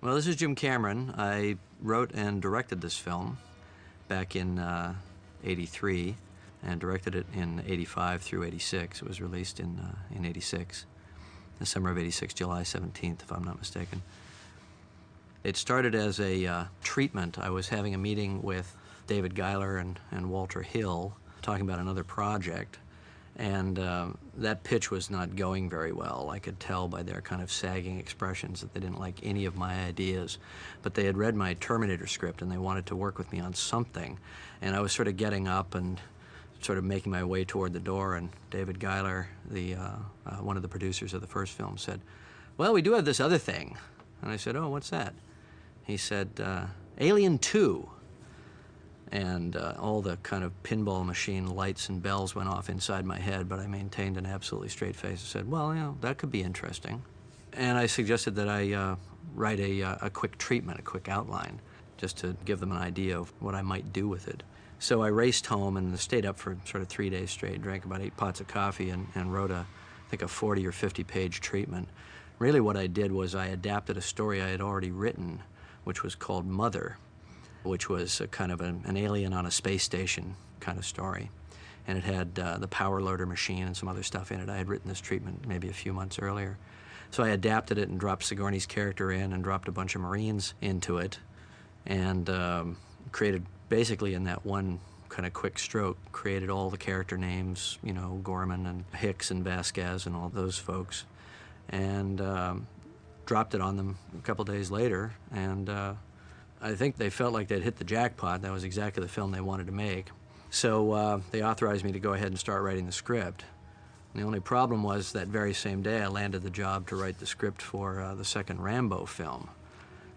Well, this is Jim Cameron. I wrote and directed this film back in '83 and directed it in '85 through '86. It was released in '86, the summer of '86, July 17th, if I'm not mistaken. It started as a treatment. I was having a meeting with David Giler and Walter Hill talking about another project, and that pitch was not going very well. I could tell by their kind of sagging expressions that they didn't like any of my ideas. But they had read my Terminator script and they wanted to work with me on something. And I was sort of getting up and sort of making my way toward the door, and David Giler, one of the producers of the first film, said, "Well, we do have this other thing." And I said, "Oh, what's that?" He said, "Alien 2. And all the kind of pinball machine lights and bells went off inside my head, but I maintained an absolutely straight face and said, "Well, you know, that could be interesting." And I suggested that I write a quick treatment, a quick outline, just to give them an idea of what I might do with it. So I raced home and stayed up for sort of 3 days straight, drank about 8 pots of coffee, and wrote I think a 40 or 50-page treatment. Really what I did was I adapted a story I had already written, which was called Mother, which was a kind of an alien on a space station kind of story. And it had the power loader machine and some other stuff in it. I had written this treatment maybe a few months earlier. So I adapted it and dropped Sigourney's character in and dropped a bunch of Marines into it, and created, basically in that one kind of quick stroke, created all the character names, you know, Gorman and Hicks and Vasquez and all those folks, and dropped it on them a couple days later, and I think they felt like they'd hit the jackpot. That was exactly the film they wanted to make. So they authorized me to go ahead and start writing the script. The only problem was that very same day I landed the job to write the script for the second Rambo film.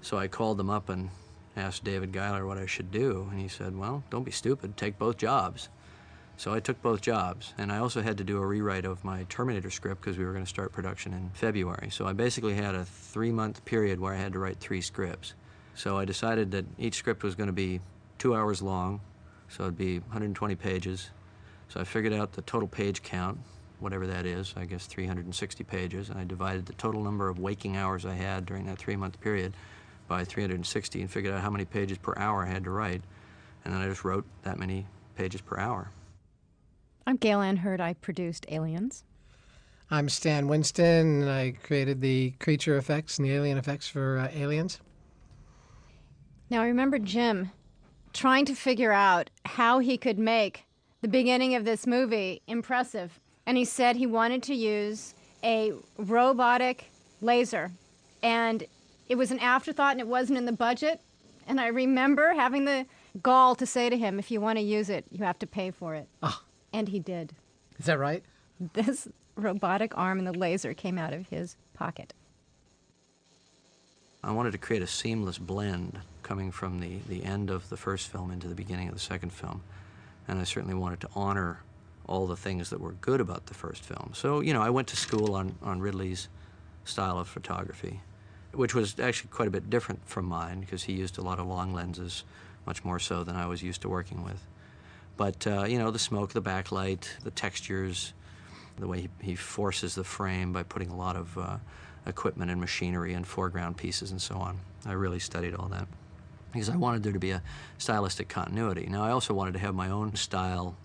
So I called them up and asked David Giler what I should do, and he said, "Well, don't be stupid, take both jobs." So I took both jobs, and I also had to do a rewrite of my Terminator script because we were going to start production in February. So I basically had a 3-month period where I had to write 3 scripts. So I decided that each script was going to be 2 hours long, so it'd be 120 pages. So I figured out the total page count, whatever that is, I guess 360 pages, and I divided the total number of waking hours I had during that 3-month period by 360 and figured out how many pages per hour I had to write, and then I just wrote that many pages per hour. I'm Gail Ann Hurd. I produced Aliens. I'm Stan Winston, and I created the creature effects and the alien effects for Aliens. Now, I remember Jim trying to figure out how he could make the beginning of this movie impressive. And he said he wanted to use a robotic laser. And it was an afterthought, and it wasn't in the budget. And I remember having the gall to say to him, "If you want to use it, you have to pay for it." Oh. And he did. Is that right? This robotic arm and the laser came out of his pocket. I wanted to create a seamless blend coming from the end of the first film into the beginning of the second film. And I certainly wanted to honor all the things that were good about the first film. So, you know, I went to school on Ridley's style of photography, which was actually quite a bit different from mine because he used a lot of long lenses, much more so than I was used to working with. But, you know, the smoke, the backlight, the textures, the way he forces the frame by putting a lot of equipment and machinery and foreground pieces and so on. I really studied all that because I wanted there to be a stylistic continuity. Now, I also wanted to have my own style,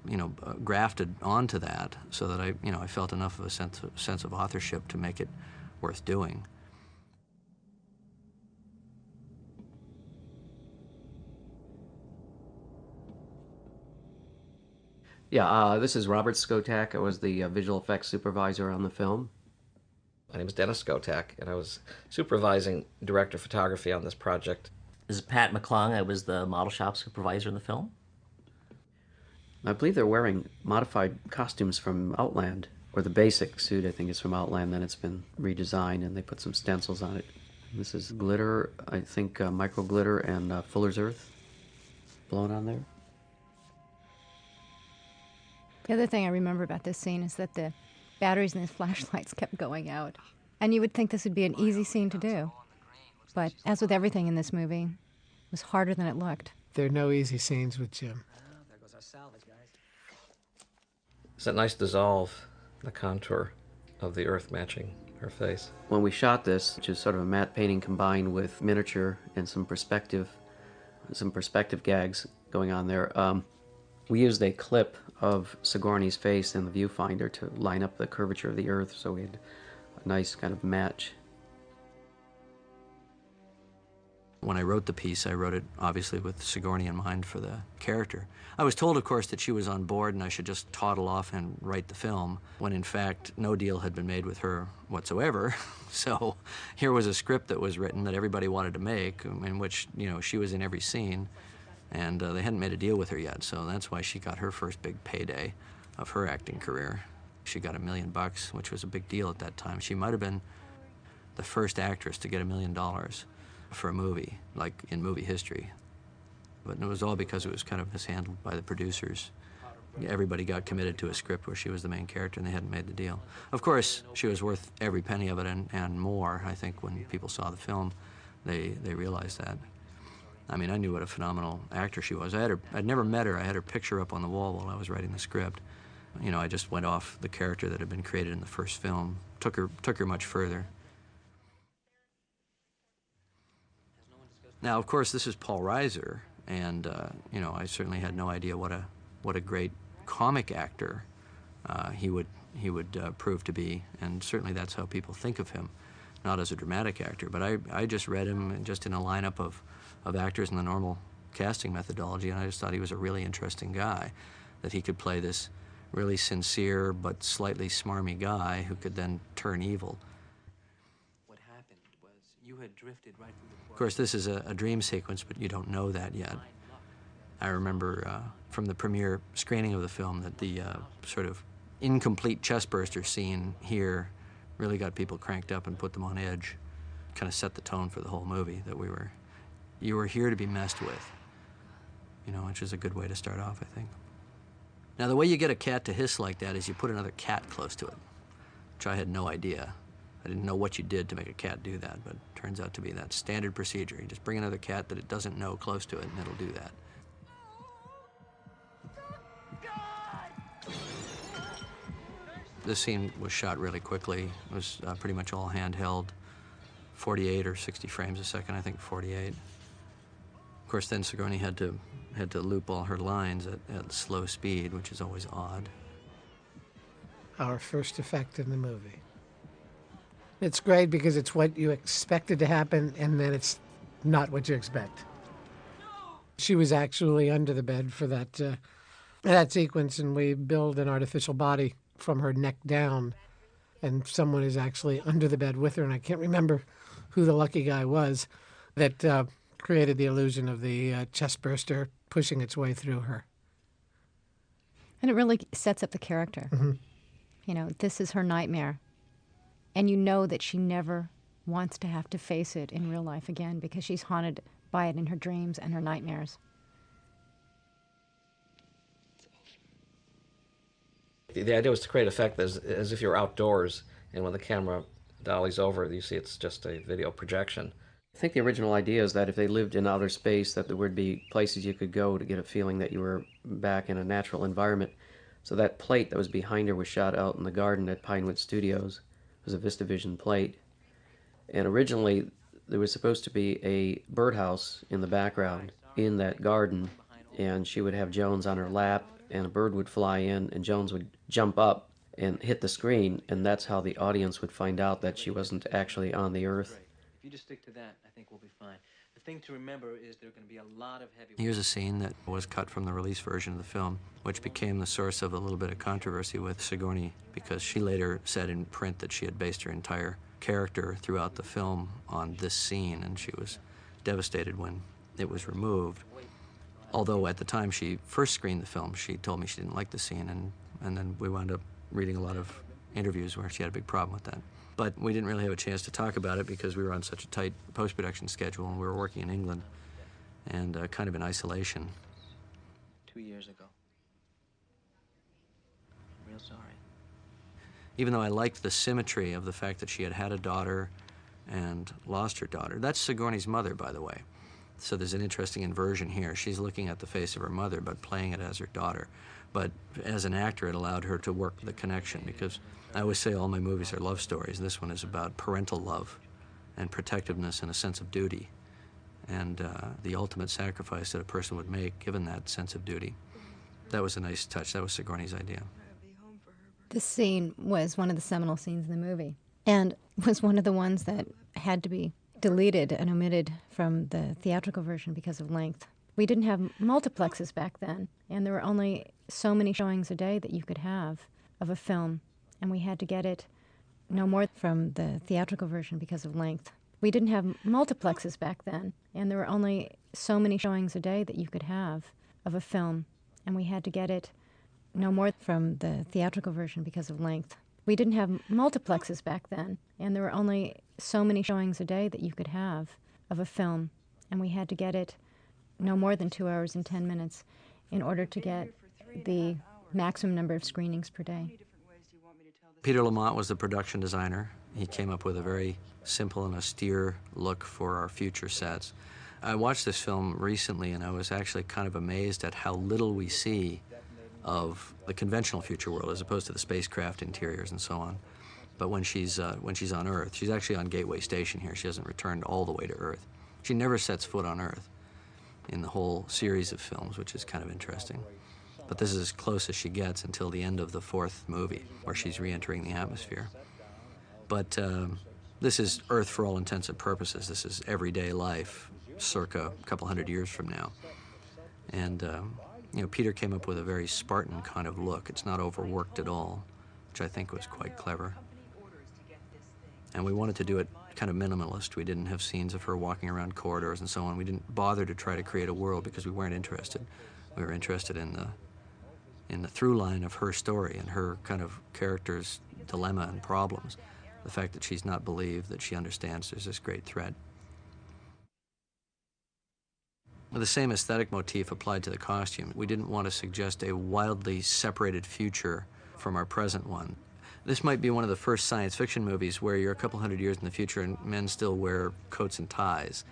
you know, grafted onto that so that I felt enough of a sense of authorship to make it worth doing. Yeah, this is Robert Skotak. I was the visual effects supervisor on the film. My name is Dennis Skotak, and I was supervising director of photography on this project. This is Pat McClung. I was the model shop supervisor in the film. I believe they're wearing modified costumes from Outland, or the basic suit, I think, is from Outland. Then it's been redesigned, and they put some stencils on it. This is glitter, I think micro glitter and Fuller's Earth blown on there. The other thing I remember about this scene is that the batteries in his flashlights kept going out. And you would think this would be an easy scene to do. But as with everything in this movie, it was harder than it looked. There are no easy scenes with Jim. There goes our salvage, guys. It's that nice dissolve, the contour of the Earth matching her face. When we shot this, which is sort of a matte painting combined with miniature and some perspective gags going on there, we used a clip of Sigourney's face in the viewfinder to line up the curvature of the Earth, so we had a nice kind of match. When I wrote the piece, I wrote it obviously with Sigourney in mind for the character. I was told, of course, that she was on board and I should just toddle off and write the film, when in fact no deal had been made with her whatsoever. So here was a script that was written that everybody wanted to make, in which, you know, she was in every scene, and they hadn't made a deal with her yet, so that's why she got her first big payday of her acting career. She got $1 million, which was a big deal at that time. She might have been the first actress to get $1 million for a movie, like in movie history. But it was all because it was kind of mishandled by the producers. Everybody got committed to a script where she was the main character and they hadn't made the deal. Of course, she was worth every penny of it and more. I think when people saw the film, they realized that. I mean, I knew what a phenomenal actor she was. I'd never met her. I had her picture up on the wall while I was writing the script. You know, I just went off the character that had been created in the first film, took her much further. Now, of course, this is Paul Reiser, and you know, I certainly had no idea what a great comic actor he would prove to be, and certainly that's how people think of him, not as a dramatic actor. But I just read him just in a lineup of actors in the normal casting methodology, and I just thought he was a really interesting guy, that he could play this really sincere but slightly smarmy guy who could then turn evil. What happened was you had drifted right through the... Of course, this is a dream sequence, but you don't know that yet. I remember from the premiere screening of the film that the sort of incomplete chestburster scene here really got people cranked up and put them on edge. Kind of set the tone for the whole movie, that you were here to be messed with, you know, which is a good way to start off, I think. Now, the way you get a cat to hiss like that is you put another cat close to it, which I had no idea. I didn't know what you did to make a cat do that, but it turns out to be that standard procedure. You just bring another cat that it doesn't know close to it, and it'll do that. This scene was shot really quickly. It was pretty much all handheld, 48 or 60 frames a second, I think 48. Of course, then Sigourney had to loop all her lines at slow speed, which is always odd. Our first effect in the movie. It's great because it's what you expected to happen, and then it's not what you expect. She was actually under the bed for that sequence, and we build an artificial body from her neck down, and someone is actually under the bed with her, and I can't remember who the lucky guy was that created the illusion of the chest burster pushing its way through her. And it really sets up the character. Mm-hmm. You know, this is her nightmare. And you know that she never wants to have to face it in real life again because she's haunted by it in her dreams and her nightmares. The idea was to create effect as if you're outdoors, and when the camera dollies over, you see it's just a video projection. I think the original idea is that if they lived in outer space, that there would be places you could go to get a feeling that you were back in a natural environment. So that plate that was behind her was shot out in the garden at Pinewood Studios. It was a VistaVision plate. And originally, there was supposed to be a birdhouse in the background in that garden, and she would have Jones on her lap, and a bird would fly in, and Jones would jump up and hit the screen, and that's how the audience would find out that she wasn't actually on the Earth. If you just stick to that, I think we'll be fine. The thing to remember is there are going to be a lot of heavy... Here's a scene that was cut from the release version of the film, which became the source of a little bit of controversy with Sigourney, because she later said in print that she had based her entire character throughout the film on this scene, and she was devastated when it was removed. Although at the time she first screened the film, she told me she didn't like the scene, and then we wound up reading a lot of interviews where she had a big problem with that. But we didn't really have a chance to talk about it because we were on such a tight post-production schedule, and we were working in England and kind of in isolation. 2 years ago. I'm real sorry. Even though I liked the symmetry of the fact that she had had a daughter and lost her daughter. That's Sigourney's mother, by the way. So there's an interesting inversion here. She's looking at the face of her mother, but playing it as her daughter. But as an actor, it allowed her to work the connection, because I always say all my movies are love stories. This one is about parental love and protectiveness and a sense of duty, and the ultimate sacrifice that a person would make given that sense of duty. That was a nice touch. That was Sigourney's idea. This scene was one of the seminal scenes in the movie, and was one of the ones that had to be deleted and omitted from the theatrical version because of length. We didn't have multiplexes back then, and there were only so many showings a day that you could have of a film, and we had to get it no more from the theatrical version because of length. We didn't have multiplexes back then, and there were only so many showings a day that you could have of a film, and we had to get it no more from the theatrical version because of length. We didn't have multiplexes back then, and there were only so many showings a day that you could have of a film, and we had to get it no more than 2 hours and 10 minutes in order to get the maximum number of screenings per day. Peter Lamont was the production designer. He came up with a very simple and austere look for our future sets. I watched this film recently, and I was actually kind of amazed at how little we see of the conventional future world as opposed to the spacecraft interiors and so on. But when she's on Earth, she's actually on Gateway Station here. She hasn't returned all the way to Earth. She never sets foot on Earth in the whole series of films, which is kind of interesting. But this is as close as she gets until the end of the fourth movie, where she's re-entering the atmosphere. But this is Earth for all intents and purposes. This is everyday life, circa a couple hundred years from now. And you know, Peter came up with a very Spartan kind of look. It's not overworked at all, which I think was quite clever. And we wanted to do it kind of minimalist. We didn't have scenes of her walking around corridors and so on. We didn't bother to try to create a world because we weren't interested. We were interested in the through line of her story and her kind of character's dilemma and problems. The fact that she's not believed, that she understands there's this great threat. The same aesthetic motif applied to the costume. We didn't want to suggest a wildly separated future from our present one. This might be one of the first science fiction movies where you're a couple hundred years in the future and men still wear coats and ties.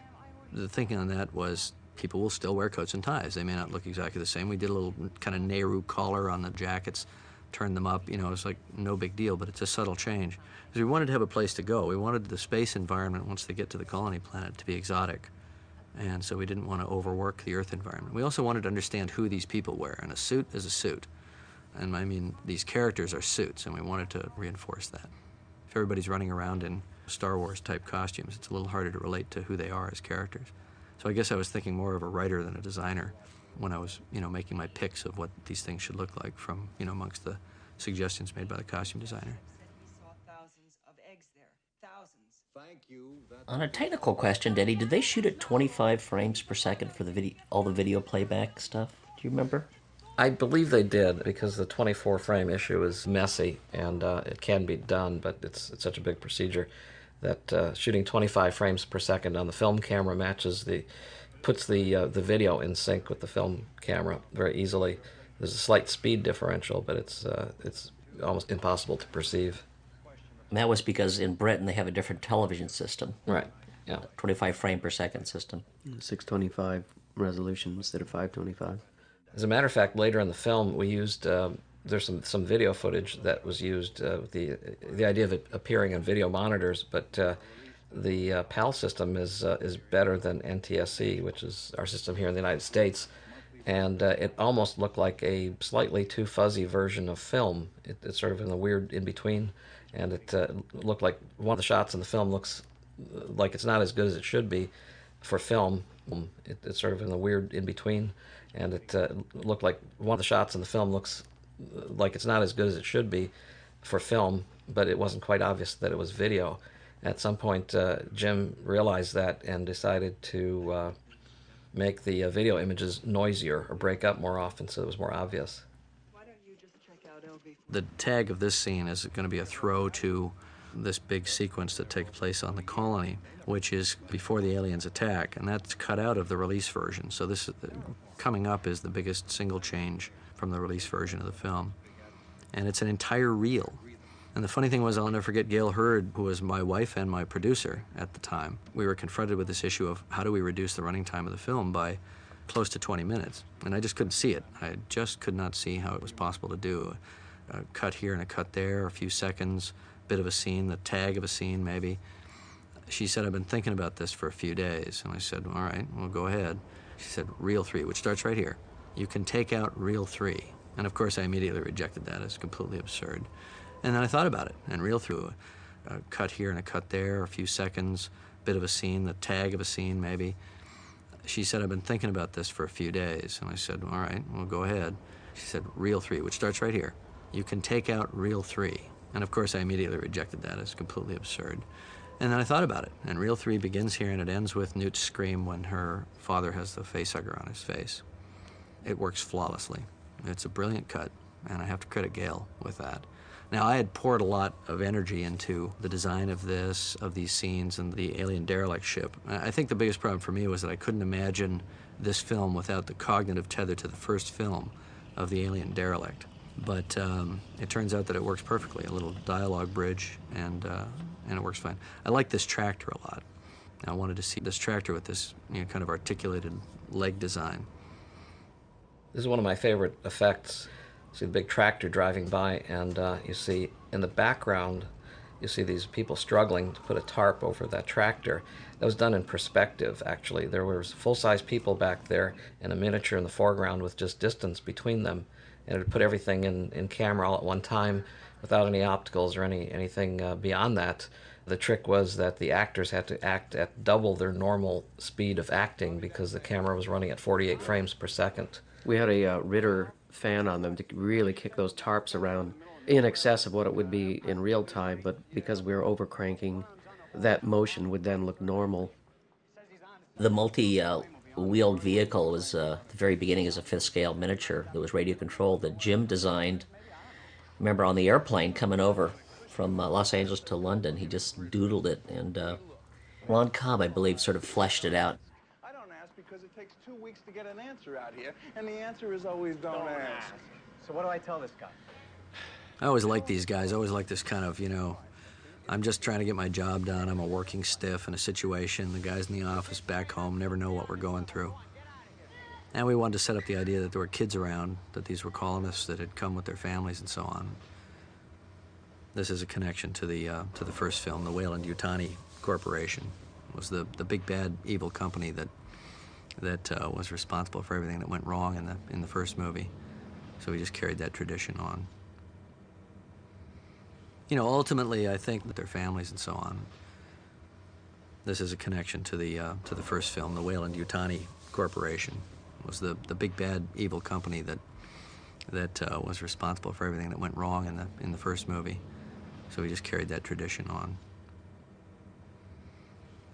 The thinking on that was people will still wear coats and ties. They may not look exactly the same. We did a little kind of Nehru collar on the jackets, turned them up. You know, it's like no big deal, but it's a subtle change. Because we wanted to have a place to go. We wanted the space environment, once they get to the colony planet, to be exotic. And so we didn't want to overwork the Earth environment. We also wanted to understand who these people were, and a suit is a suit. And I mean, these characters are suits, and we wanted to reinforce that. If everybody's running around in Star Wars type costumes, it's a little harder to relate to who they are as characters. So I guess I was thinking more of a writer than a designer when I was, you know, making my picks of what these things should look like from, you know, amongst the suggestions made by the costume designer. On a technical question, Daddy, did they shoot at 25 frames per second for the all the video playback stuff? Do you remember? I believe they did, because the 24-frame issue is messy, and it can be done, but it's such a big procedure that shooting 25 frames per second on the film camera puts the video in sync with the film camera very easily. There's a slight speed differential, but it's almost impossible to perceive. And that was because in Britain they have a different television system. Right, yeah. 25 frame per second system. 625 resolution instead of 525. As a matter of fact, later in the film, we used there's some video footage that was used. The idea of it appearing on video monitors, but the PAL system is better than NTSC, which is our system here in the United States, and it almost looked like a slightly too fuzzy version of film. It's sort of in the weird in between, and it looked like one of the shots in the film looks like it's not as good as it should be for film. It's sort of in the weird in between. And it looked like one of the shots in the film looks like it's not as good as it should be for film, but it wasn't quite obvious that it was video. At some point, Jim realized that and decided to make the video images noisier or break up more often so it was more obvious. The tag of this scene is going to be a throw to this big sequence that takes place on the colony, which is before the aliens attack, and that's cut out of the release version. So this coming up is the biggest single change from the release version of the film. And it's an entire reel. And the funny thing was, I'll never forget Gail Hurd, who was my wife and my producer at the time. We were confronted with this issue of how do we reduce the running time of the film by close to 20 minutes, and I just couldn't see it. I just could not see how it was possible to do a cut here and a cut there, a few seconds, bit of a scene, the tag of a scene maybe. She said, I've been thinking about this for a few days. And I said, all right, well, go ahead. She said, reel 3, which starts right here. You can take out reel 3. And of course, I immediately rejected that as completely absurd. And then I thought about it and reel through a cut here and a cut there, a few seconds, bit of a scene, the tag of a scene maybe. She said, I've been thinking about this for a few days. And I said, all right, well, go ahead. She said, reel 3, which starts right here. You can take out reel 3. And of course, I immediately rejected that as completely absurd. And then I thought about it, and reel 3 begins here, and it ends with Newt's scream when her father has the facehugger on his face. It works flawlessly. It's a brilliant cut, and I have to credit Gail with that. Now, I had poured a lot of energy into the design of this, of these scenes, and the alien derelict ship. I think the biggest problem for me was that I couldn't imagine this film without the cognitive tether to the first film of the alien derelict. But it turns out that it works perfectly, a little dialogue bridge, and it works fine. I like this tractor a lot. I wanted to see this tractor with this kind of articulated leg design. This is one of my favorite effects. You see the big tractor driving by, and you see in the background, you see these people struggling to put a tarp over that tractor. That was done in perspective, actually. There was full-size people back there and a miniature in the foreground with just distance between them. And it put everything in camera all at one time without any opticals or anything beyond that. The trick was that the actors had to act at double their normal speed of acting because the camera was running at 48 frames per second. We had a Ritter fan on them to really kick those tarps around in excess of what it would be in real time, but because we were overcranking, that motion would then look normal. The multi-wheeled vehicle was at the very beginning as a fifth-scale miniature that was radio-controlled that Jim designed. Remember on the airplane coming over from Los Angeles to London, he just doodled it, and Ron Cobb, I believe, sort of fleshed it out. I don't ask because it takes 2 weeks to get an answer out here, and the answer is always don't ask. So what do I tell this guy? I always like these guys. I always like this kind of, I'm just trying to get my job done. I'm a working stiff in a situation. The guys in the office back home never know what we're going through. And we wanted to set up the idea that there were kids around, that these were colonists that had come with their families and so on. This is a connection to the first film, the Weyland-Yutani Corporation. It was the big bad evil company that was responsible for everything that went wrong in the first movie. So we just carried that tradition on. Ultimately, I think that their families and so on. This is a connection to the first film, the Weyland-Yutani Corporation. It was the big bad evil company that was responsible for everything that went wrong in the first movie. So we just carried that tradition on.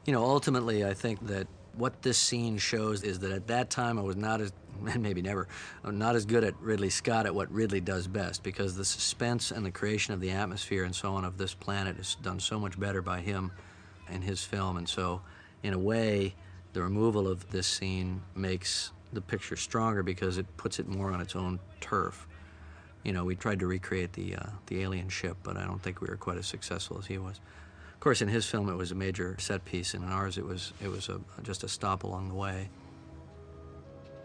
Ultimately, I think that what this scene shows is that at that time I was not as, and maybe never, I'm not as good at Ridley Scott at what Ridley does best, because the suspense and the creation of the atmosphere and so on of this planet is done so much better by him and his film. And so, in a way, the removal of this scene makes the picture stronger because it puts it more on its own turf. We tried to recreate the alien ship, but I don't think we were quite as successful as he was. Of course, in his film, it was a major set piece, and in ours, it was just a stop along the way.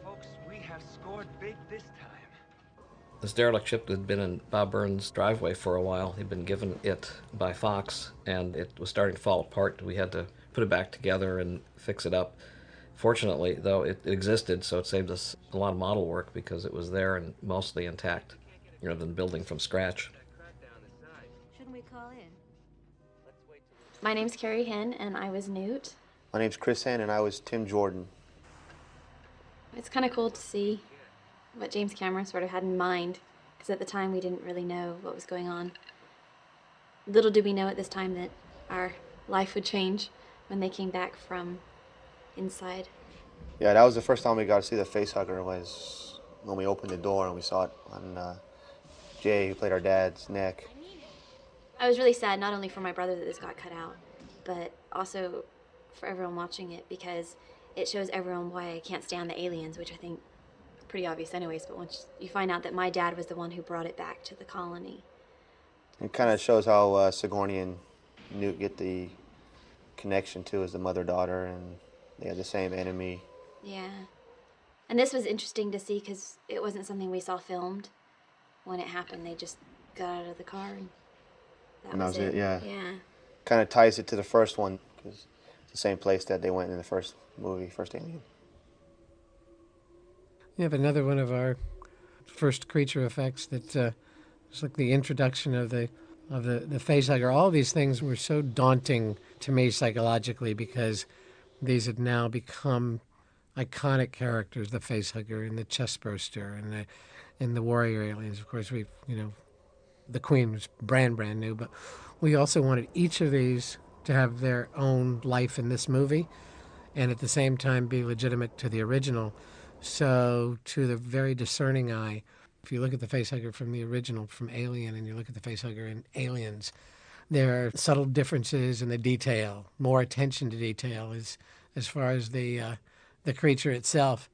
Folks, we have scored big this time. This derelict ship had been in Bob Burns' driveway for a while. He'd been given it by Fox, and it was starting to fall apart. We had to put it back together and fix it up. Fortunately, though, it existed, so it saved us a lot of model work because it was there and mostly intact, rather than building from scratch. Shouldn't we call in? My name's Carrie Henn, and I was Newt. My name's Chris Henn, and I was Tim Jordan. It's kind of cool to see what James Cameron sort of had in mind, because at the time we didn't really know what was going on. Little did we know at this time that our life would change when they came back from inside. Yeah, that was the first time we got to see the facehugger, was when we opened the door and we saw it on Jay, who played our dad's neck. I was really sad, not only for my brother that this got cut out, but also for everyone watching it, because it shows everyone why I can't stand the aliens, which I think is pretty obvious anyways, but once you find out that my dad was the one who brought it back to the colony. It kind of shows how Sigourney and Newt get the connection too, as the mother-daughter, and they have the same enemy. Yeah. And this was interesting to see because it wasn't something we saw filmed. When it happened, they just got out of the car and that was it. Yeah. Yeah. Kind of ties it to the first one, because it's the same place that they went in the first movie, first Alien. You have another one of our first creature effects that was like the introduction of the facehugger. All these things were so daunting to me psychologically because these had now become iconic characters: the facehugger and the chestburster and the warrior aliens. Of course, the Queen was brand new, but we also wanted each of these to have their own life in this movie, and at the same time be legitimate to the original. So, to the very discerning eye, if you look at the facehugger from the original, from Alien, and you look at the facehugger in Aliens, there are subtle differences in the detail, more attention to detail as far as the creature itself.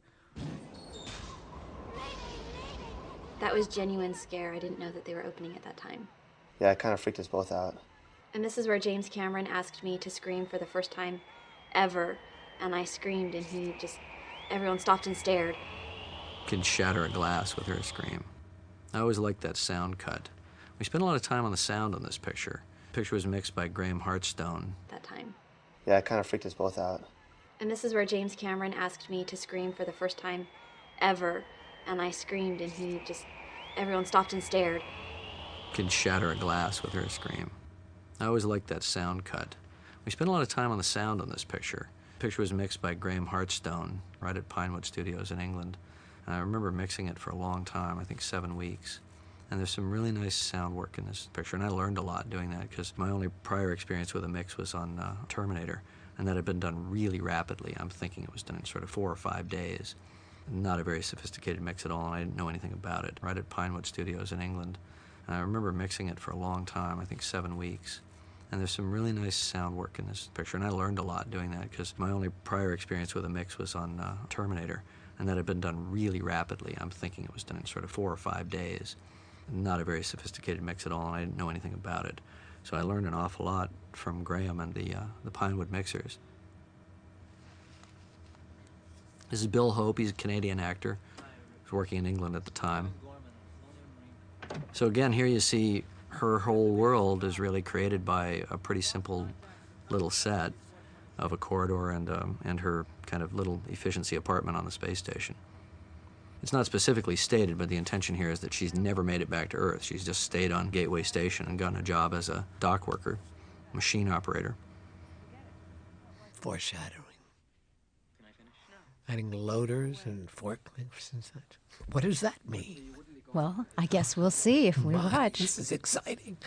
That was genuine scare. I didn't know that they were opening at that time. Yeah, it kind of freaked us both out. And this is where James Cameron asked me to scream for the first time ever. And I screamed and everyone stopped and stared. Could shatter a glass with her scream. I always liked that sound cut. We spent a lot of time on the sound on this picture. The picture was mixed by Graham Hartstone. That time. Yeah, it kind of freaked us both out. And this is where James Cameron asked me to scream for the first time ever. And I screamed and everyone stopped and stared. Could shatter a glass with her scream. I always liked that sound cut. We spent a lot of time on the sound on this picture. The picture was mixed by Graham Hartstone, right at Pinewood Studios in England. And I remember mixing it for a long time, I think 7 weeks. And there's some really nice sound work in this picture, and I learned a lot doing that because my only prior experience with a mix was on Terminator, and that had been done really rapidly. I'm thinking it was done in sort of 4 or 5 days. Not a very sophisticated mix at all, and I didn't know anything about it, right at Pinewood Studios in England. And I remember mixing it for a long time, I think 7 weeks. And there's some really nice sound work in this picture, and I learned a lot doing that because my only prior experience with a mix was on Terminator, and that had been done really rapidly. I'm thinking it was done in sort of 4 or 5 days. Not a very sophisticated mix at all, and I didn't know anything about it. So I learned an awful lot from Graham and the Pinewood mixers. This is Bill Hope. He's a Canadian actor. He was working in England at the time. So again, here you see her whole world is really created by a pretty simple little set of a corridor and her kind of little efficiency apartment on the space station. It's not specifically stated, but the intention here is that she's never made it back to Earth. She's just stayed on Gateway Station and gotten a job as a dock worker, machine operator. Foreshadowing. Adding loaders and forklifts and such. What does that mean? Well, I guess we'll see if we watch. This is exciting.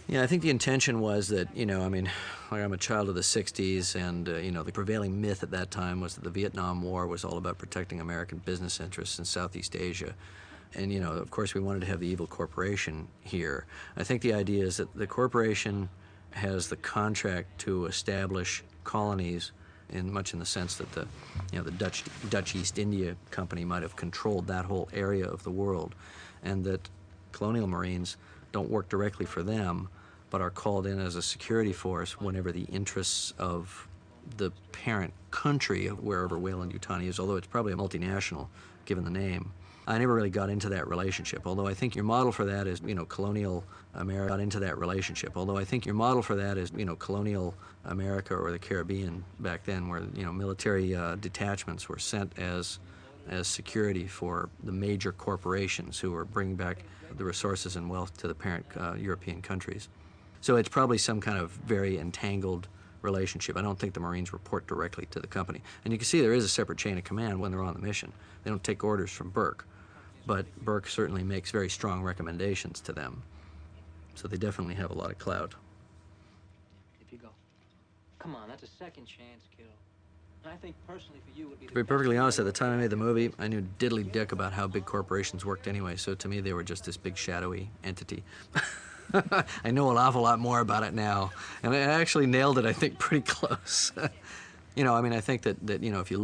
Yeah, I think the intention was that, I'm a child of the 60s, and, the prevailing myth at that time was that the Vietnam War was all about protecting American business interests in Southeast Asia. And, of course, we wanted to have the evil corporation here. I think the idea is that the corporation has the contract to establish colonies much in the sense that the Dutch East India Company might have controlled that whole area of the world, and that Colonial Marines don't work directly for them, but are called in as a security force whenever the interests of the parent country of wherever Weyland-Yutani is, although it's probably a multinational, given the name. I never really got into that relationship, although I think your model for that is, colonial America got into that relationship, although I think your model for that is, colonial America or the Caribbean back then, where, military detachments were sent as security for the major corporations who were bringing back the resources and wealth to the parent European countries. So it's probably some kind of very entangled relationship. I don't think the Marines report directly to the company. And you can see there is a separate chain of command when they're on the mission. They don't take orders from Burke, but Burke certainly makes very strong recommendations to them. So they definitely have a lot of clout. If you go, come on, that's a second chance kill. I think personally for you would be To be perfectly honest, at the time I made the movie, I knew diddly dick about how big corporations worked anyway, so to me they were just this big shadowy entity. I know an awful lot more about it now, and I actually nailed it, I think, pretty close. I think that if you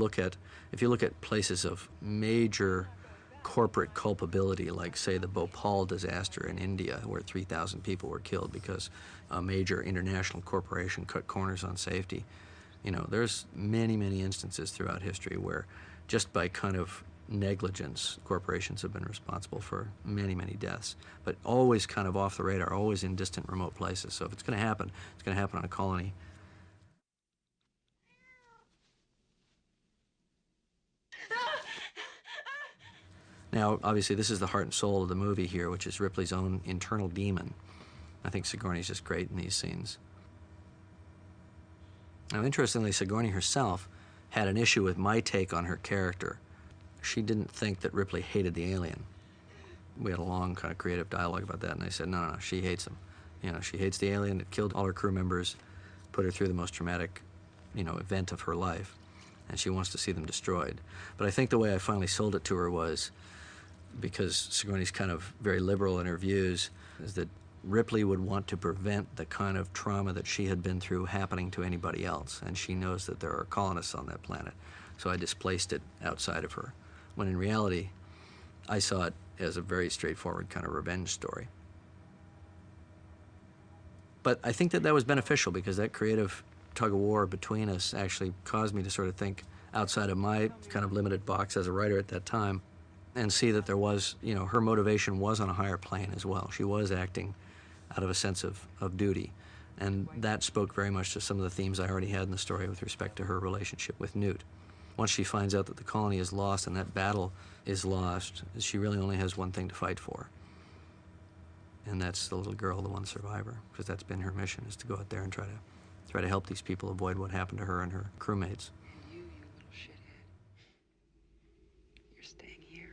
look at places of major corporate culpability, like say the Bhopal disaster in India, where 3,000 people were killed because a major international corporation cut corners on safety. You know, there's many, many instances throughout history where just by kind of negligence, corporations have been responsible for many, many deaths, but always kind of off the radar, always in distant, remote places. So if it's going to happen, it's going to happen on a colony. Now, obviously, this is the heart and soul of the movie here, which is Ripley's own internal demon. I think Sigourney's just great in these scenes. Now, interestingly, Sigourney herself had an issue with my take on her character. She didn't think that Ripley hated the alien. We had a long kind of creative dialogue about that, and I said, no, she hates him. You know, she hates the alien. It killed all her crew members, put her through the most traumatic, you know, event of her life, and she wants to see them destroyed. But I think the way I finally sold it to her was, because Sigourney's kind of very liberal in her views, is that Ripley would want to prevent the kind of trauma that she had been through happening to anybody else, and she knows that there are colonists on that planet. So I displaced it outside of her, when in reality, I saw it as a very straightforward kind of revenge story. But I think that that was beneficial, because that creative tug-of-war between us actually caused me to sort of think outside of my kind of limited box as a writer at that time, and see that there was, you know, her motivation was on a higher plane as well. She was acting out of a sense of duty. And that spoke very much to some of the themes I already had in the story with respect to her relationship with Newt. Once she finds out that the colony is lost and that battle is lost, she really only has one thing to fight for. And that's the little girl, the one survivor, because that's been her mission, is to go out there and try to help these people avoid what happened to her and her crewmates. You little shithead. You're staying here.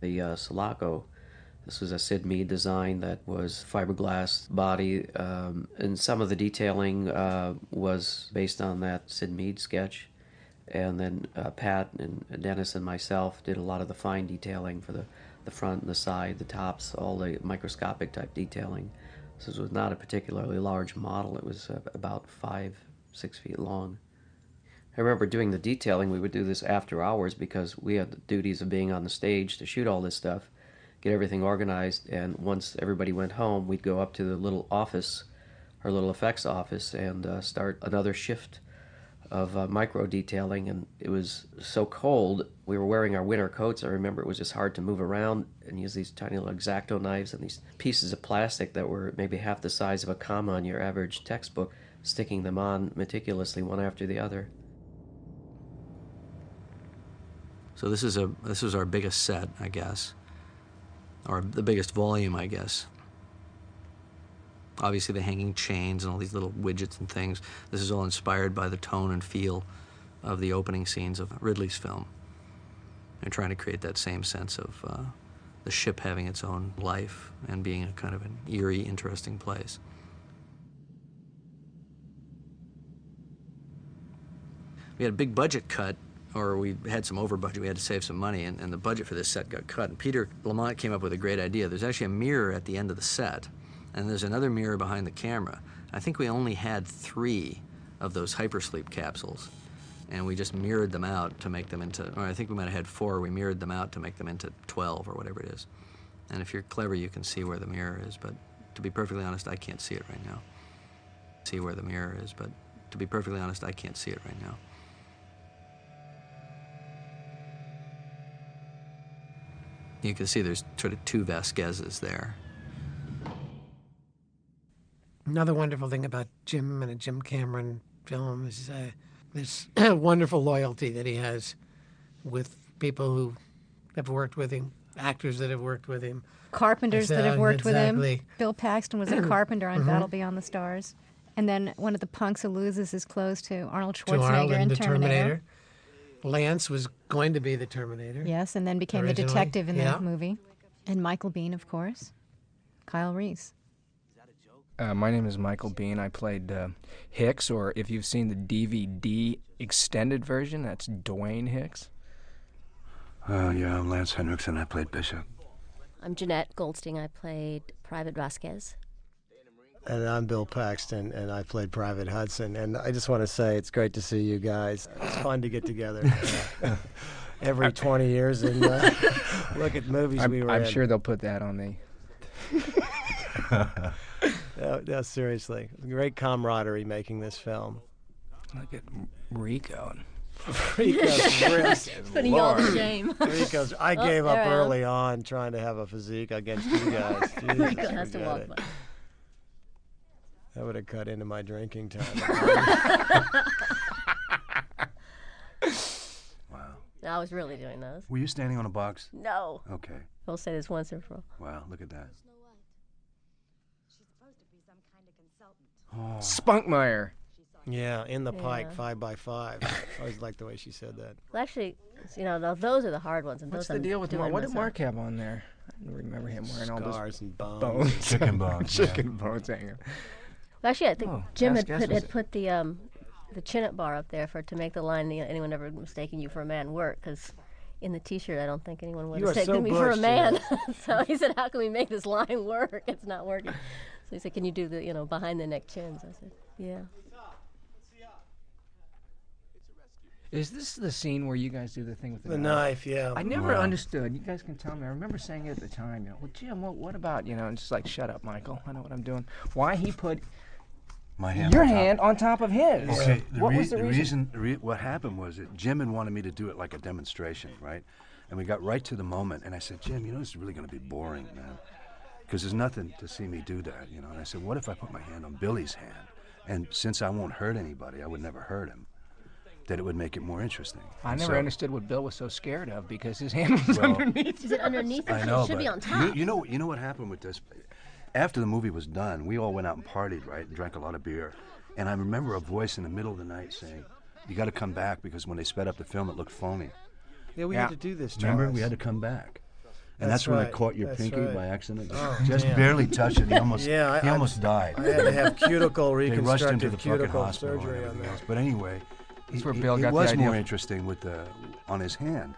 The Sulaco, this was a Sid Mead design that was fiberglass body, and some of the detailing was based on that Sid Mead sketch. And then Pat and Dennis and myself did a lot of the fine detailing for the front and the side, the tops, all the microscopic type detailing. This was not a particularly large model. It was about 5-6 feet long. I remember doing the detailing. We would do this after hours because we had the duties of being on the stage to shoot all this stuff, get everything organized, and once everybody went home, we'd go up to the little office, our little effects office, and start another shift of micro detailing. And it was so cold, we were wearing our winter coats. I remember it was just hard to move around and use these tiny little X-Acto knives and these pieces of plastic that were maybe half the size of a comma on your average textbook, sticking them on meticulously one after the other. So this is our biggest set, I guess, or the biggest volume, I guess. Obviously the hanging chains and all these little widgets and things, this is all inspired by the tone and feel of the opening scenes of Ridley's film. They're trying to create that same sense of the ship having its own life and being a kind of an eerie, interesting place. We had a big budget cut, or we had some over budget. We had to save some money, and the budget for this set got cut. And Peter Lamont came up with a great idea. There's actually a mirror at the end of the set, and there's another mirror behind the camera. I think we only had 3 of those hypersleep capsules, and we just mirrored them out to make them into, or I think we might have had 4. We mirrored them out to make them into 12 or whatever it is. And if you're clever, you can see where the mirror is, but to be perfectly honest, I can't see it right now. See where the mirror is, but to be perfectly honest, I can't see it right now. You can see there's sort of 2 Vasquezes there. Another wonderful thing about Jim and a Jim Cameron film is this wonderful loyalty that he has with people who have worked with him, actors that have worked with him. Carpenters that have worked with him. Exactly. Bill Paxton was a carpenter on Battle Beyond the Stars. And then one of the punks who loses his clothes to Arnold Schwarzenegger in the Terminator. Lance was going to be the Terminator. Yes, and then became the detective in that movie. And Michael Biehn, of course. Kyle Reese. My name is Michael Biehn. I played Hicks, or if you've seen the DVD extended version, that's Dwayne Hicks. Yeah, I'm Lance Henriksen. I played Bishop. I'm Jeanette Goldstein. I played Private Vasquez. And I'm Bill Paxton, and I played Private Hudson. And I just want to say it's great to see you guys. It's fun to get together every 20 years and look at movies we were in. I'm sure they'll put that on the... No, seriously. Great camaraderie making this film. Look at Rico. Rico's Putting all the shame. Rico's. I gave up early on trying to have a physique against you guys. Jesus, Rico has to walk by. That would have cut into my drinking time. Wow. I was really doing those. Were you standing on a box? No. Okay. We'll say this once and for all. Wow, look at that. Oh. Spunkmeyer. Yeah, in the Pike, 5x5. I always liked the way she said that. Well, actually, you know, those are the hard ones. And What's those the deal with Mark? What did myself. Mark have on there? I don't remember him wearing all those Scars and bones. Chicken bones. Chicken bones hanging. Well, actually, I think Jim had put the chin-up bar up there to make the line, anyone ever mistaking you for a man work, because in the T-shirt, I don't think anyone would have taken me for a man. So he said, how can we make this line work? It's not working. So he said, can you do the, behind the neck chins? I said, yeah. Is this the scene where you guys do the thing with the knife? Yeah. I never understood. You guys can tell me. I remember saying it at the time. Well, Jim, what about, and just like, shut up, Michael. I know what I'm doing. Why he put my hand your hand on top of his? Okay. What was the reason? What happened was that Jim had wanted me to do it like a demonstration, right? And we got right to the moment, and I said, Jim, this is really going to be boring, man, because there's nothing to see me do that, And I said, what if I put my hand on Billy's hand? And since I won't hurt anybody, I would never hurt him. That it would make it more interesting. I never understood what Bill was so scared of, because his hand was underneath. Is it underneath? I know, it should be on top. You know what happened with this? After the movie was done, we all went out and partied, right, and drank a lot of beer. And I remember a voice in the middle of the night saying, you got to come back, because when they sped up the film, it looked phony. Yeah, we had to do this, Charles. Remember? We had to come back. And that's when I caught your pinky by accident. Oh, just barely touched it. He almost died. I had to have cuticle They rushed him to reconstructive the fucking cuticle hospital surgery and on everything that. else. But anyway, That's where Bill got it was the idea. more interesting with on his hand.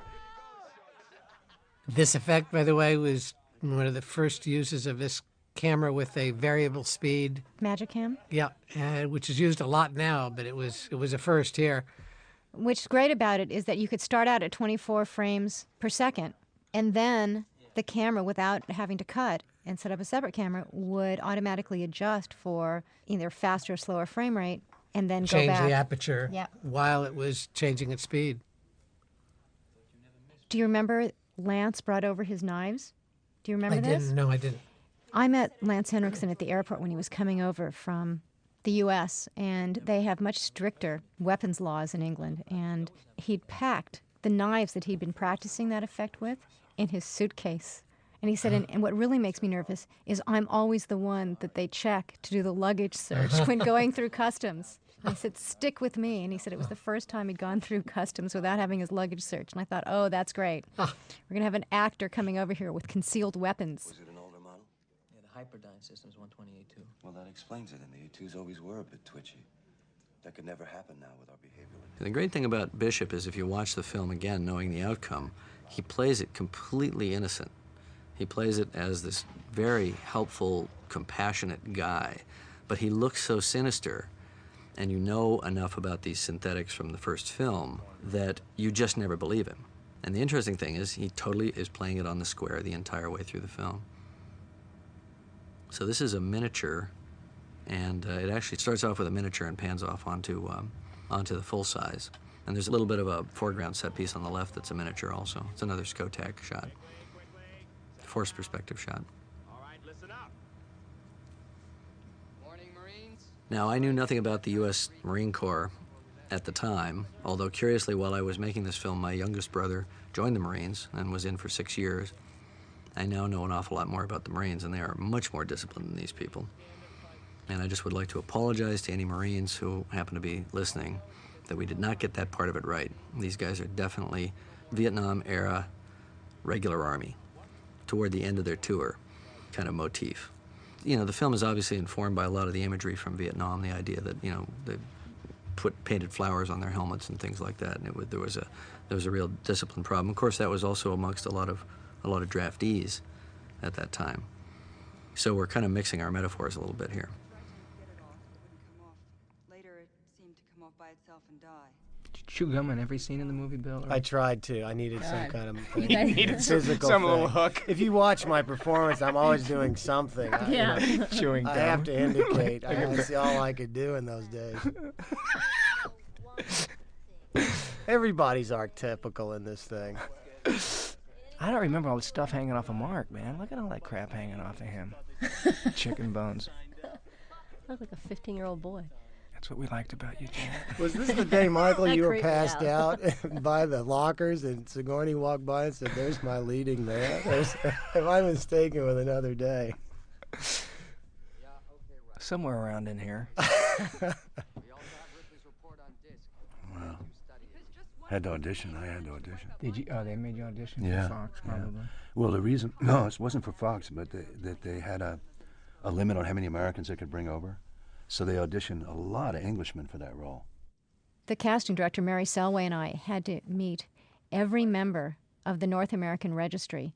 This effect, by the way, was one of the first uses of this camera with a variable speed. Magic cam? Yeah, which is used a lot now, but it was a first here. What's great about it is that you could start out at 24 frames per second, and then the camera, without having to cut and set up a separate camera, would automatically adjust for either faster or slower frame rate, and then Change go back. the aperture while it was changing its speed. Do you remember Lance brought over his knives? Do you remember this? No, I didn't. I met Lance Henriksen at the airport when he was coming over from the U.S., and they have much stricter weapons laws in England, and he'd packed the knives that he'd been practicing that effect with in his suitcase. And he said, and what really makes me nervous is I'm always the one that they check to do the luggage search when going through customs. And I said, stick with me. And he said it was the first time he'd gone through customs without having his luggage searched. And I thought, oh, that's great. We're going to have an actor coming over here with concealed weapons. Was it an older model? Yeah, the Hyperdyne system's 128.2. Well, that explains it, and the A2s always were a bit twitchy. That could never happen now with our behavior. The great thing about Bishop is if you watch the film again, knowing the outcome, he plays it completely innocent. He plays it as this very helpful, compassionate guy, but he looks so sinister, and you know enough about these synthetics from the first film that you just never believe him. And the interesting thing is he totally is playing it on the square the entire way through the film. So this is a miniature, and it actually starts off with a miniature and pans off onto the full size. And there's a little bit of a foreground set piece on the left that's a miniature also. It's another Skotak shot. Forced perspective shot. All right, listen up. Morning, Marines. Now, I knew nothing about the U.S. Marine Corps at the time, although curiously, while I was making this film, my youngest brother joined the Marines and was in for 6 years. I now know an awful lot more about the Marines, and they are much more disciplined than these people. And I just would like to apologize to any Marines who happen to be listening that we did not get that part of it right. These guys are definitely Vietnam-era regular Army, toward the end of their tour kind of motif. The film is obviously informed by a lot of the imagery from Vietnam, the idea that, they put painted flowers on their helmets and things like that, and there was a real discipline problem. Of course, that was also amongst a lot of draftees at that time. So we're kind of mixing our metaphors a little bit here. Later, it seemed to come off by itself and die. Did you chew gum in every scene in the movie, Bill? Or? I tried to. I needed some kind of physical some little thing. hook. If you watch my performance, I'm always doing something. Chewing gum. I have to indicate. That's all I could do in those days. Everybody's archetypical in this thing. I don't remember all the stuff hanging off of Mark, man. Look at all that crap hanging off of him. Chicken bones. Look like a 15-year-old boy. That's what we liked about you, Jan. Was this the day, Michael, you were passed out by the lockers and Sigourney walked by and said, "There's my leading man"? Am I mistaken with another day? Somewhere around in here. Wow. Had to audition. I had to audition. Did you? Oh, they made you audition Yeah, for Fox, probably. Yeah. Well, the reason, no, it wasn't for Fox, but they had a limit on how many Americans they could bring over. So they auditioned a lot of Englishmen for that role. The casting director, Mary Selway, and I had to meet every member of the North American Registry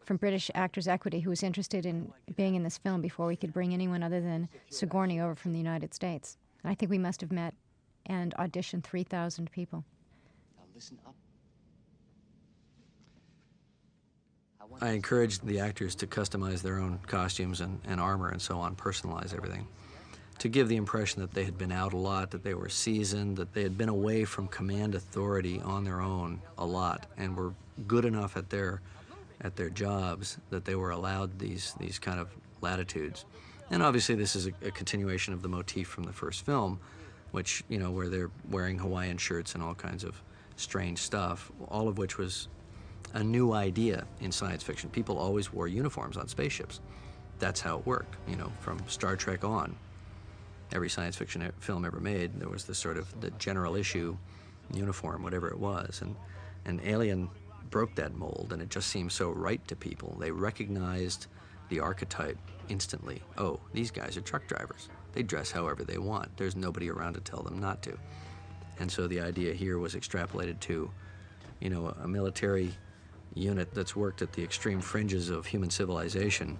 from British Actors Equity who was interested in being in this film before we could bring anyone other than Sigourney over from the United States. And I think we must have met and auditioned 3,000 people. Now listen up. I encouraged the actors to customize their own costumes and armor and so on, personalize everything, to give the impression that they had been out a lot, that they were seasoned, that they had been away from command authority on their own a lot and were good enough at their jobs that they were allowed these kind of latitudes. And obviously this is a continuation of the motif from the first film, which, you know, where they're wearing Hawaiian shirts and all kinds of strange stuff, all of which was a new idea in science fiction. People always wore uniforms on spaceships. That's how it worked, you know, from Star Trek on. Every science fiction film ever made, there was this sort of the general issue uniform, whatever it was. And Alien broke that mold, and it just seemed so right to people. They recognized the archetype instantly. Oh, these guys are truck drivers. They dress however they want. There's nobody around to tell them not to. And so the idea here was extrapolated to, you know, a military unit that's worked at the extreme fringes of human civilization.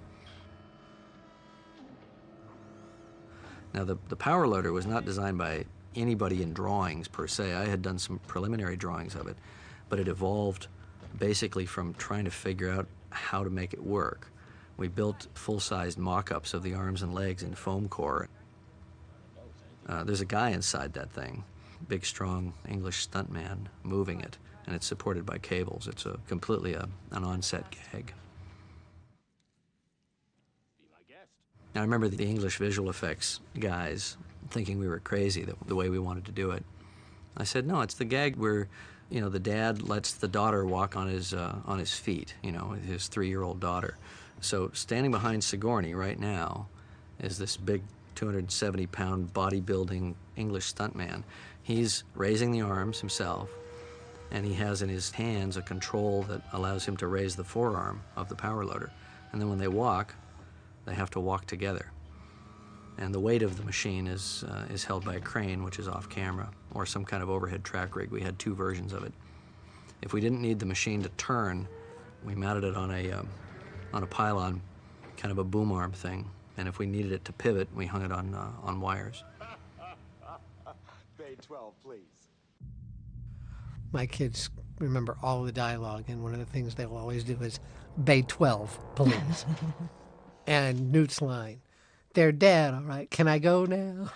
Now, the power loader was not designed by anybody in drawings, per se. I had done some preliminary drawings of it, but it evolved basically from trying to figure out how to make it work. We built full-sized mock-ups of the arms and legs in foam core. There's a guy inside that thing, big, strong English stuntman moving it, and it's supported by cables. It's completely an on-set gag. Now, I remember the English visual effects guys thinking we were crazy, the way we wanted to do it. I said, no, it's the gag where, you know, the dad lets the daughter walk on his feet, you know, his 3-year-old daughter. So standing behind Sigourney right now is this big 270-pound bodybuilding English stuntman. He's raising the arms himself, and he has in his hands a control that allows him to raise the forearm of the power loader. And then when they walk, they have to walk together. And the weight of the machine is held by a crane, which is off camera, or some kind of overhead track rig. We had 2 versions of it. If we didn't need the machine to turn, we mounted it on a pylon, kind of a boom arm thing. And if we needed it to pivot, we hung it on wires. Bay 12, please. My kids remember all of the dialogue, and one of the things they'll always do is, Bay 12, please. And Newt's line, "They're dead, all right. Can I go now?"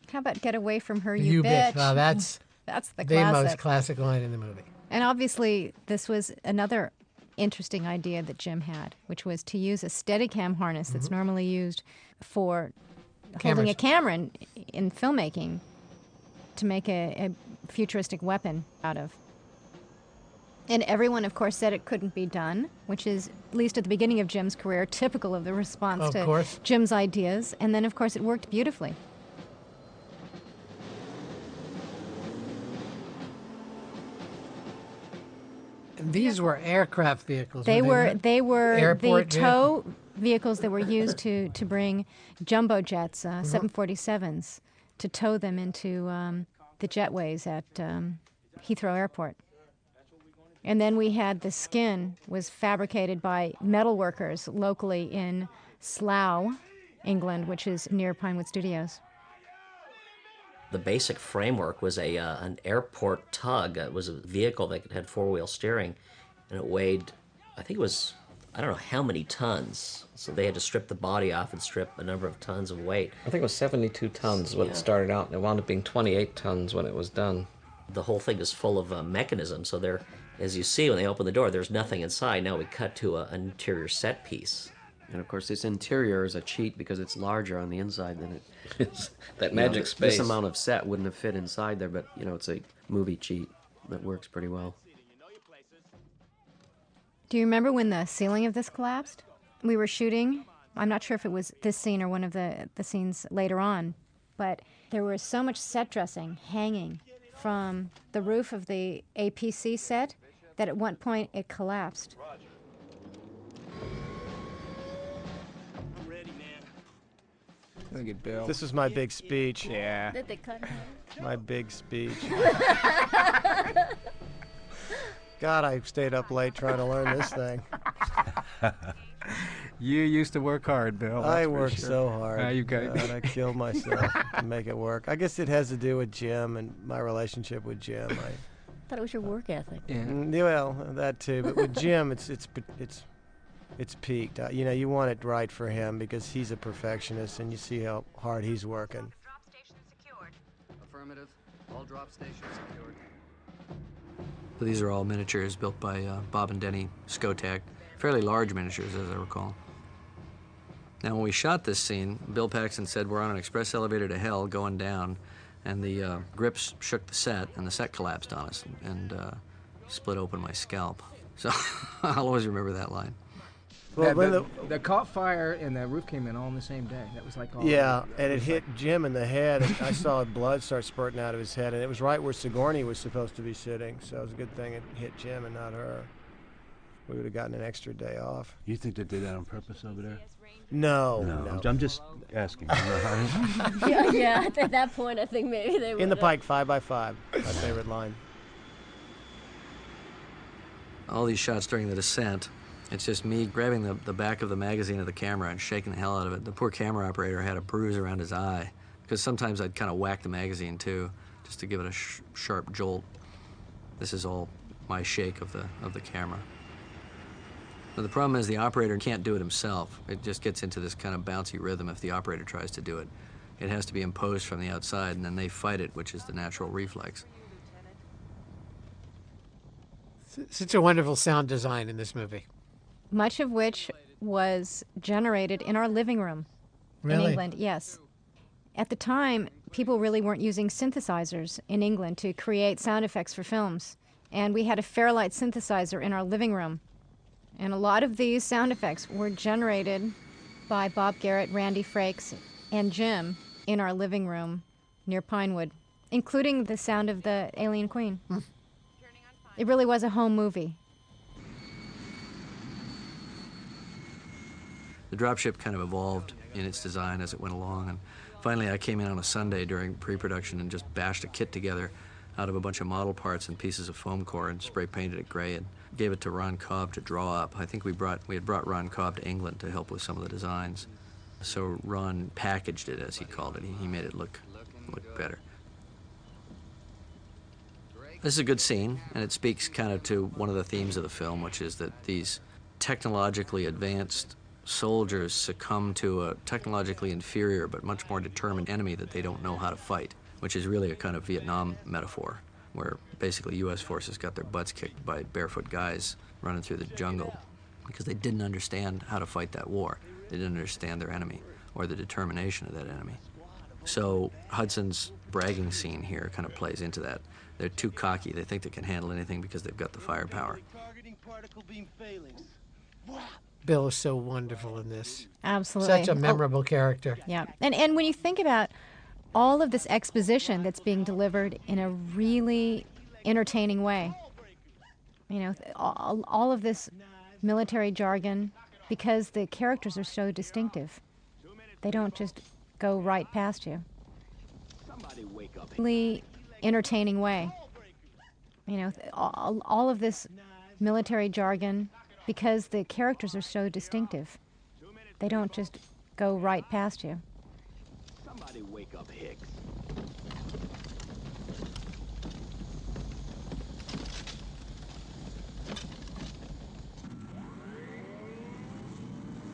How about "Get away from her, you bitch"? Bet. Well, that's the most classic line in the movie. And obviously, this was another interesting idea that Jim had, which was to use a Steadicam harness that's normally used for holding a camera in filmmaking to make a futuristic weapon out of. And everyone, of course, said it couldn't be done, which is, at least at the beginning of Jim's career, typical of the response to Jim's ideas. And then, of course, it worked beautifully. And these were aircraft vehicles. They were the tow vehicles that were used to bring jumbo jets, 747s, to tow them into the jetways at Heathrow Airport. And then we had the skin was fabricated by metal workers locally in Slough, England, which is near Pinewood Studios. The basic framework was an airport tug. It was a vehicle that had four-wheel steering, and it weighed, I think it was, I don't know how many tons. So they had to strip the body off and strip a number of tons of weight. I think it was 72 tons when it started out, and it wound up being 28 tons when it was done. The whole thing is full of mechanisms, so there, as you see when they open the door, there's nothing inside. Now we cut to an interior set piece. And of course, this interior is a cheat because it's larger on the inside than it. That magic space. This amount of set wouldn't have fit inside there, but it's a movie cheat that works pretty well. Do you remember when the ceiling of this collapsed? We were shooting. I'm not sure if it was this scene or one of the scenes later on, but there was so much set dressing hanging from the roof of the APC set that at one point it collapsed. Look at Bill. This is my big speech. Yeah. Did they cut him? My big speech. God, I stayed up late trying to learn this thing. You used to work hard, Bill. I worked so hard. You got God, I killed myself to make it work. I guess it has to do with Jim and my relationship with Jim. I thought it was your work ethic. Yeah. Well, that too. But with Jim, it's peaked. You want it right for him because he's a perfectionist, and you see how hard he's working. Drop station secured. Affirmative. All drop stations secured. So these are all miniatures built by Bob and Denny Skotak. Fairly large miniatures, as I recall. Now, when we shot this scene, Bill Paxton said we're on an express elevator to hell going down, and the grips shook the set, and the set collapsed on us and split open my scalp. So I'll always remember that line. Well, the caught fire and the roof came in all on the same day. That was like all. Yeah, and it hit Jim in the head. And I saw blood start spurting out of his head, and it was right where Sigourney was supposed to be sitting. So it was a good thing it hit Jim and not her. We would have gotten an extra day off. You think they did that on purpose over there? No. I'm just asking. yeah. At that point, I think maybe they would. In the Pike 5x5, my favorite line. All these shots during the descent, it's just me grabbing the back of the magazine of the camera and shaking the hell out of it. The poor camera operator had a bruise around his eye, because sometimes I'd kind of whack the magazine too, just to give it a sharp jolt. This is all my shake of the camera. But the problem is the operator can't do it himself. It just gets into this kind of bouncy rhythm if the operator tries to do it. It has to be imposed from the outside, and then they fight it, which is the natural reflex. Such a wonderful sound design in this movie. Much of which was generated in our living room in England, yes. At the time, people really weren't using synthesizers in England to create sound effects for films. And we had a Fairlight synthesizer in our living room. And a lot of these sound effects were generated by Bob Garrett, Randy Frakes, and Jim in our living room near Pinewood, including the sound of the Alien Queen. It really was a home movie. The dropship kind of evolved in its design as it went along, and finally I came in on a Sunday during pre-production and just bashed a kit together out of a bunch of model parts and pieces of foam core and spray painted it gray and gave it to Ron Cobb to draw up. I think we had brought Ron Cobb to England to help with some of the designs. So Ron packaged it, as he called it. He made it look better. This is a good scene, and it speaks kind of to one of the themes of the film, which is that these technologically advanced soldiers succumb to a technologically inferior but much more determined enemy that they don't know how to fight, which is really a kind of Vietnam metaphor, where basically U.S. forces got their butts kicked by barefoot guys running through the jungle because they didn't understand how to fight that war. They didn't understand their enemy or the determination of that enemy. So Hudson's bragging scene here kind of plays into that. They're too cocky. They think they can handle anything because they've got the firepower. Bill is so wonderful in this. Absolutely. Such a memorable character. Yeah. And when you think about all of this exposition that's being delivered in a really entertaining way, you know, all of this military jargon, because the characters are so distinctive. They don't just go right past you. Really entertaining way. You know, all of this military jargon, because the characters are so distinctive. They don't just go right past you. Somebody wake up Hicks.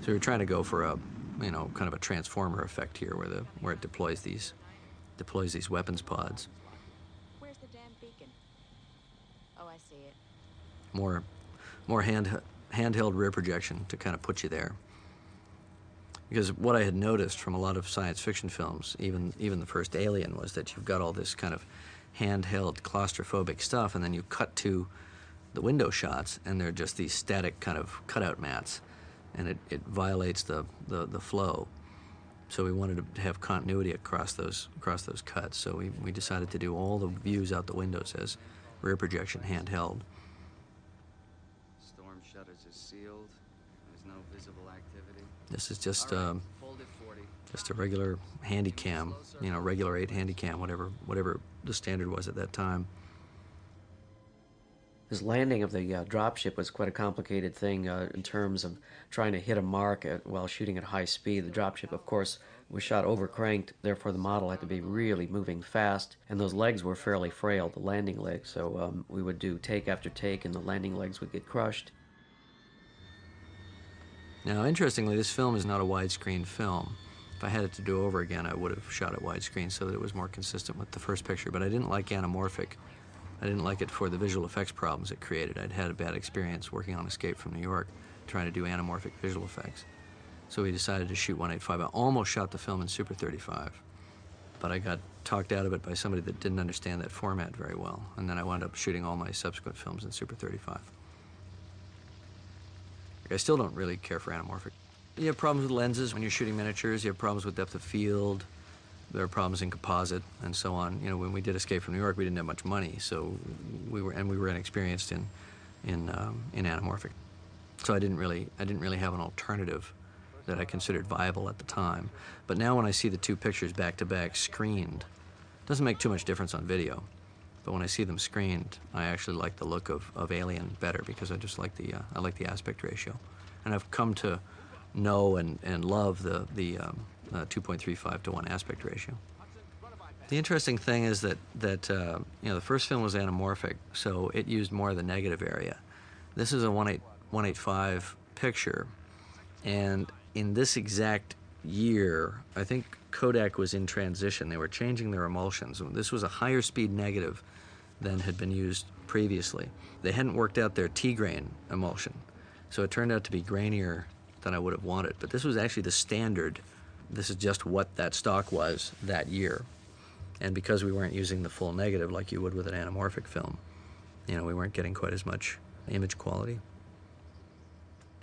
So we were trying to go for a, kind of a transformer effect here, where it deploys these weapons pods. Where's the damn beacon? Oh, I see it. More handheld rear projection to kind of put you there. Because what I had noticed from a lot of science fiction films, even the first Alien, was that you've got all this kind of handheld claustrophobic stuff, and then you cut to the window shots, and they're just these static kind of cutout mats, and it violates the flow. So we wanted to have continuity across those cuts. So we decided to do all the views out the windows as rear projection handheld. Storm shutters are sealed. There's no visible activity. This is just a regular handy cam, regular 8 handy cam, whatever the standard was at that time. This landing of the dropship was quite a complicated thing in terms of trying to hit a mark while shooting at high speed. The dropship, of course, was shot overcranked, therefore the model had to be really moving fast, and those legs were fairly frail, the landing legs, so we would do take after take, and the landing legs would get crushed. Now, interestingly, this film is not a widescreen film. If I had it to do over again, I would have shot it widescreen so that it was more consistent with the first picture, but I didn't like anamorphic. I didn't like it for the visual effects problems it created. I'd had a bad experience working on Escape from New York, trying to do anamorphic visual effects. So we decided to shoot 185. I almost shot the film in Super 35, but I got talked out of it by somebody that didn't understand that format very well, and then I wound up shooting all my subsequent films in Super 35. I still don't really care for anamorphic. You have problems with lenses when you're shooting miniatures. You have problems with depth of field. There are problems in composite and so on. When we did Escape from New York, we didn't have much money, so we were inexperienced in anamorphic. So I didn't really have an alternative that I considered viable at the time. But now when I see the two pictures back to back screened, it doesn't make too much difference on video. But when I see them screened, I actually like the look of Alien better because I just like the aspect ratio, and I've come to know and love the 2.35 to 1 aspect ratio. The interesting thing is that the first film was anamorphic, so it used more of the negative area. This is a 185 picture, and in this exact year, I think Kodak was in transition. They were changing their emulsions. This was a higher speed negative than had been used previously. They hadn't worked out their T-grain emulsion, so it turned out to be grainier than I would have wanted. But this was actually the standard. This is just what that stock was that year. And because we weren't using the full negative like you would with an anamorphic film, we weren't getting quite as much image quality.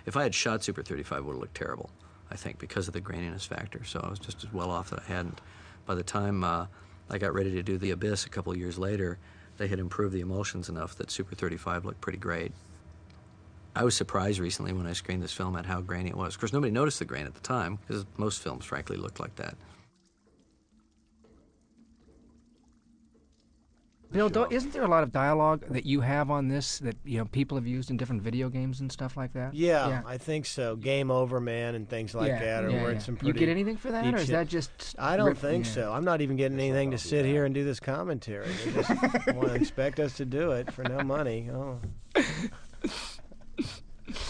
If I had shot Super 35, it would have looked terrible, I think, because of the graininess factor. So I was just as well off that I hadn't. By the time I got ready to do The Abyss a couple of years later, they had improved the emulsions enough that Super 35 looked pretty great. I was surprised recently when I screened this film at how grainy it was. Of course, nobody noticed the grain at the time, because most films, frankly, looked like that. Bill, isn't there a lot of dialogue that you have on this that people have used in different video games and stuff like that? Yeah, I think so. Game Over, Man, and things like that are wearing some pretty. You get anything for that, or is that just? I don't think so. I'm not even getting anything to sit here and do this commentary. They just want to expect us to do it for no money. Oh.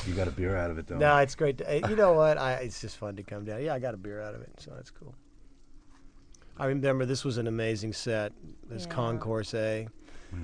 You got a beer out of it, though. No, it's great. You know what? It's just fun to come down. Yeah, I got a beer out of it, so that's cool. I remember this was an amazing set, this Concourse A. Yeah.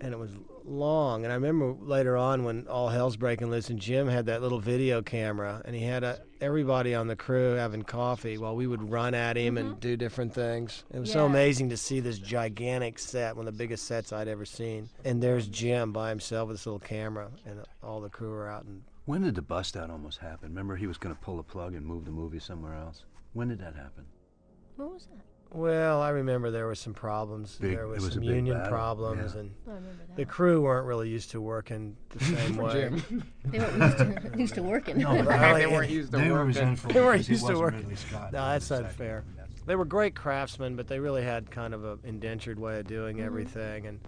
And it was long. And I remember later on when all hell's breaking loose and Jim had that little video camera and he had everybody on the crew having coffee while we would run at him and do different things. It was so amazing to see this gigantic set, one of the biggest sets I'd ever seen. And there's Jim by himself with this little camera and all the crew are out. And when did the bust out almost happen? Remember he was going to pull the plug and move the movie somewhere else? When did that happen? What was that? Well, I remember there were some problems. There was some union problems, and I remember that. the crew weren't really used to working the same way. They weren't used to working. No, they weren't used to working. They weren't used to working. No, that's not fair. They were great craftsmen, but they really had kind of an indentured way of doing everything. And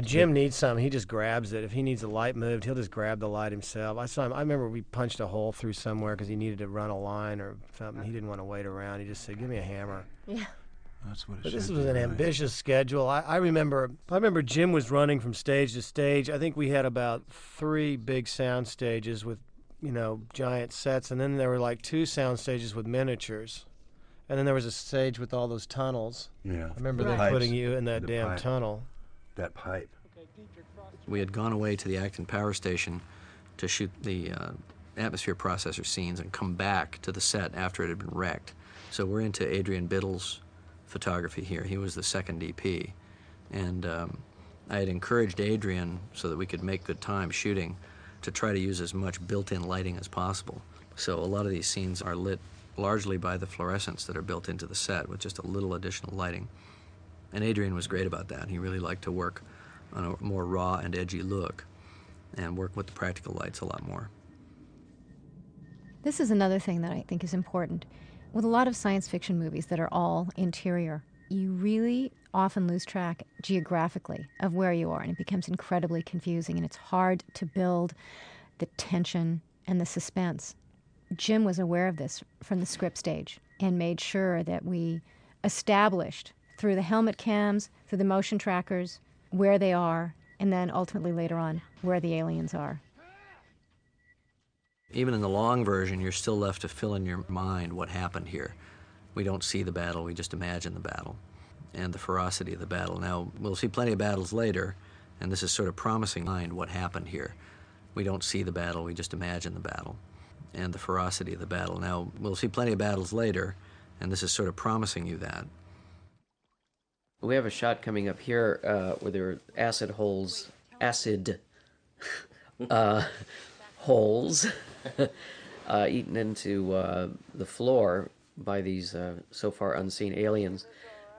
Jim needs something. He just grabs it. If he needs a light moved, he'll just grab the light himself. I remember we punched a hole through somewhere because he needed to run a line or something. He didn't want to wait around. He just said, "Give me a hammer." Yeah. That's what it But should this be, was an right? ambitious schedule. I remember Jim was running from stage to stage. I think we had about 3 big sound stages with giant sets, and then there were like 2 sound stages with miniatures. And then there was a stage with all those tunnels. Yeah. I remember them Pipes. putting you in that damn pipe. tunnel. That pipe. We had gone away to the Acton Power Station to shoot the atmosphere processor scenes and come back to the set after it had been wrecked. So we're into Adrian Biddle's photography here. He was the second DP. And I had encouraged Adrian, so that we could make good time shooting, to try to use as much built-in lighting as possible. So a lot of these scenes are lit largely by the fluorescents that are built into the set with just a little additional lighting. And Adrian was great about that. He really liked to work on a more raw and edgy look and work with the practical lights a lot more. This is another thing that I think is important. With a lot of science fiction movies that are all interior, you really often lose track geographically of where you are, and it becomes incredibly confusing, and it's hard to build the tension and the suspense. Jim was aware of this from the script stage and made sure that we established through the helmet cams, through the motion trackers, where they are, and then ultimately later on, where the aliens are. Even in the long version, you're still left to fill in your mind what happened here. We don't see the battle, we just imagine the battle and the ferocity of the battle. Now, we'll see plenty of battles later, and this is sort of promising mind what happened here. We don't see the battle, we just imagine the battle and the ferocity of the battle. Now, we'll see plenty of battles later, and this is sort of promising you that. We have a shot coming up here where there are acid holes eaten into the floor by these so far unseen aliens.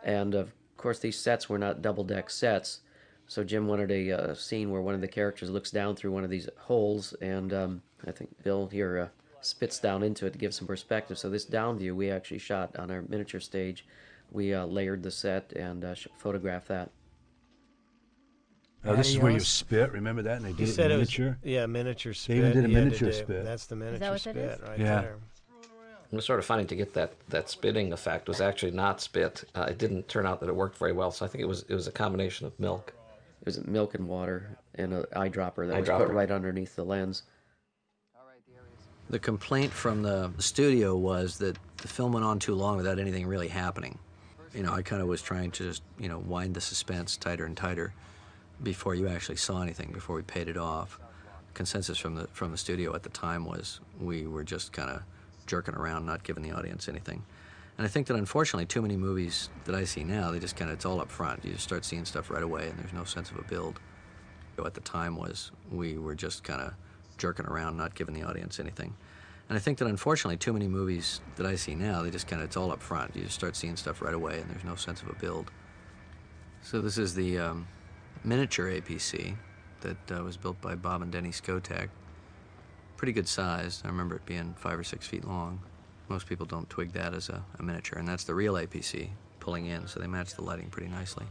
And of course these sets were not double-deck sets, so Jim wanted a scene where one of the characters looks down through one of these holes, and I think Bill here spits down into it to give some perspective. So this down view we actually shot on our miniature stage. We layered the set and photographed that. Oh, this is where you spit. Remember that? And they did it in miniature. Miniature spit. They even did a miniature spit. That's the miniature spit right yeah. there. It was sort of funny to get that spitting effect. Was actually not spit. It didn't turn out that it worked very well. So I think it was a combination of milk. It was milk and water and an eyedropper that was put right underneath the lens. The complaint from the studio was that the film went on too long without anything really happening. I kind of was trying to just, wind the suspense tighter and tighter before you actually saw anything, before we paid it off. Consensus from the studio at the time was we were just kind of jerking around, not giving the audience anything. And I think that unfortunately too many movies that I see now, they just kind of, it's all up front. You just start seeing stuff right away and there's no sense of a build. At the time was we were just kind of jerking around, not giving the audience anything. And I think that unfortunately too many movies that I see now, they just kind of, it's all up front. You just start seeing stuff right away and there's no sense of a build. So this is the miniature APC that was built by Bob and Denny Skotak. Pretty good size. I remember it being 5 or 6 feet long. Most people don't twig that as a miniature, and that's the real APC pulling in, so they match the lighting pretty nicely.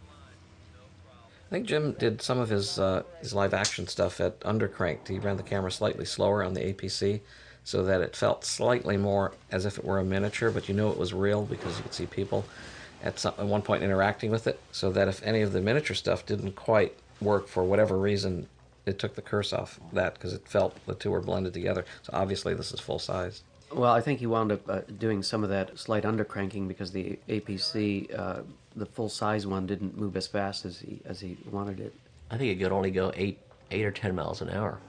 I think Jim did some of his live action stuff at undercranked. He ran the camera slightly slower on the APC so that it felt slightly more as if it were a miniature, but you know it was real because you could see people at one point interacting with it, so that if any of the miniature stuff didn't quite work for whatever reason, it took the curse off that because it felt the two were blended together. So obviously this is full size. Well, I think he wound up doing some of that slight undercranking because the APC, the full-size one, didn't move as fast as he wanted it. I think it could only go 8 or 10 miles an hour.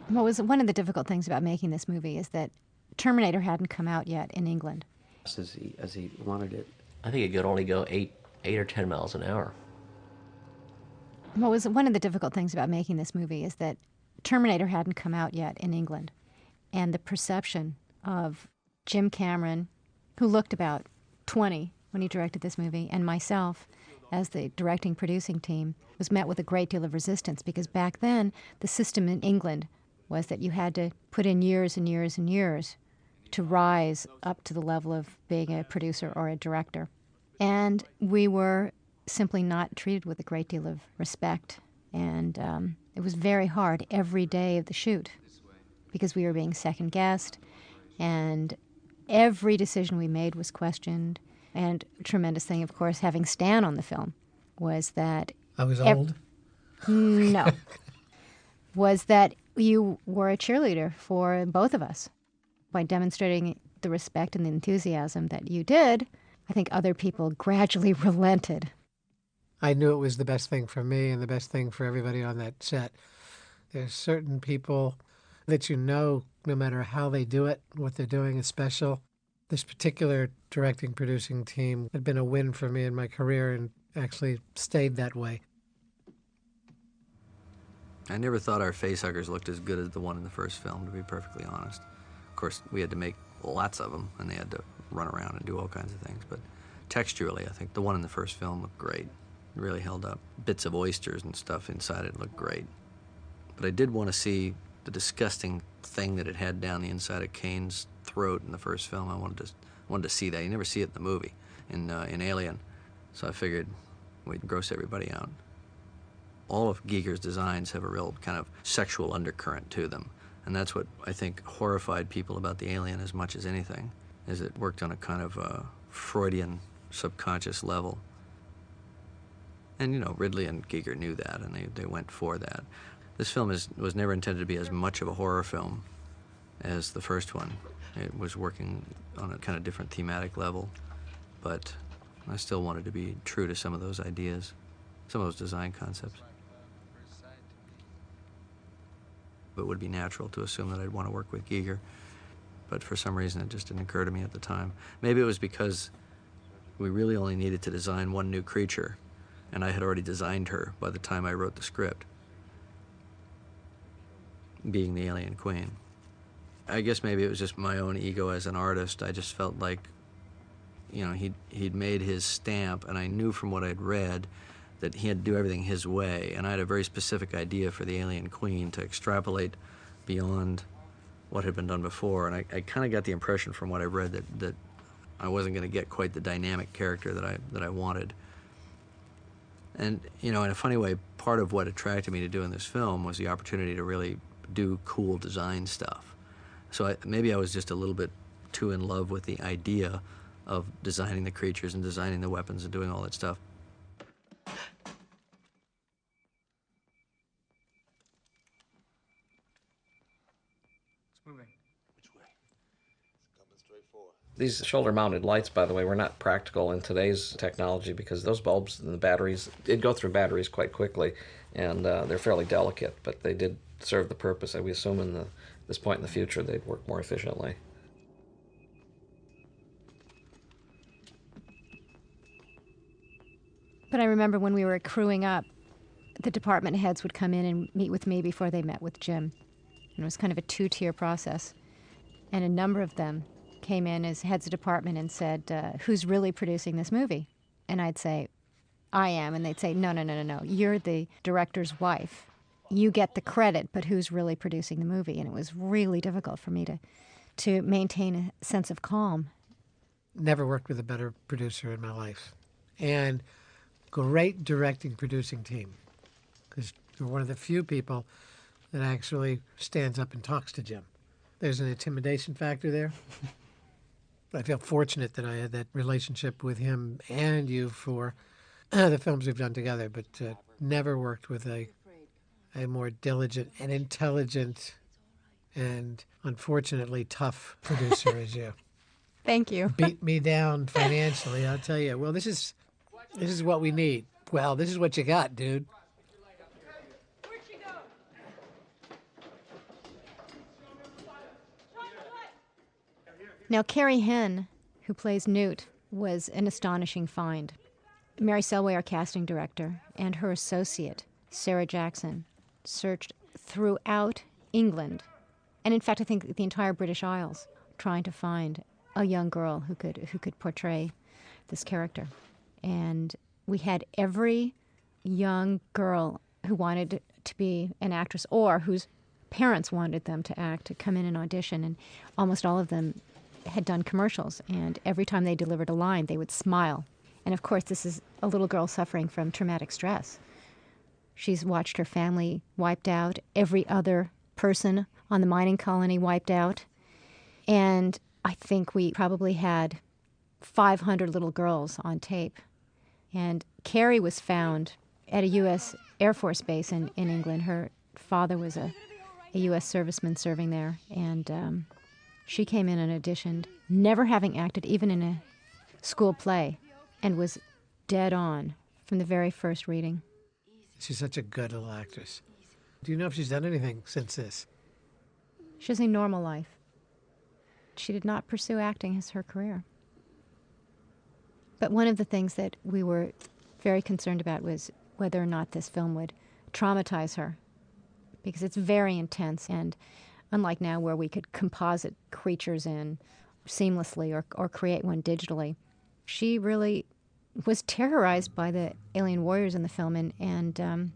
What was one of the difficult things about making this movie is that Terminator hadn't come out yet in England. As he wanted it. I think it could only go 8 or 10 miles an hour. What was one of the difficult things about making this movie is that Terminator hadn't come out yet in England. And the perception of Jim Cameron, who looked about 20 when he directed this movie, and myself as the directing producing team, was met with a great deal of resistance because back then the system in England was that you had to put in years and years and years to rise up to the level of being a producer or a director. And we were simply not treated with a great deal of respect. And it was very hard every day of the shoot because we were being second-guessed, and every decision we made was questioned. And a tremendous thing, of course, having Stan on the film, was that... I was old? No. Was that You were a cheerleader for both of us. By demonstrating the respect and the enthusiasm that you did, I think other people gradually relented. I knew it was the best thing for me and the best thing for everybody on that set. There's certain people that no matter how they do it, what they're doing is special. This particular directing, producing team had been a win for me in my career and actually stayed that way. I never thought our facehuggers looked as good as the one in the first film, to be perfectly honest. Of course, we had to make lots of them, and they had to run around and do all kinds of things, but texturally, I think the one in the first film looked great. It really held up. Bits of oysters and stuff inside it looked great. But I did want to see the disgusting thing that it had down the inside of Kane's throat in the first film. I wanted to see that. You never see it in the movie, in Alien. So I figured we'd gross everybody out. All of Giger's designs have a real kind of sexual undercurrent to them. And that's what I think horrified people about the Alien as much as anything, is it worked on a kind of Freudian subconscious level. And, you know, Ridley and Giger knew that, and they went for that. This film was never intended to be as much of a horror film as the first one. It was working on a kind of different thematic level, but I still wanted to be true to some of those ideas, some of those design concepts. It would be natural to assume that I'd want to work with Giger, but for some reason it just didn't occur to me at the time. Maybe it was because we really only needed to design one new creature, and I had already designed her by the time I wrote the script, being the Alien Queen. I guess maybe it was just my own ego as an artist. I just felt like, you know, he'd made his stamp, and I knew from what I'd read that he had to do everything his way, and I had a very specific idea for the Alien Queen to extrapolate beyond what had been done before, and I kind of got the impression from what I read that I wasn't going to get quite the dynamic character that I wanted. And, you know, in a funny way, part of what attracted me to doing this film was the opportunity to really do cool design stuff. So maybe I was just a little bit too in love with the idea of designing the creatures and designing the weapons and doing all that stuff. These shoulder-mounted lights, by the way, were not practical in today's technology because those bulbs and the batteries did go through batteries quite quickly, and they're fairly delicate, but they did serve the purpose. We assume in this point in the future they'd work more efficiently. But I remember when we were crewing up, the department heads would come in and meet with me before they met with Jim. And it was kind of a two-tier process. And a number of them came in as heads of department and said, who's really producing this movie? And I'd say, I am. And they'd say, no, you're the director's wife. You get the credit, but who's really producing the movie? And it was really difficult for me to maintain a sense of calm. Never worked with a better producer in my life. And great directing, producing team. Because you're one of the few people that actually stands up and talks to Jim. There's an intimidation factor there. I feel fortunate that I had that relationship with him and you for the films we've done together, but never worked with a more diligent and intelligent and unfortunately tough producer as you. Thank you. Beat me down financially, I'll tell you. Well, this is what we need. Well, this is what you got, dude. Now, Carrie Henn, who plays Newt, was an astonishing find. Mary Selway, our casting director, and her associate, Sarah Jackson, searched throughout England, and in fact, I think the entire British Isles, trying to find a young girl who could portray this character. And we had every young girl who wanted to be an actress or whose parents wanted them to act to come in and audition, and almost all of them had done commercials, and every time they delivered a line, they would smile. And of course, this is a little girl suffering from traumatic stress. She's watched her family wiped out, every other person on the mining colony wiped out, and I think we probably had 500 little girls on tape. And Carrie was found at a U.S. Air Force base in England. Her father was a a U.S. serviceman serving there, and she came in and auditioned, never having acted even in a school play, and was dead on from the very first reading. She's such a good little actress. Do you know if she's done anything since this? She has a normal life. She did not pursue acting as her career. But one of the things that we were very concerned about was whether or not this film would traumatize her, because it's very intense, and unlike now where we could composite creatures in seamlessly or create one digitally, she really was terrorized by the alien warriors in the film, and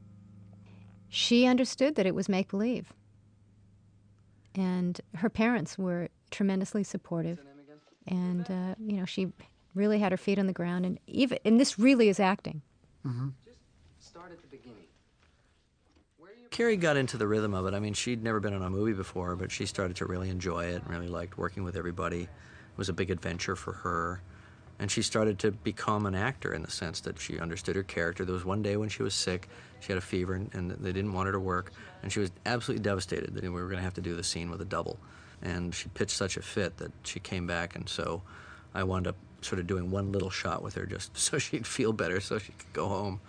she understood that it was make-believe. And her parents were tremendously supportive, and you know, she really had her feet on the ground, and this really is acting. Mm-hmm. Just start at the beginning. Carrie got into the rhythm of it. I mean, she'd never been on a movie before, but she started to really enjoy it and really liked working with everybody. It was a big adventure for her. And she started to become an actor in the sense that she understood her character. There was one day when she was sick, she had a fever, and they didn't want her to work, and she was absolutely devastated that we were going to have to do the scene with a double. And she pitched such a fit that she came back, and so I wound up sort of doing one little shot with her just so she'd feel better so she could go home.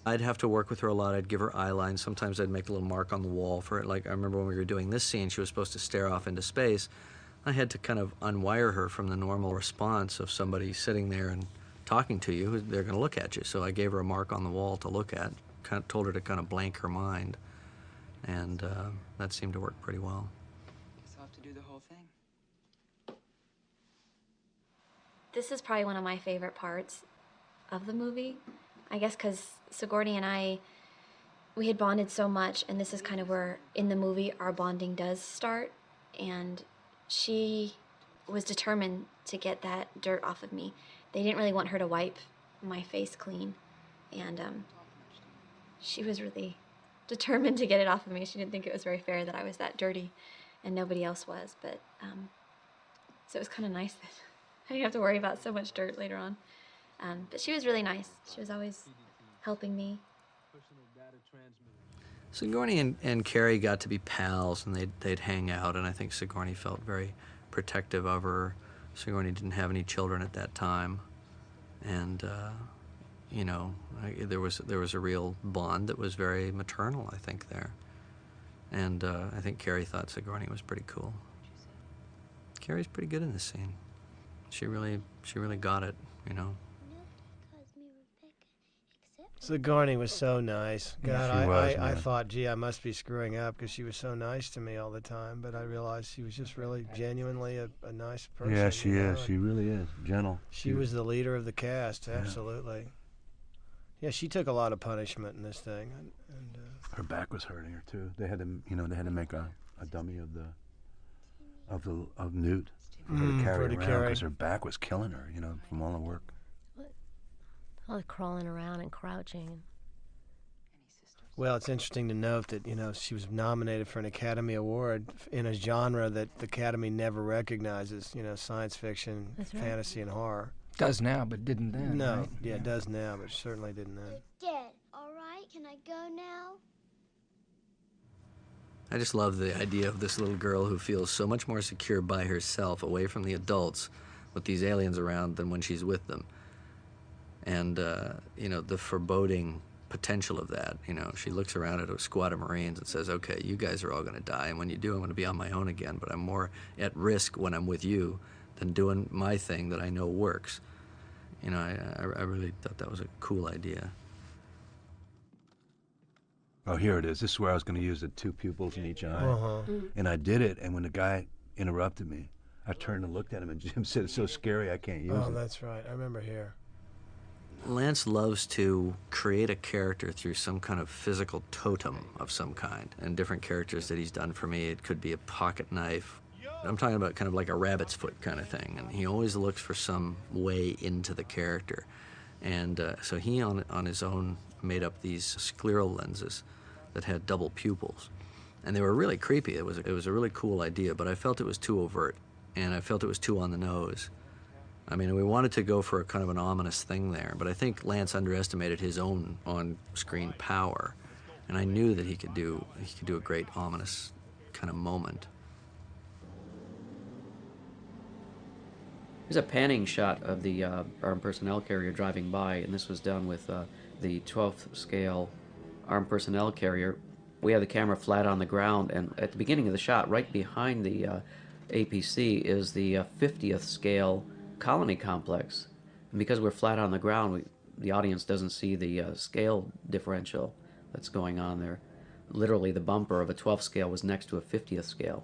I'd have to work with her a lot. I'd give her eye lines. Sometimes I'd make a little mark on the wall for it. Like, I remember when we were doing this scene, she was supposed to stare off into space. I had to kind of unwire her from the normal response of somebody sitting there and talking to you. They're going to look at you. So I gave her a mark on the wall to look at, kind of told her to kind of blank her mind. And that seemed to work pretty well. Guess I'll have to do the whole thing. This is probably one of my favorite parts of the movie. I guess because Sigourney and I, we had bonded so much, and this is kind of where, in the movie, our bonding does start. And she was determined to get that dirt off of me. They didn't really want her to wipe my face clean. And she was really determined to get it off of me. She didn't think it was very fair that I was that dirty and nobody else was. But so it was kind of nice that I didn't have to worry about so much dirt later on. But she was really nice. She was always helping me. Sigourney and Carrie got to be pals, and they'd hang out, and I think Sigourney felt very protective of her. Sigourney didn't have any children at that time, and you know, there was a real bond that was very maternal, I think, there. And I think Carrie thought Sigourney was pretty cool. Carrie's pretty good in this scene. She really got it, you know. Sigourney was so nice. God, Yeah, she was, I man. thought, gee, I must be screwing up because she was so nice to me all the time. But I realized she was just really genuinely a nice person. Yeah, she you know, is. She really is. Gentle. She was the leader of the cast, absolutely. Yeah, she took a lot of punishment in this thing. And her back was hurting her too. They had to, you know, make a dummy of Newt for her to carry around because her back was killing her, you know, from all the work. All the crawling around and crouching. Well, it's interesting to note that, you know, she was nominated for an Academy Award in a genre that the Academy never recognizes, you know, science fiction, fantasy, and horror. Does now, but didn't then. No, right? yeah, it does now, but certainly didn't then. Dead, all right? Can I go now? I just love the idea of this little girl who feels so much more secure by herself, away from the adults, with these aliens around, than when she's with them. And, you know, the foreboding potential of that, you know, she looks around at a squad of Marines and says, okay, you guys are all going to die, and when you do, I'm going to be on my own again, but I'm more at risk when I'm with you than doing my thing that I know works. You know, I really thought that was a cool idea. Oh, here it is. This is where I was going to use the two pupils in each eye. Uh-huh. And I did it, and when the guy interrupted me, I turned and looked at him, and Jim said, it's so scary I can't use it. Oh, that's right. I remember here. Lance loves to create a character through some kind of physical totem of some kind. And different characters that he's done for me, it could be a pocket knife. I'm talking about kind of like a rabbit's foot kind of thing. And he always looks for some way into the character. And so he, on his own, made up these scleral lenses that had double pupils. And they were really creepy. It was a really cool idea, but I felt it was too overt. And I felt it was too on the nose. I mean, we wanted to go for a kind of an ominous thing there, but I think Lance underestimated his own on-screen power. And I knew that he could do a great ominous kind of moment. Here's a panning shot of the armed personnel carrier driving by, and this was done with the 12th scale armed personnel carrier. We have the camera flat on the ground, and at the beginning of the shot, right behind the APC, is the 50th scale colony complex. And because we're flat on the ground, the audience doesn't see the scale differential that's going on there. Literally, the bumper of a 12th scale was next to a 50th scale.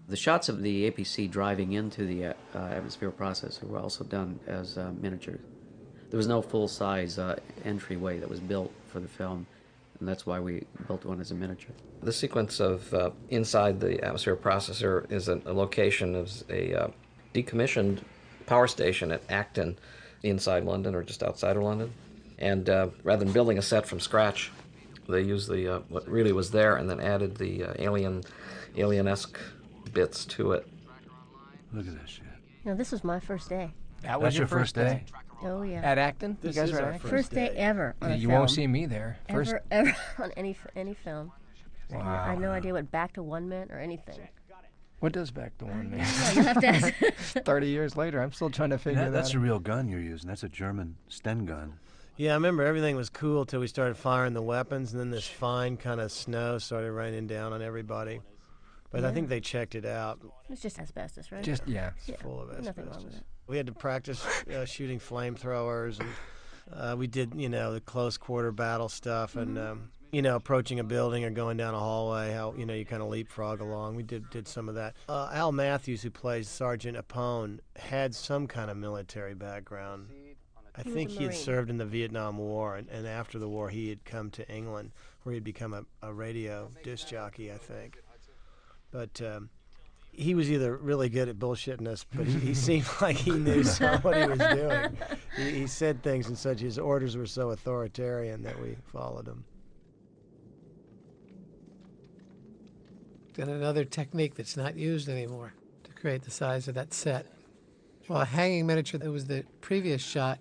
The shots of the APC driving into the atmospheric processor were also done as miniatures. There was no full-size entryway that was built for the film, and that's why we built one as a miniature. The sequence of inside the atmospheric processor is a location of a decommissioned power station at Acton, inside London or just outside of London. And rather than building a set from scratch, they used the what really was there and then added the alien-esque bits to it. Look at that shit. No, this was my first day. That was your first day? Oh, yeah. At Acton? This you guys is were our at Acton? First day ever on a You film. won't see me there. Ever on any film. Wow. I had no idea what back to one meant or anything. What does back to one mean? You have to ask. 30 years later, I'm still trying to figure that out. That's a real gun you're using. That's a German Sten gun. Yeah, I remember everything was cool till we started firing the weapons, and then this fine kind of snow started raining down on everybody. But Yeah. I think they checked it out. It's just asbestos, right? Just, yeah. It's full of asbestos. Nothing wrong with it. We had to practice shooting flamethrowers, and we did, the close quarter battle stuff, and approaching a building or going down a hallway, how you kind of leapfrog along. We did some of that. Al Matthews, who plays Sergeant Apone, had some kind of military background. I think he had served in the Vietnam War, and after the war he had come to England, where he'd become a radio disc jockey, I think. But he was either really good at bullshitting us, but he seemed like he knew what he was doing. He said things in such, his orders were so authoritarian that we followed him. And another technique that's not used anymore to create the size of that set. Well, a hanging miniature, that was the previous shot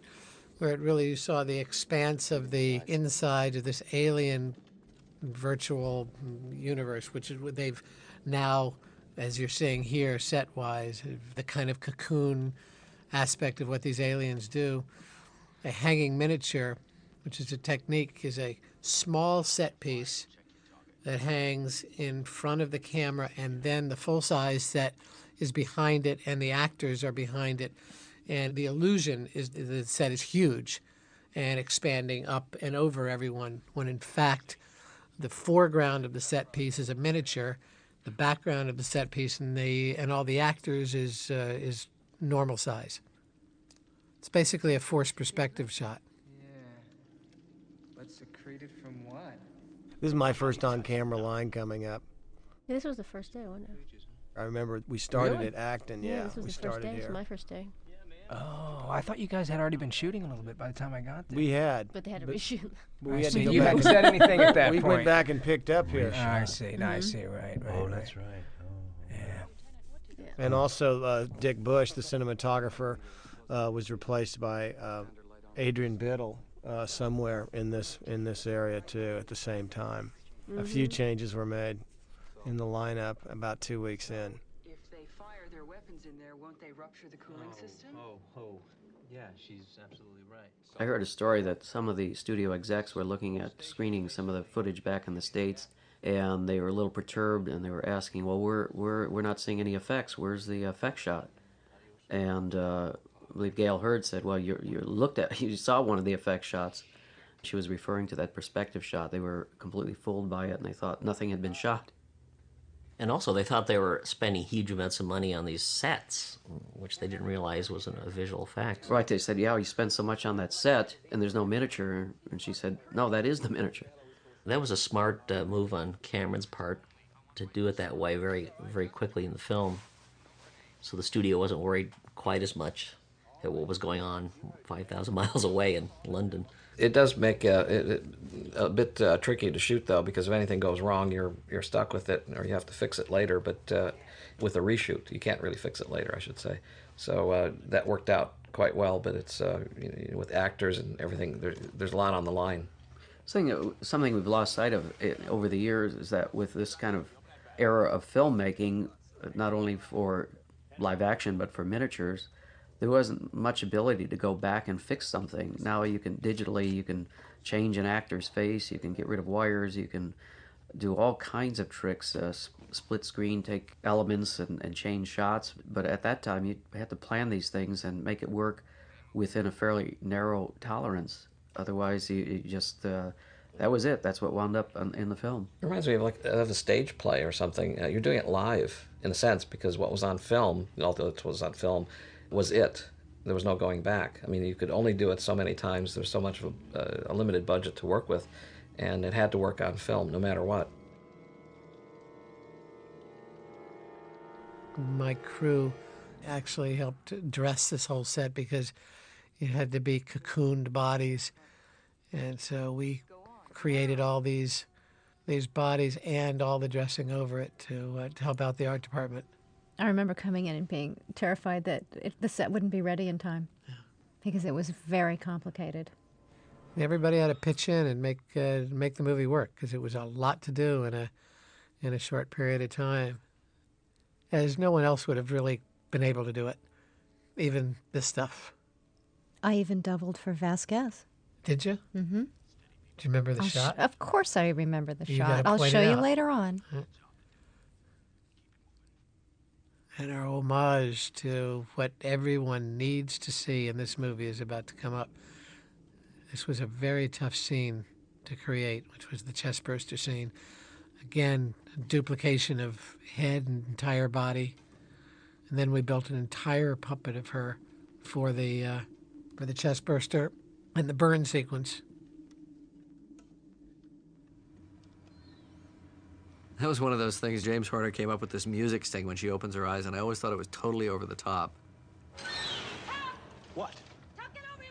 where it really you saw the expanse of the inside of this alien virtual universe, which is what they've now, as you're seeing here, set-wise, the kind of cocoon aspect of what these aliens do. A hanging miniature, which is a technique, is a small set piece that hangs in front of the camera, and then the full-size set is behind it, and the actors are behind it. And the illusion is the set is huge and expanding up and over everyone, when in fact the foreground of the set piece is a miniature, the background of the set piece and all the actors is normal size. It's basically a forced perspective shot. Yeah. But secreted from what? This is my first on-camera line coming up. Yeah, this was the first day, wasn't it? I remember we started Really? at Acton. Yeah, this was we the started first day. here. This was my first day. Oh, I thought you guys had already been shooting a little bit by the time I got there. We had. But they had to reshoot. We had see. to go You back hadn't and- said anything at that we point. went back and picked up here. I see. I see. Right. Oh, that's right. And also, Dick Bush, the cinematographer, was replaced by Adrian Biddle somewhere in this area too at the same time. A few changes were made in the lineup about 2 weeks in. If they fire their weapons in there, won't they rupture the cooling system? Yeah, she's absolutely right. I heard a story that some of the studio execs were looking at screening some of the footage back in the States, and they were a little perturbed, and they were asking, well, we're not seeing any effects. Where's the effect shot? And I believe Gail Hurd said, well, you saw one of the effect shots. She was referring to that perspective shot. They were completely fooled by it, and they thought nothing had been shot. And also, they thought they were spending huge amounts of money on these sets, which they didn't realize wasn't a visual effect. Right, they said, yeah, you spend so much on that set, and there's no miniature. And she said, no, that is the miniature. That was a smart move on Cameron's part to do it that way very, very quickly in the film. So the studio wasn't worried quite as much at what was going on 5,000 miles away in London. It does make it a bit tricky to shoot, though, because if anything goes wrong, you're stuck with it, or you have to fix it later. But with a reshoot, you can't really fix it later, I should say. So that worked out quite well. But it's with actors and everything, there's a lot on the line. Something we've lost sight of over the years is that with this kind of era of filmmaking, not only for live action but for miniatures, there wasn't much ability to go back and fix something. Now you can digitally, change an actor's face, you can get rid of wires, you can do all kinds of tricks, split screen, take elements and change shots. But at that time, you had to plan these things and make it work within a fairly narrow tolerance. Otherwise, you just, that was it. That's what wound up in the film. It reminds me of a stage play or something. You're doing it live, in a sense, because what was on film, although it was on film, was it. There was no going back. I mean, you could only do it so many times. There's so much of a limited budget to work with, and it had to work on film, no matter what. My crew actually helped dress this whole set because it had to be cocooned bodies. And so we created all these bodies and all the dressing over it to help out the art department. I remember coming in and being terrified that the set wouldn't be ready in time because it was very complicated. Everybody had to pitch in and make the movie work because it was a lot to do in a short period of time, as no one else would have really been able to do it, even this stuff. I even doubled for Vasquez. Did you? Mm-hmm. Do you remember the shot? Of course I remember the You shot. gotta I'll point show it you out. later on. And our homage to what everyone needs to see in this movie is about to come up. This was a very tough scene to create, which was the chestburster scene. Again, a duplication of head and entire body. And then we built an entire puppet of her for the chestburster and the burn sequence. That was one of those things. James Horner came up with this music sting when she opens her eyes, and I always thought it was totally over the top. What?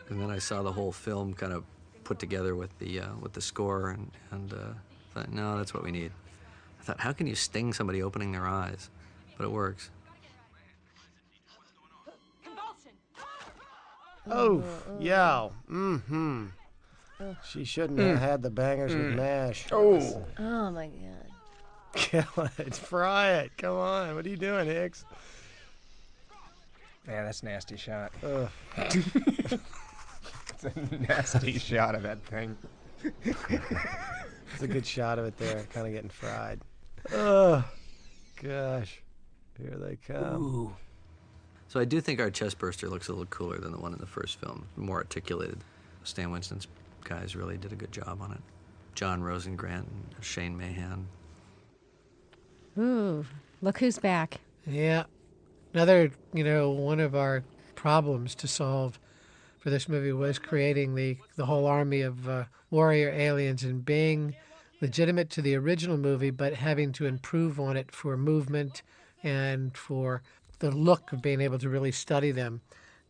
And then I saw the whole film kind of put together with the score, and thought, no, that's what we need. I thought, how can you sting somebody opening their eyes? But it works. Oh, yeah. Mm-hmm. She shouldn't have had the bangers with MASH. Oh. Oh, my God. Kill it. Fry it. Come on. What are you doing, Hicks? Yeah, that's a nasty shot. It's a nasty shot of that thing. It's a good shot of it there, kind of getting fried. Oh, gosh. Here they come. Ooh. So I do think our chestburster looks a little cooler than the one in the first film, more articulated. Stan Winston's guys really did a good job on it. John Rosengrant and Shane Mahan. Ooh, look who's back. Yeah. Another, one of our problems to solve for this movie was creating the whole army of warrior aliens and being legitimate to the original movie, but having to improve on it for movement and for the look of being able to really study them.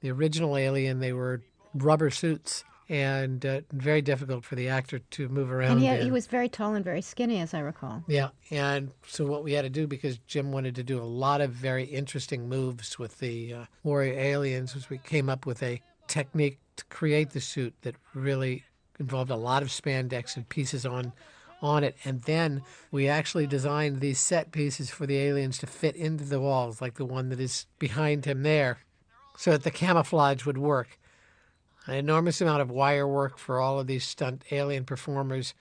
The original Alien, they were rubber suits and very difficult for the actor to move around. And he was very tall and very skinny, as I recall. Yeah, and so what we had to do, because Jim wanted to do a lot of very interesting moves with the warrior aliens, was we came up with a technique to create the suit that really involved a lot of spandex and pieces on it. And then we actually designed these set pieces for the aliens to fit into the walls, like the one that is behind him there, so that the camouflage would work. An enormous amount of wire work for all of these stunt alien performers,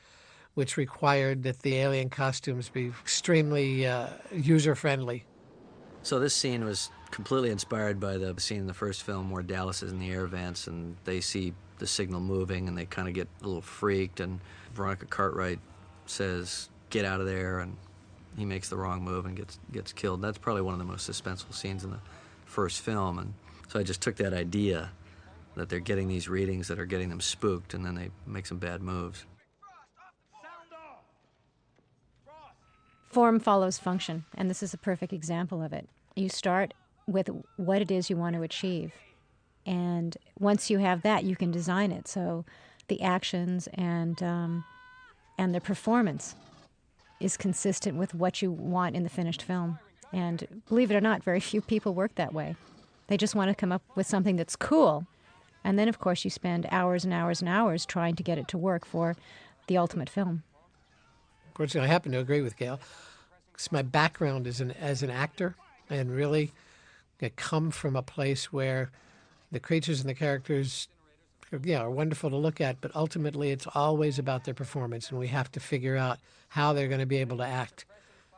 which required that the alien costumes be extremely user-friendly. So this scene was completely inspired by the scene in the first film where Dallas is in the air vents and they see the signal moving and they kind of get a little freaked, and Veronica Cartwright says, "Get out of there," and he makes the wrong move and gets killed. That's probably one of the most suspenseful scenes in the first film, and so I just took that idea that they're getting these readings that are getting them spooked, and then they make some bad moves. Form follows function, and this is a perfect example of it. You start with what it is you want to achieve, and once you have that, you can design it. So the actions and the performance is consistent with what you want in the finished film. And believe it or not, very few people work that way. They just want to come up with something that's cool. And then, of course, you spend hours and hours and hours trying to get it to work for the ultimate film. Fortunately, I happen to agree with Gail. Because my background is as an actor, and really I come from a place where the creatures and the characters are wonderful to look at, but ultimately it's always about their performance, and we have to figure out how they're going to be able to act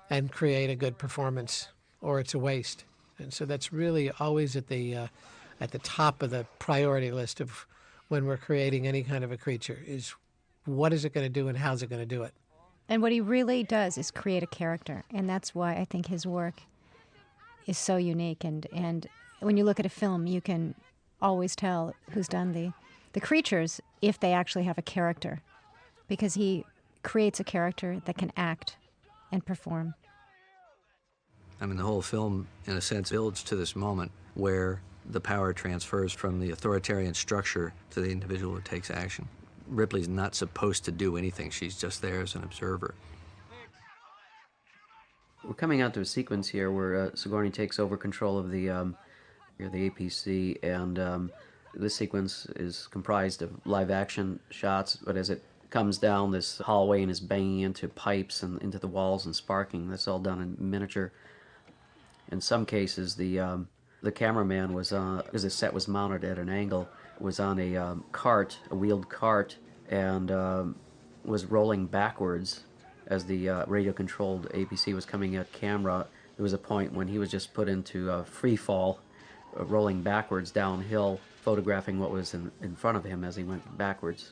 and create a good performance, or it's a waste. And so that's really always at the top of the priority list of when we're creating any kind of a creature, is what is it going to do and how's it going to do it. And what he really does is create a character, and that's why I think his work is so unique. And when you look at a film, you can always tell who's done the creatures if they actually have a character, because he creates a character that can act and perform. I mean, the whole film, in a sense, builds to this moment where the power transfers from the authoritarian structure to the individual who takes action. Ripley's not supposed to do anything. She's just there as an observer. We're coming out to a sequence here where Sigourney takes over control of the APC, and this sequence is comprised of live-action shots, but as it comes down this hallway and is banging into pipes and into the walls and sparking, that's all done in miniature. In some cases, the cameraman was, because the set was mounted at an angle, was on a cart, a wheeled cart, and was rolling backwards as the radio-controlled APC was coming at camera. There was a point when he was just put into free fall, rolling backwards downhill, photographing what was in front of him as he went backwards.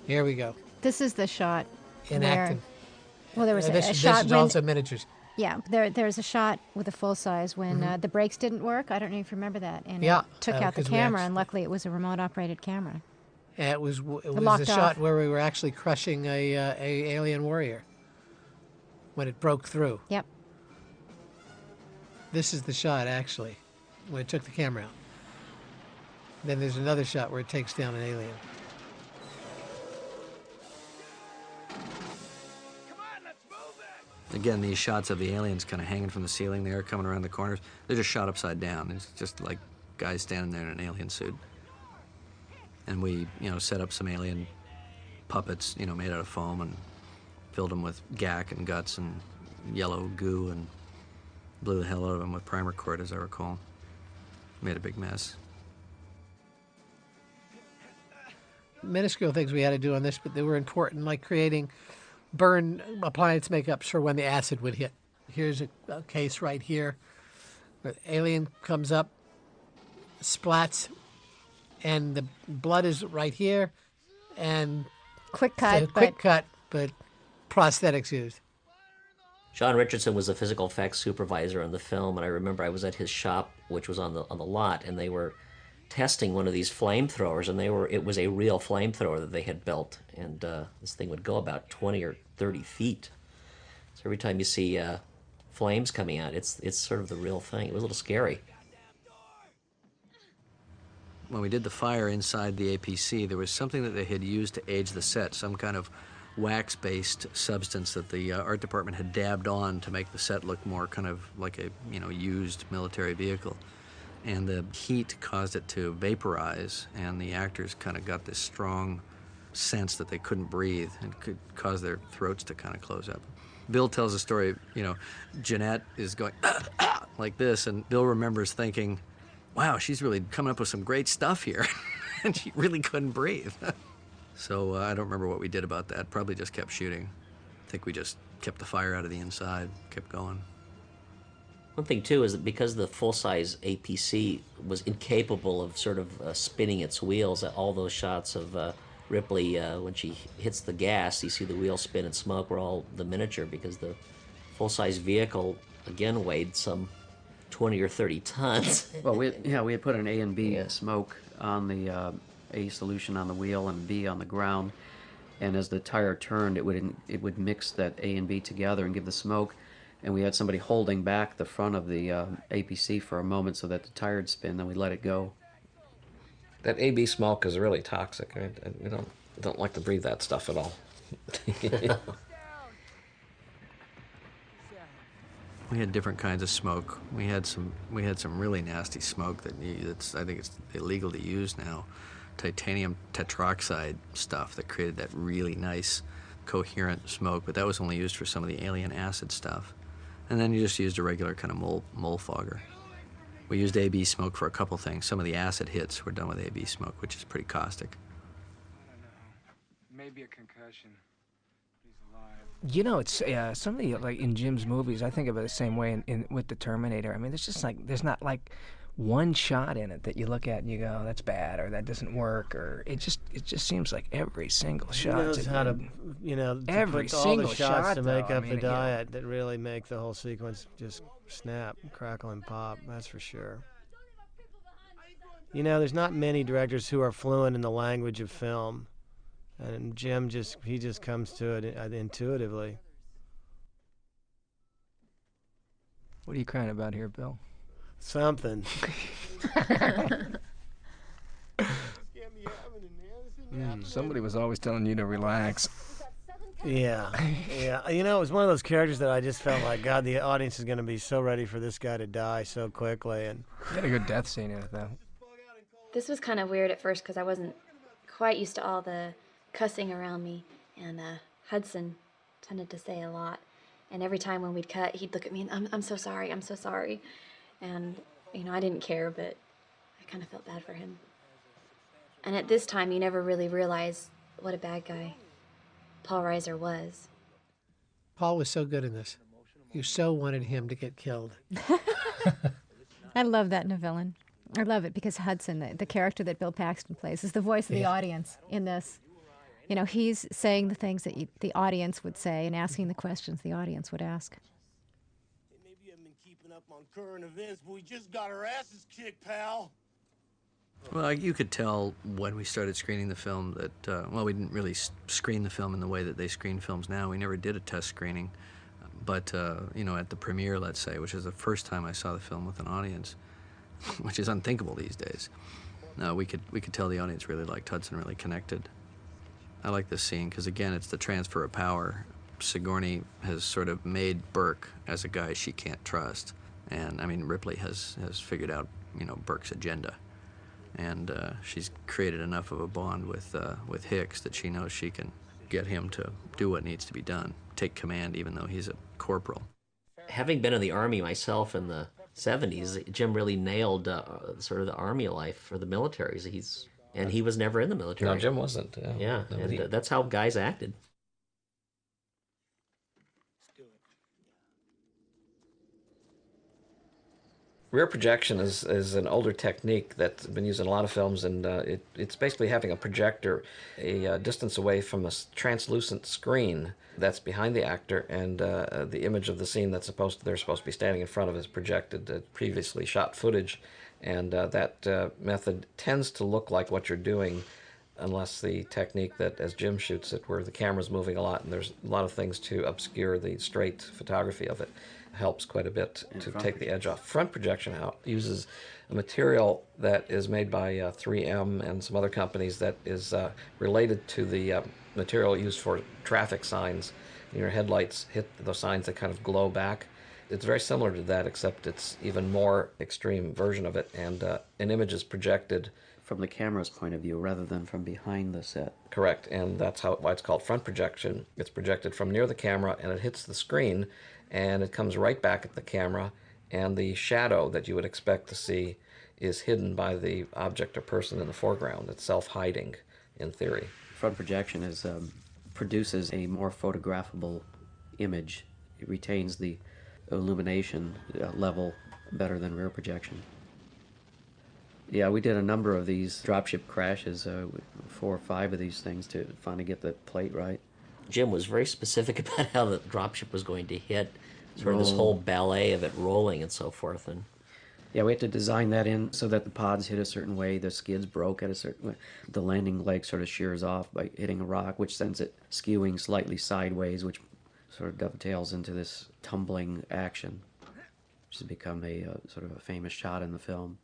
Here we go. This is the shot Enacted. Well, there was a this shot is when, also miniatures. Yeah, there's a shot with a full size when the brakes didn't work. I don't know if you remember that. And Yeah, it took out the camera, and luckily it was a remote operated camera. It was locked the shot off. where we were actually crushing a alien warrior when it broke through. Yep. This is the shot, actually, when it took the camera out. Then there's another shot where it takes down an alien. Again, these shots of the aliens kind of hanging from the ceiling there, coming around the corners, they're just shot upside down. It's just like guys standing there in an alien suit. And we, set up some alien puppets, made out of foam, and filled them with gack and guts and yellow goo, and blew the hell out of them with primer cord, as I recall. Made a big mess. Minuscule things we had to do on this, but they were important, like creating burn appliance makeups for when the acid would hit. Here's a case right here where the alien comes up, splats, and the blood is right here, and quick cut, but prosthetics used. John Richardson was the physical effects supervisor on the film, and I remember I was at his shop, which was on the lot, and they were testing one of these flamethrowers, and it was a real flamethrower that they had built, and this thing would go about 20 or 30 feet. So every time you see flames coming out, it's sort of the real thing. It was a little scary. When we did the fire inside the APC, there was something that they had used to age the set, some kind of wax-based substance that the art department had dabbed on to make the set look more kind of like a used military vehicle. And the heat caused it to vaporize, and the actors kind of got this strong sense that they couldn't breathe and could cause their throats to kind of close up. Bill tells a story, Jeanette is going like this, and Bill remembers thinking, wow, she's really coming up with some great stuff here, and she really couldn't breathe. So I don't remember what we did about that. Probably just kept shooting. I think we just kept the fire out of the inside, kept going. One thing, too, is that because the full-size APC was incapable of sort of spinning its wheels, all those shots of Ripley, when she hits the gas, you see the wheels spin and smoke, were all the miniature, because the full-size vehicle, again, weighed some 20 or 30 tons. Well, we had put an A and B smoke on the A solution on the wheel and B on the ground, and as the tire turned, it would mix that A and B together and give the smoke. And we had somebody holding back the front of the APC for a moment so that the tire would spin, then we let it go. That AB smoke is really toxic. I don't like to breathe that stuff at all. We had different kinds of smoke. We had some really nasty smoke that I think it's illegal to use now. titanium tetroxide stuff that created that really nice, coherent smoke, but that was only used for some of the alien acid stuff. And then you just used a regular kind of mole fogger. We used AB smoke for a couple things. Some of the acid hits were done with AB smoke, which is pretty caustic. I don't know. Maybe a concussion. He's alive. You know, it's some of the, like in Jim's movies, I think of it the same way with the Terminator. I mean, there's not like one shot in it that you look at and you go, that's bad, or that doesn't work, or it just seems like every single shot. He knows how to, every put all single the shots shot to make though, up the diet that really make the whole sequence just snap, crackle, and pop. That's for sure. You know, there's not many directors who are fluent in the language of film, and Jim just comes to it intuitively. What are you crying about here, Bill? Something. Somebody was always telling you to relax. Yeah. You know, it was one of those characters that I just felt like, God, the audience is going to be so ready for this guy to die so quickly. And you had a good death scene in it, though. This was kind of weird at first because I wasn't quite used to all the cussing around me, and Hudson tended to say a lot. And every time when we'd cut, he'd look at me and, I'm so sorry, I'm so sorry. And, you know, I didn't care, but I kind of felt bad for him. And at this time, you never really realize what a bad guy Paul Reiser was. Paul was so good in this. You so wanted him to get killed. I love that in a villain. I love it because Hudson, the character that Bill Paxton plays, is the voice of the audience in this. You know, he's saying the things that the audience would say and asking the questions the audience would ask. Maybe you haven't been keeping up on current events, but we just got our asses kicked, pal. Well, you could tell when we started screening the film that, well, we didn't really screen the film in the way that they screen films now. We never did a test screening. But, you know, at the premiere, let's say, which is the first time I saw the film with an audience, which is unthinkable these days, we could tell the audience really liked Hudson, really connected. I like this scene because, again, it's the transfer of power. Sigourney has sort of made Burke as a guy she can't trust. And, I mean, Ripley has figured out, you know, Burke's agenda. And she's created enough of a bond with Hicks that she knows she can get him to do what needs to be done, take command even though he's a corporal. Having been in the Army myself in the 70s, Jim really nailed sort of the Army life for the militaries. And he was never in the military. No, Jim wasn't. Yeah, and that's how guys acted. Rear projection is an older technique that's been used in a lot of films, and it's basically having a projector a distance away from a translucent screen that's behind the actor, and the image of the scene they're supposed to be standing in front of is projected previously shot footage, and that method tends to look like what you're doing, unless the technique that, as Jim shoots it, where the camera's moving a lot and there's a lot of things to obscure the straight photography of it, helps quite a bit to take the edge off. Front projection uses a material that is made by 3M and some other companies that is related to the material used for traffic signs. Your headlights hit the signs that kind of glow back. It's very similar to that, except it's even more extreme version of it, and an image is projected from the camera's point of view rather than from behind the set. Correct, and that's why it's called front projection. It's projected from near the camera, and it hits the screen, and it comes right back at the camera, and the shadow that you would expect to see is hidden by the object or person in the foreground. It's self-hiding, in theory. Front projection produces a more photographable image. It retains the illumination level better than rear projection. Yeah, we did a number of these dropship crashes, 4 or 5 of these things to finally get the plate right. Jim was very specific about how the dropship was going to hit, sort of this whole ballet of it rolling and so forth. And yeah, we had to design that in so that the pods hit a certain way, the skids broke at a certain way. The landing leg sort of shears off by hitting a rock, which sends it skewing slightly sideways, which sort of dovetails into this tumbling action, which has become a sort of a famous shot in the film.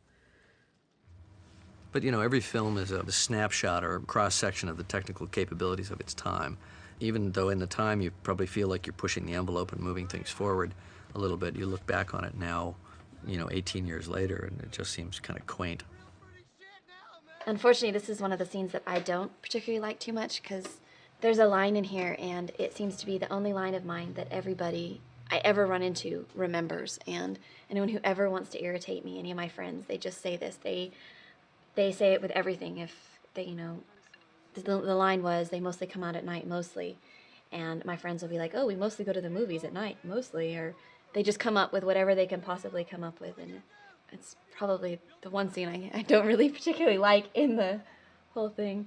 But, you know, every film is a snapshot or a cross-section of the technical capabilities of its time. Even though in the time you probably feel like you're pushing the envelope and moving things forward a little bit, you look back on it now, you know, 18 years later, and it just seems kind of quaint. Unfortunately, this is one of the scenes that I don't particularly like too much, because there's a line in here, and it seems to be the only line of mine that everybody I ever run into remembers. And anyone who ever wants to irritate me, any of my friends, they just say this. They say it with everything. If they, you know, the line was, they mostly come out at night, mostly. And my friends will be like, oh, we mostly go to the movies at night, mostly. Or they just come up with whatever they can possibly come up with. And it's probably the one scene I don't really particularly like in the whole thing.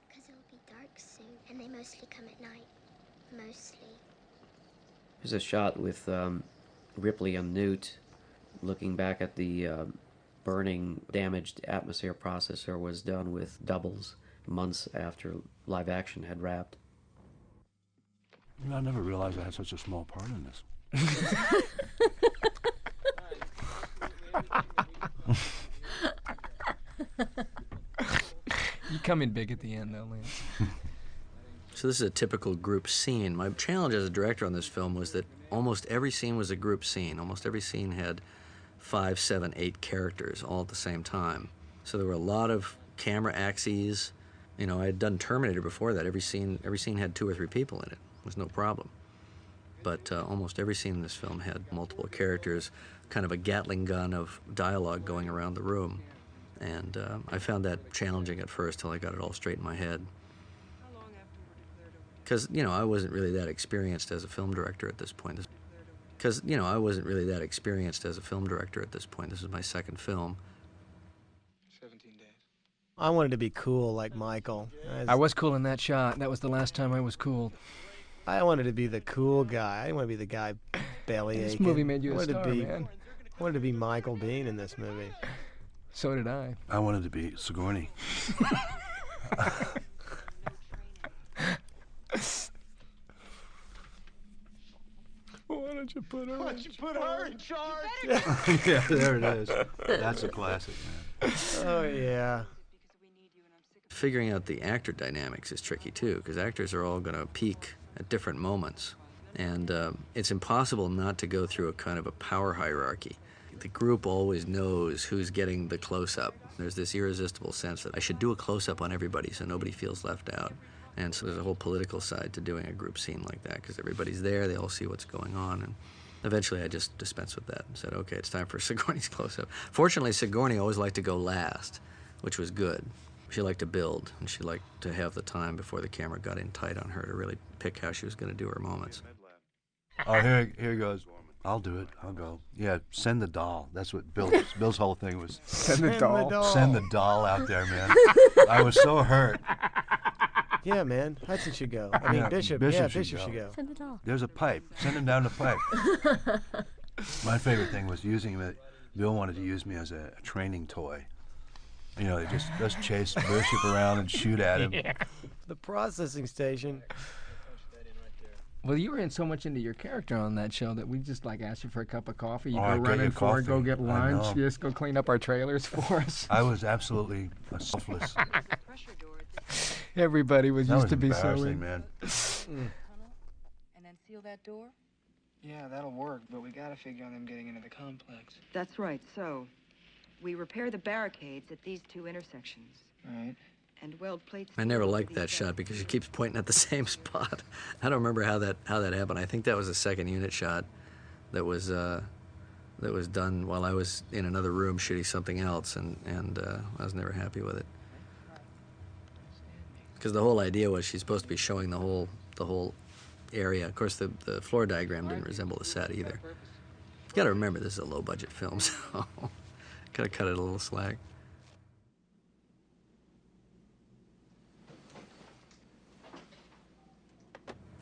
Because it'll be dark soon, and they mostly come at night. Mostly. There's a shot with Ripley and Newt looking back at the burning, damaged atmosphere processor was done with doubles months after live action had wrapped. You know, I never realized I had such a small part in this. You come in big at the end, though, Lance. So this is a typical group scene. My challenge as a director on this film was that almost every scene was a group scene. Almost every scene had 5, 7, 8 characters all at the same time. So there were a lot of camera axes. You know, I had done Terminator before that. Every scene had 2 or 3 people in it. It was no problem. But almost every scene in this film had multiple characters, kind of a Gatling gun of dialogue going around the room. And I found that challenging at first till I got it all straight in my head. Because, you know, I wasn't really that experienced as a film director at this point. This is my second film. 17 days. I wanted to be cool like Michael. I was cool in that shot. That was the last time I was cool. I wanted to be the cool guy. I didn't want to be the guy belly aching. This movie made you a star, man. I wanted to be Michael Biehn in this movie. So did I. I wanted to be Sigourney. Why don't you put her in charge? Yeah, there it is. That's a classic, man. Oh, yeah. Figuring out the actor dynamics is tricky, too, because actors are all going to peak at different moments. And it's impossible not to go through a kind of a power hierarchy. The group always knows who's getting the close-up. There's this irresistible sense that I should do a close-up on everybody so nobody feels left out. And so there's a whole political side to doing a group scene like that, because everybody's there, they all see what's going on. And eventually I just dispensed with that and said, okay, it's time for Sigourney's close-up. Fortunately, Sigourney always liked to go last, which was good. She liked to build, and she liked to have the time before the camera got in tight on her to really pick how she was going to do her moments. Oh, here goes. I'll do it. I'll go. Yeah, send the doll. That's what Bill's whole thing was. Send the doll. Send the doll out there, man. I was so hurt. Yeah, man. Hudson should go. I mean, Bishop should go. Send the doll. There's a pipe. Send him down the pipe. My favorite thing was using him. Bill wanted to use me as a training toy. You know, they just chase Bishop around and shoot at him. Yeah. The processing station. Well, you were in so much into your character on that show that we just like asked you for a cup of coffee. You Oh, go I'd get running you for it, go coffee. get I lunch, know. you just go clean up our trailers for us. I was absolutely selfless. Everybody was That used was to be so embarrassing, in. man. And then seal that door? Yeah, that'll work, but we gotta figure on them getting into the complex. That's right. So, we repair the barricades at these 2 intersections. Right. And weld plates. I never liked that shot because she keeps pointing at the same spot. I don't remember how that happened. I think that was a second unit shot that was done while I was in another room shooting something else, and I was never happy with it. Because the whole idea was she's supposed to be showing the whole area. Of course, the floor diagram didn't resemble the set either. You got to remember this is a low-budget film, so gotta cut it a little slack.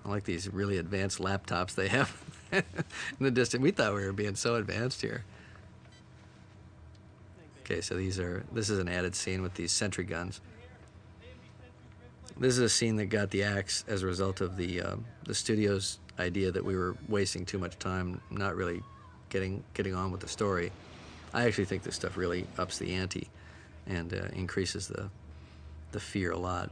I like these really advanced laptops they have in the distance. We thought we were being so advanced here. Okay, so this is an added scene with these sentry guns. This is a scene that got the axe as a result of the studio's idea that we were wasting too much time, not really getting on with the story. I actually think this stuff really ups the ante and increases the fear a lot.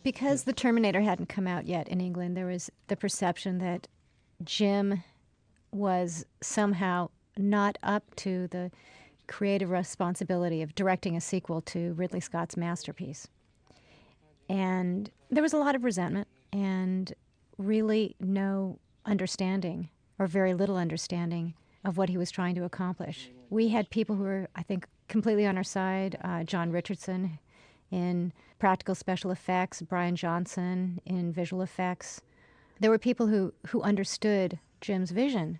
Because the Terminator hadn't come out yet in England, there was the perception that Jim was somehow not up to the creative responsibility of directing a sequel to Ridley Scott's masterpiece. And there was a lot of resentment and really no understanding, or very little understanding, of what he was trying to accomplish. We had people who were, I think, completely on our side. John Richardson in practical special effects, Brian Johnson in visual effects. There were people who understood Jim's vision,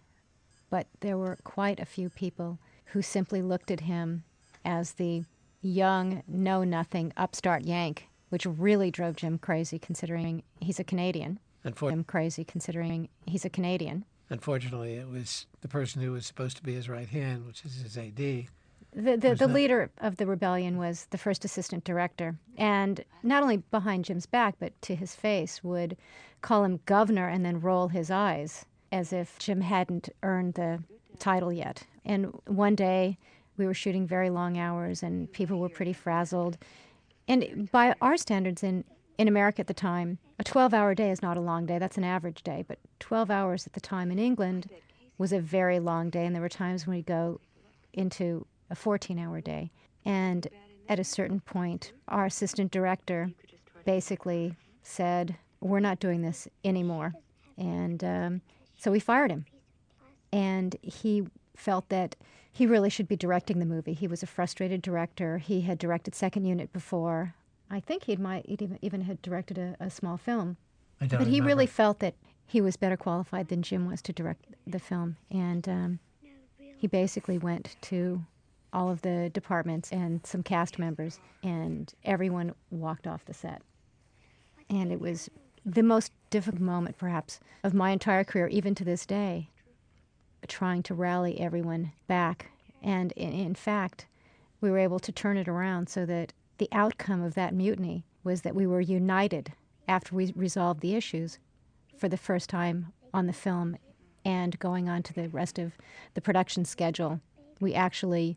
but there were quite a few people who simply looked at him as the young, know-nothing upstart Yank, which really drove Jim crazy considering he's a Canadian. Unfortunately, it was the person who was supposed to be his right hand, which is his AD. The leader of the rebellion was the first assistant director, and not only behind Jim's back, but to his face, would call him governor and then roll his eyes as if Jim hadn't earned the title yet. And one day, we were shooting very long hours, and people were pretty frazzled. And by our standards in America at the time, a 12-hour day is not a long day. That's an average day. But 12 hours at the time in England was a very long day, and there were times when we'd go into a 14-hour day. And at a certain point, our assistant director basically said, "We're not doing this anymore." And so we fired him. And he felt that he really should be directing the movie. He was a frustrated director. He had directed Second Unit before. I think he might even had directed a small film. But he really felt that he was better qualified than Jim was to direct the film. And he basically went to all of the departments and some cast members, and everyone walked off the set. And it was the most difficult moment, perhaps, of my entire career, even to this day, trying to rally everyone back. And in fact, we were able to turn it around so that the outcome of that mutiny was that we were united after we resolved the issues for the first time on the film and going on to the rest of the production schedule. We actually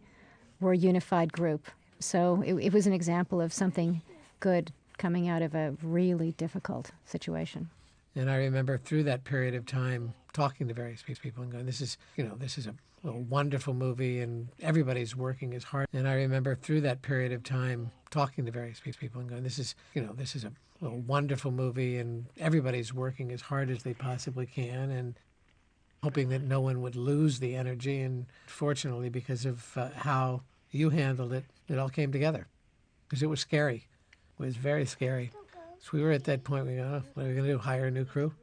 were a unified group. So it was an example of something good coming out of a really difficult situation. And I remember through that period of time talking to various people and going, this is a wonderful movie and everybody's working as hard. And I remember through that period of time talking to various people and going, this is a wonderful movie and everybody's working as hard as they possibly can, and hoping that no one would lose the energy. And fortunately, because of how you handled it, it all came together. Because it was scary. It was very scary. So we were at that point, we go, oh, what are we going to do, hire a new crew?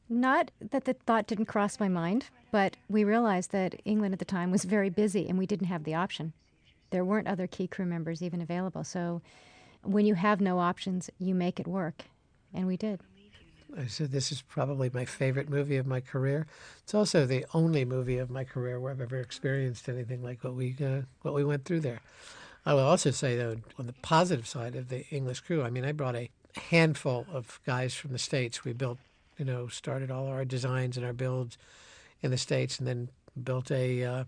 Not that the thought didn't cross my mind, but we realized that England at the time was very busy and we didn't have the option. There weren't other key crew members even available. So when you have no options, you make it work. And we did. I said, this is probably my favorite movie of my career. It's also the only movie of my career where I've ever experienced anything like what we went through there. I will also say, though, on the positive side of the English crew, I mean, I brought a handful of guys from the States. We built, started all our designs and our builds in the States, and then built a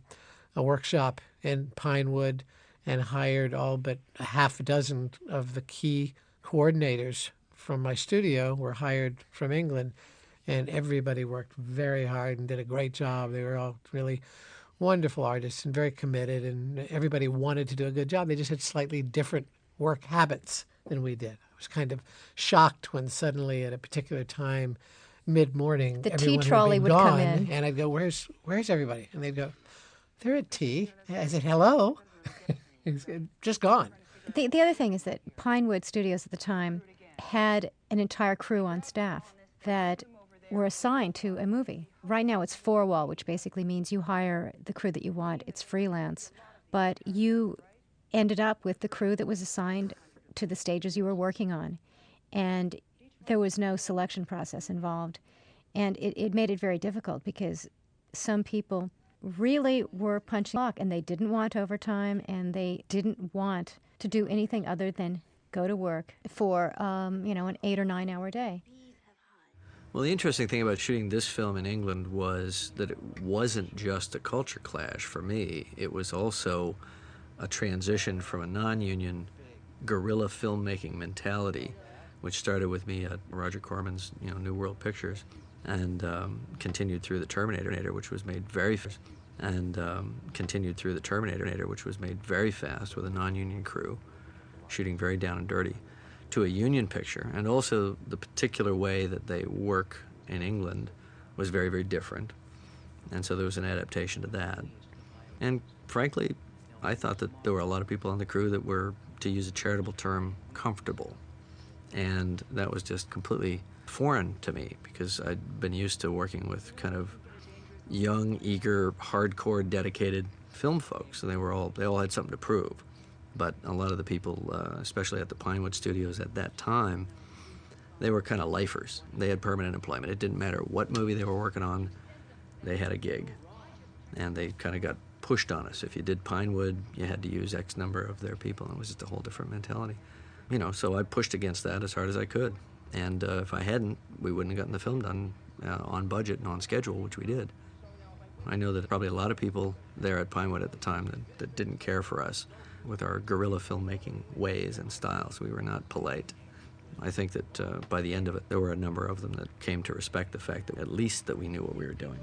workshop in Pinewood and hired all but a half a dozen of the key coordinators from my studio were hired from England, and everybody worked very hard and did a great job. They were all really wonderful artists and very committed, and everybody wanted to do a good job. They just had slightly different work habits than we did. I was kind of shocked when suddenly at a particular time, mid-morning, the everyone tea trolley would gone, come in. and I'd go, where's everybody? And they'd go, they're at tea. I said, hello. It's just gone. The other thing is that Pinewood Studios at the time had an entire crew on staff that were assigned to a movie. Right now it's four-wall, which basically means you hire the crew that you want. It's freelance. But you ended up with the crew that was assigned to the stages you were working on. And there was no selection process involved. And it made it very difficult because some people really were punching clock, and they didn't want overtime, and they didn't want to do anything other than go to work for, an 8 or 9 hour day. Well, the interesting thing about shooting this film in England was that it wasn't just a culture clash for me. It was also a transition from a non-union guerrilla filmmaking mentality, which started with me at Roger Corman's, New World Pictures, and continued through the Terminator, which was made very fast, and continued through the Terminator, which was made very fast with a non-union crew, shooting very down and dirty, to a union picture. And also the particular way that they work in England was very, very different. And so there was an adaptation to that. And frankly, I thought that there were a lot of people on the crew that were, to use a charitable term, comfortable. And that was just completely foreign to me, because I'd been used to working with kind of young, eager, hardcore, dedicated film folks. So they all had something to prove. But a lot of the people, especially at the Pinewood Studios at that time, they were kind of lifers. They had permanent employment. It didn't matter what movie they were working on, they had a gig. And they kind of got pushed on us. If you did Pinewood, you had to use X number of their people, and it was just a whole different mentality. So I pushed against that as hard as I could. And if I hadn't, we wouldn't have gotten the film done on budget and on schedule, which we did. I know that probably a lot of people there at Pinewood at the time that didn't care for us with our guerrilla filmmaking ways and styles. We were not polite. I think that by the end of it, there were a number of them that came to respect the fact that at least that we knew what we were doing,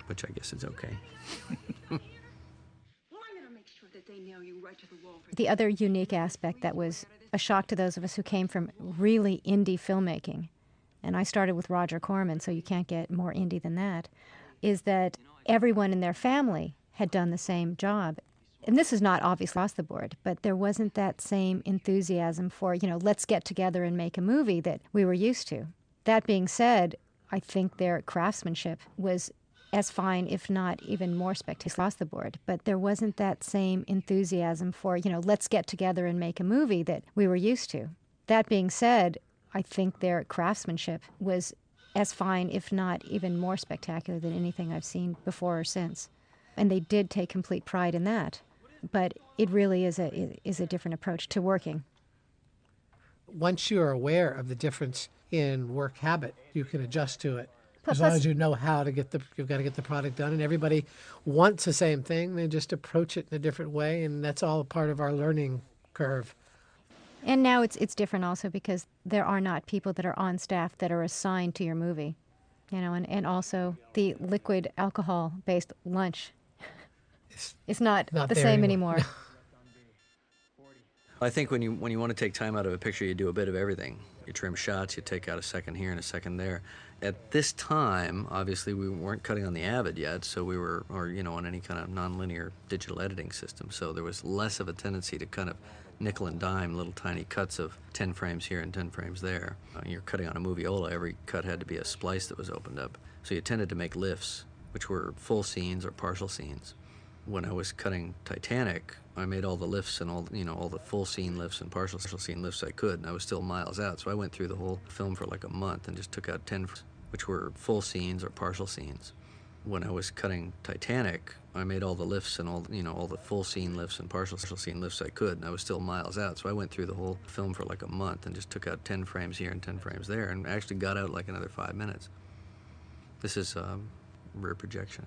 which I guess is okay. The other unique aspect that was a shock to those of us who came from really indie filmmaking, and I started with Roger Corman, so you can't get more indie than that, is that everyone in their family had done the same job. And this is not obvious across the board, but there wasn't that same enthusiasm for, let's get together and make a movie that we were used to. That being said, I think their craftsmanship was as fine, if not even more spectacular across the board. But there wasn't that same enthusiasm for, let's get together and make a movie that we were used to. That being said, I think their craftsmanship was as fine, if not even more spectacular than anything I've seen before or since. And they did take complete pride in that. But it really is a different approach to working. Once you're aware of the difference in work habit, you can adjust to it. As long as you know how to you've got to get the product done, and everybody wants the same thing, they just approach it in a different way, and that's all part of our learning curve. And now it's different also because there are not people that are on staff that are assigned to your movie, and also the liquid alcohol-based lunch. It's not the same anymore. I think when you want to take time out of a picture, you do a bit of everything. You trim shots, you take out a second here and a second there. At this time, obviously, we weren't cutting on the Avid yet, so we were, on any kind of nonlinear digital editing system, so there was less of a tendency to kind of nickel and dime little tiny cuts of 10 frames here and 10 frames there. You're cutting on a moviola, every cut had to be a splice that was opened up. So you tended to make lifts, which were full scenes or partial scenes. When I was cutting Titanic, I made all the lifts and all the full scene lifts and partial scene lifts I could, and I was still miles out. So I went through the whole film for like a month and just took out 10, which were full scenes or partial scenes. When I was cutting Titanic, I made all the lifts and all the full scene lifts and partial scene lifts I could, and I was still miles out. So I went through the whole film for like a month and just took out 10 frames here and 10 frames there, and actually got out like another 5 minutes. This is rear projection.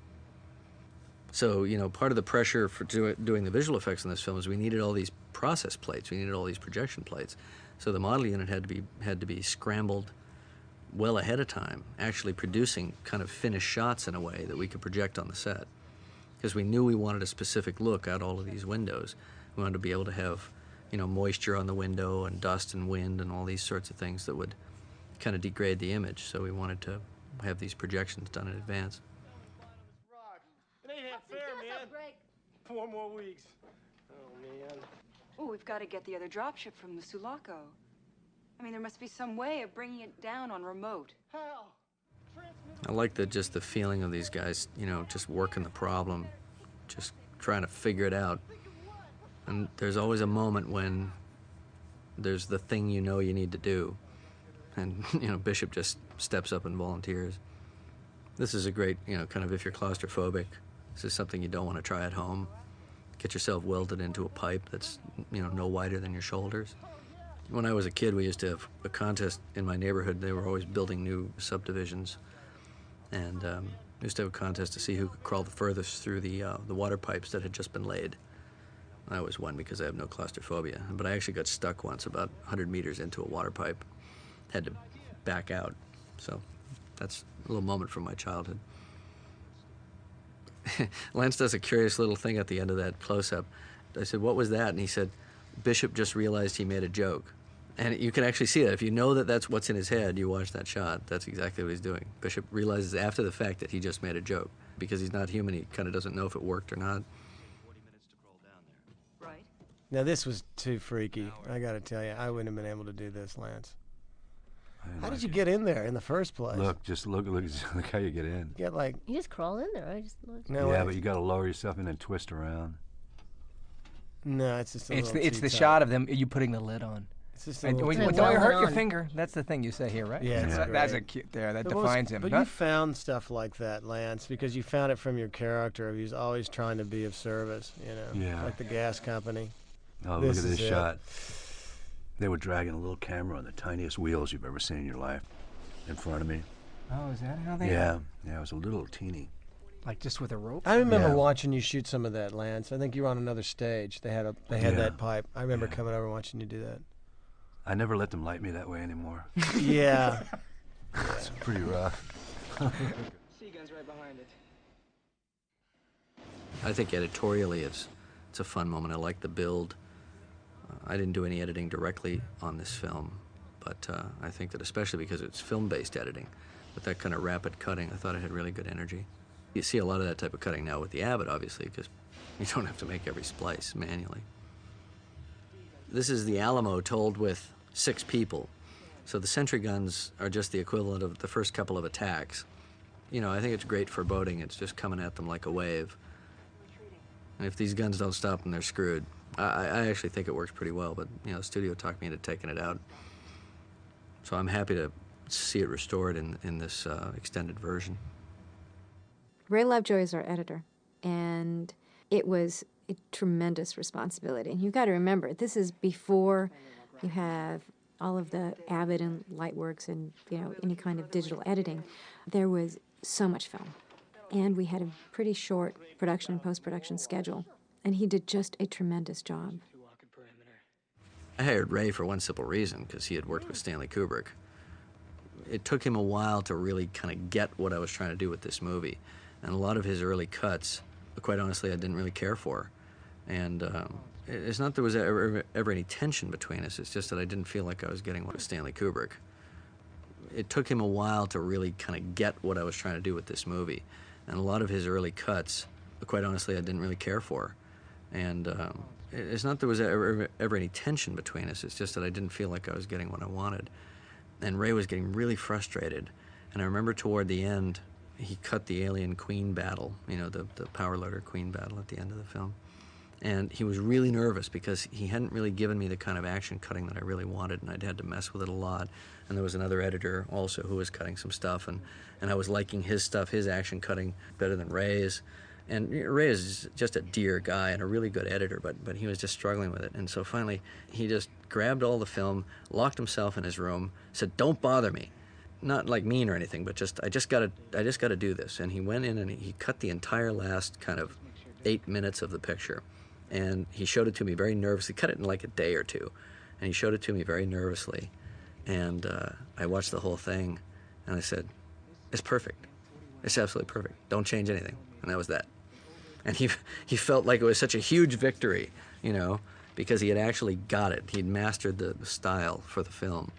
So, part of the pressure for doing the visual effects in this film is we needed all these process plates, we needed all these projection plates. So the model unit had to be scrambled well ahead of time, actually producing kind of finished shots in a way that we could project on the set. Because we knew we wanted a specific look out all of these windows. We wanted to be able to have, moisture on the window and dust and wind and all these sorts of things that would kind of degrade the image. So we wanted to have these projections done in advance. It ain't half fair, man. 4 more weeks. Oh, man. Oh, we've got to get the other dropship from the Sulaco. I mean, there must be some way of bringing it down on remote. How? I like just the feeling of these guys, just working the problem, just trying to figure it out. And there's always a moment when there's the thing you need to do. And, Bishop just steps up and volunteers. This is a great, kind of if you're claustrophobic, this is something you don't want to try at home. Get yourself welded into a pipe that's, no wider than your shoulders. When I was a kid, we used to have a contest in my neighborhood. They were always building new subdivisions. And we used to have a contest to see who could crawl the furthest through the water pipes that had just been laid. I always won because I have no claustrophobia. But I actually got stuck once about 100 meters into a water pipe. had to back out. So that's a little moment from my childhood. Lance does a curious little thing at the end of that close-up. I said, what was that? And he said, Bishop just realized he made a joke. And you can actually see that. If you know that that's what's in his head, you watch that shot. That's exactly what he's doing. Bishop realizes after the fact that he just made a joke. Because he's not human, he kind of doesn't know if it worked or not. Now, this was too freaky. I got to tell you, I wouldn't have been able to do this, Lance. How did you get in there in the first place? Look, just look how you get in. Get like you just crawl in there. I just no yeah, way. But you got to lower yourself and then twist around. No, it's just it's the shot of them. You putting the lid on. It's just don't hurt your finger. That's the thing you say here, right? Yeah, that's a cute there. That defines him. But you found stuff like that, Lance, because you found it from your character. He was always trying to be of service. You know, yeah. Like the gas company. Oh, look at this shot. They were dragging a little camera on the tiniest wheels you've ever seen in your life in front of me. Oh, is that how they Yeah, it was a little teeny. Like just with a rope? I remember watching you shoot some of that, Lance. I think you were on another stage. They had that pipe. I remember coming over and watching you do that. I never let them light me that way anymore. Yeah. It's pretty rough. Sea gun's right behind it. I think editorially it's a fun moment. I like the build. I didn't do any editing directly on this film, but I think that especially because it's film-based editing, with that kind of rapid cutting, I thought it had really good energy. You see a lot of that type of cutting now with the Avid, obviously, because you don't have to make every splice manually. This is the Alamo told with 6 people. So the sentry guns are just the equivalent of the first couple of attacks. You know, I think it's great foreboding. It's just coming at them like a wave. And if these guns don't stop them, they're screwed. I actually think it works pretty well, but, you know, the studio talked me into taking it out. So I'm happy to see it restored in this extended version. Ray Lovejoy is our editor, and it was a tremendous responsibility. And you've got to remember, this is before you have all of the Avid and Lightworks and, you know, any kind of digital editing. There was so much film, and we had a pretty short production and post-production schedule, and he did just a tremendous job. I hired Ray for one simple reason, because he had worked with Stanley Kubrick. It took him a while to really kind of get what I was trying to do with this movie. And a lot of his early cuts, quite honestly, I didn't really care for. And it's not that there was ever any tension between us, it's just that I didn't feel like I was getting what was Stanley Kubrick. It took him a while to really kind of get what I was trying to do with this movie. And a lot of his early cuts, quite honestly, I didn't really care for. And it's not that there was ever any tension between us, it's just that I didn't feel like I was getting what I wanted. And Ray was getting really frustrated. And I remember toward the end, he cut the alien queen battle, you know, the power loader queen battle at the end of the film. And he was really nervous because he hadn't really given me the kind of action cutting that I really wanted, and I'd had to mess with it a lot. And there was another editor also who was cutting some stuff, and I was liking his stuff, his action cutting, better than Ray's. And Ray is just a dear guy and a really good editor, but he was just struggling with it. And so finally, he just grabbed all the film, locked himself in his room, said, "Don't bother me." Not like mean or anything, but just I just gotta do this. And he went in and he cut the entire last kind of 8 minutes of the picture, and he showed it to me very nervously. Cut it in like a day or two, and he showed it to me very nervously. And I watched the whole thing, and I said, "It's perfect. It's absolutely perfect. Don't change anything." And that was that. And he felt like it was such a huge victory, you know, because he had actually got it. He'd mastered the style for the film.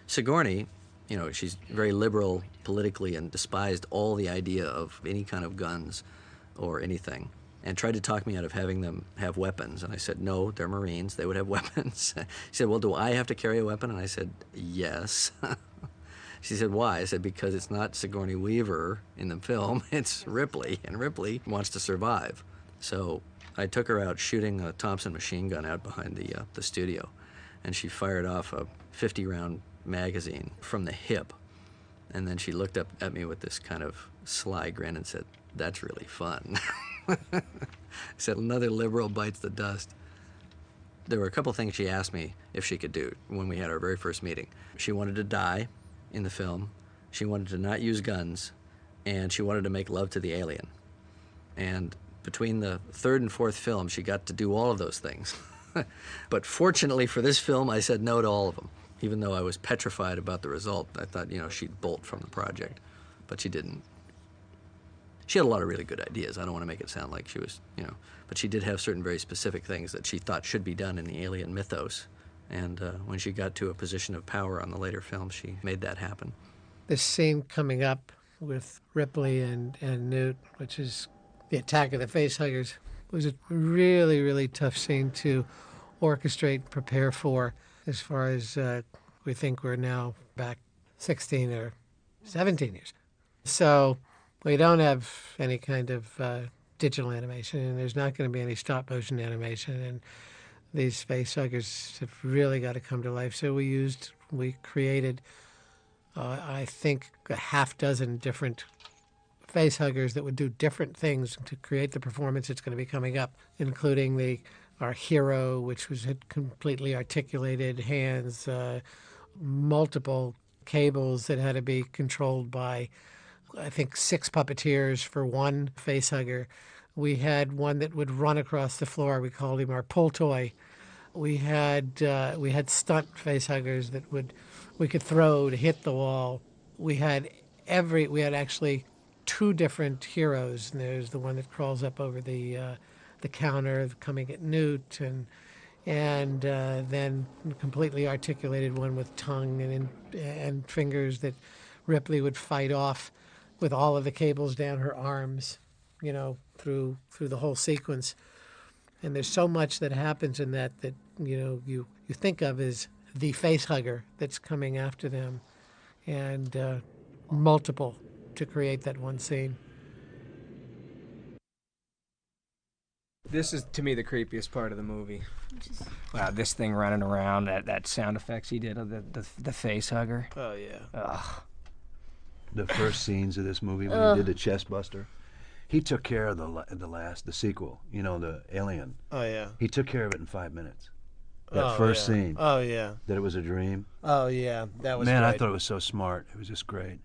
Sigourney, you know, she's very liberal politically and despised all the idea of any kind of guns or anything, and tried to talk me out of having them have weapons. And I said, no, they're Marines, they would have weapons. She said, well, do I have to carry a weapon? And I said, yes. She said, why? I said, because it's not Sigourney Weaver in the film, it's Ripley, and Ripley wants to survive. So I took her out shooting a Thompson machine gun out behind the studio, and she fired off a 50-round magazine from the hip. And then she looked up at me with this kind of sly grin and said, "That's really fun." I said, another liberal bites the dust. There were a couple things she asked me if she could do when we had our very first meeting. She wanted to die in the film, she wanted to not use guns, and she wanted to make love to the alien. And between the third and fourth film, she got to do all of those things. But fortunately for this film, I said no to all of them. Even though I was petrified about the result, I thought, you know, she'd bolt from the project. But she didn't. She had a lot of really good ideas. I don't want to make it sound like she was, you know, but she did have certain very specific things that she thought should be done in the alien mythos. And when she got to a position of power on the later films, she made that happen. This scene coming up with Ripley and Newt, which is the attack of the facehuggers, was a really, really tough scene to orchestrate, prepare for, as far as we think we're now back 16 or 17 years. So we don't have any kind of digital animation, and there's not going to be any stop-motion animation, and these facehuggers have really got to come to life. So we created, I think, a half dozen different facehuggers that would do different things to create the performance that's going to be coming up, including our hero, which had completely articulated hands, multiple cables that had to be controlled by, I think, 6 puppeteers for one facehugger. We had one that would run across the floor. We called him our pull toy. We had stunt facehuggers that we could throw to hit the wall. We had actually 2 different heroes. And there's the one that crawls up over the counter, coming at Newt, and then completely articulated one with tongue and fingers that Ripley would fight off with all of the cables down her arms, you know, through the whole sequence. And there's so much that happens in that you know you think of as the facehugger that's coming after them, and multiple to create that one scene. This is, to me, the creepiest part of the movie. Wow, this thing running around, that sound effects he did of the face hugger. Oh, yeah. Ugh. The first scenes of this movie when he did the chest buster, he took care of the sequel, you know, the Alien. Oh, yeah. He took care of it in 5 minutes. That first scene. Oh, yeah. That it was a dream. Oh, yeah. That was Man, great. I thought it was so smart. It was just great.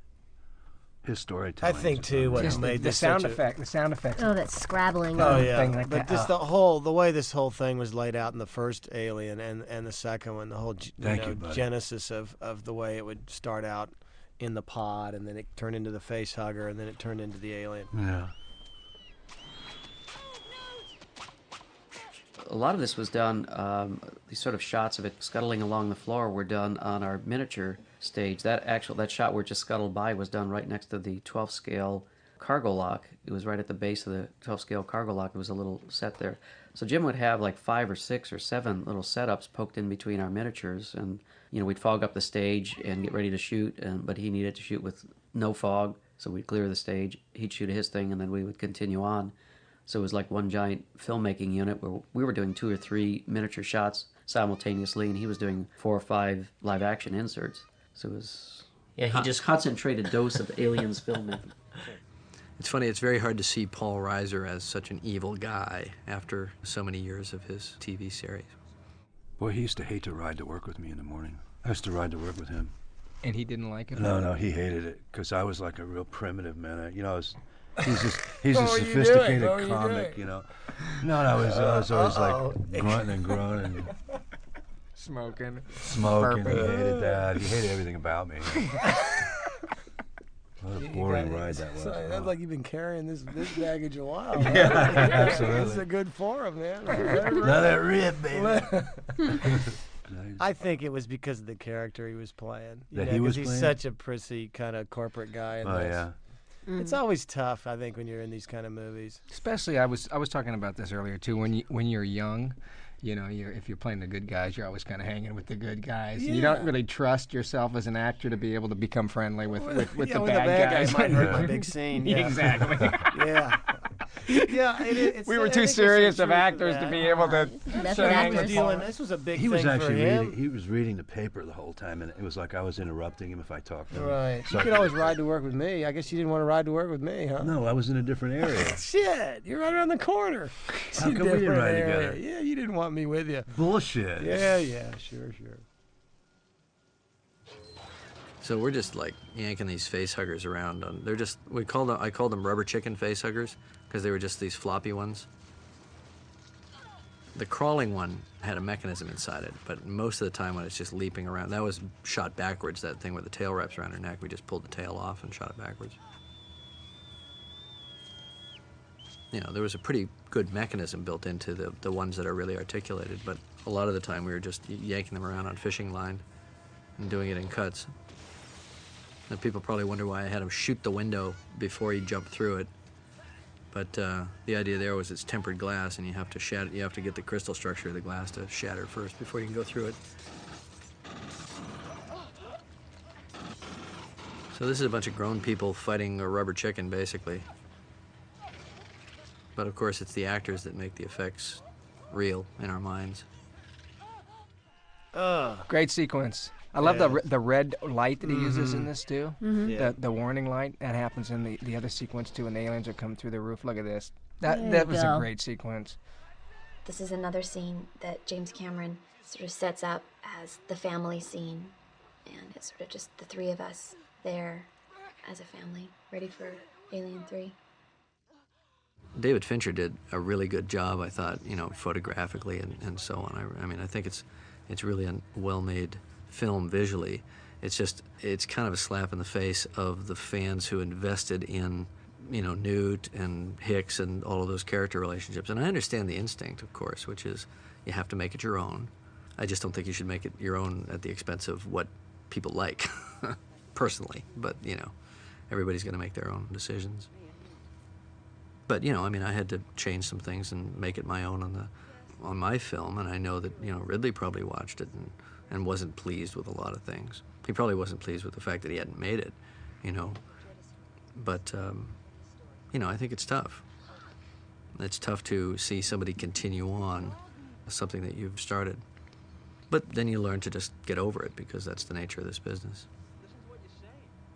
His storytelling. I think, too, what made the sound effects. Oh, that scrabbling. Oh, yeah. Thing like but that. just the way this whole thing was laid out in the first Alien and the second one, the whole genesis of the way it would start out in the pod, and then it turned into the face hugger, and then it turned into the alien. Yeah. A lot of this was done, these sort of shots of it scuttling along the floor were done on our miniature stage. That shot where it just scuttled by was done right next to the 12 scale cargo lock. It was right at the base of the 12 scale cargo lock. There was a little set there. So Jim would have like 5 or 6 or 7 little setups poked in between our miniatures, and you know, we'd fog up the stage and get ready to shoot, but he needed to shoot with no fog, so we'd clear the stage. He'd shoot his thing, and then we would continue on. So it was like one giant filmmaking unit where we were doing 2 or 3 miniature shots simultaneously, and he was doing 4 or 5 live action inserts. So it was just concentrated dose of Aliens filmmaking. It's funny, it's very hard to see Paul Reiser as such an evil guy after so many years of his TV series. Boy, he used to hate to ride to work with me in the morning. I used to ride to work with him. And he didn't like it? No, he hated it, because I was like a real primitive man. You know, he's a sophisticated comic, you know. No, I was always like grunting and groaning. Smoking. Burping. He hated that. He hated everything about me. What a boring ride that was. That's like you've been carrying this baggage a while. Yeah, absolutely. It's a good forum, man. Let it rip, baby. I think it was because of the character he was playing. He's such a prissy kind of corporate guy. Yeah. It's always tough, I think, when you're in these kind of movies. Especially, I was talking about this earlier too. When you're young, you know, if you're playing the good guys, you're always kind of hanging with the good guys. Yeah. You don't really trust yourself as an actor to be able to become friendly with the bad guys. Might hurt my big scene. Yeah. Exactly. Yeah. Yeah, we were too serious of actors to be able to. This was a big thing for him. He was reading the paper the whole time, and it was like I was interrupting him if I talked to him. Right. So you could always ride to work with me. I guess you didn't want to ride to work with me, huh? No, I was in a different area. Shit, you're right around the corner. How come we didn't ride together? Yeah, you didn't want me with you. Bullshit. Yeah, sure. So we're just like yanking these face huggers around. They're just I called them rubber chicken face huggers because they were just these floppy ones. The crawling one had a mechanism inside it, but most of the time when it's just leaping around, that was shot backwards, that thing where the tail wraps around her neck. We just pulled the tail off and shot it backwards. You know, there was a pretty good mechanism built into the ones that are really articulated, but a lot of the time we were just yanking them around on fishing line and doing it in cuts. And people probably wonder why I had him shoot the window before he jumped through it. But the idea there was it's tempered glass, and you have to shatter. You have to get the crystal structure of the glass to shatter first before you can go through it. So this is a bunch of grown people fighting a rubber chicken, basically. But of course, it's the actors that make the effects real in our minds. Great sequence. I love the red light that he uses in this too. The warning light that happens in the other sequence too, when the aliens are coming through the roof. Look at this. That was a great sequence. This is another scene that James Cameron sort of sets up as the family scene, and it's sort of just the three of us there as a family, ready for Alien 3. David Fincher did a really good job, I thought, you know, photographically and so on. I mean, I think it's really a well-made film visually. It's kind of a slap in the face of the fans who invested in, you know, Newt and Hicks and all of those character relationships. And I understand the instinct, of course, which is you have to make it your own. I just don't think you should make it your own at the expense of what people like, personally. But, you know, everybody's going to make their own decisions. But, you know, I mean, I had to change some things and make it my own on my film, and I know that, you know, Ridley probably watched it and wasn't pleased with a lot of things. He probably wasn't pleased with the fact that he hadn't made it, you know. But, you know, I think it's tough. It's tough to see somebody continue on something that you've started. But then you learn to just get over it, because that's the nature of this business.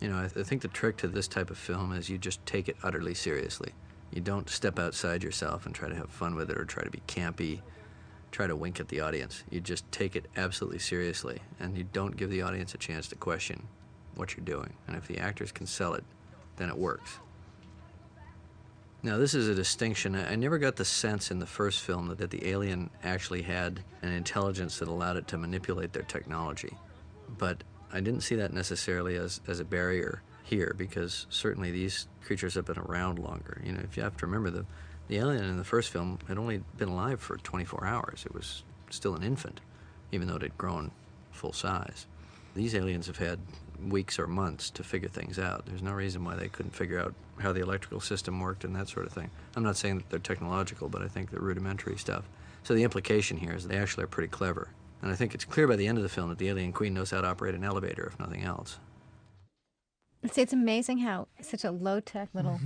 You know, I think the trick to this type of film is you just take it utterly seriously. You don't step outside yourself and try to have fun with it or try to be campy, try to wink at the audience. You just take it absolutely seriously, and you don't give the audience a chance to question what you're doing. And if the actors can sell it, then it works. Now, this is a distinction. I never got the sense in the first film that the alien actually had an intelligence that allowed it to manipulate their technology. But I didn't see that necessarily as a barrier here, because certainly these creatures have been around longer. You know, if you have to remember, the alien in the first film had only been alive for 24 hours. It was still an infant, even though it had grown full size. These aliens have had weeks or months to figure things out. There's no reason why they couldn't figure out how the electrical system worked and that sort of thing. I'm not saying that they're technological, but I think they're rudimentary stuff. So the implication here is that they actually are pretty clever. And I think it's clear by the end of the film that the alien queen knows how to operate an elevator, if nothing else. See, it's amazing how such a low-tech little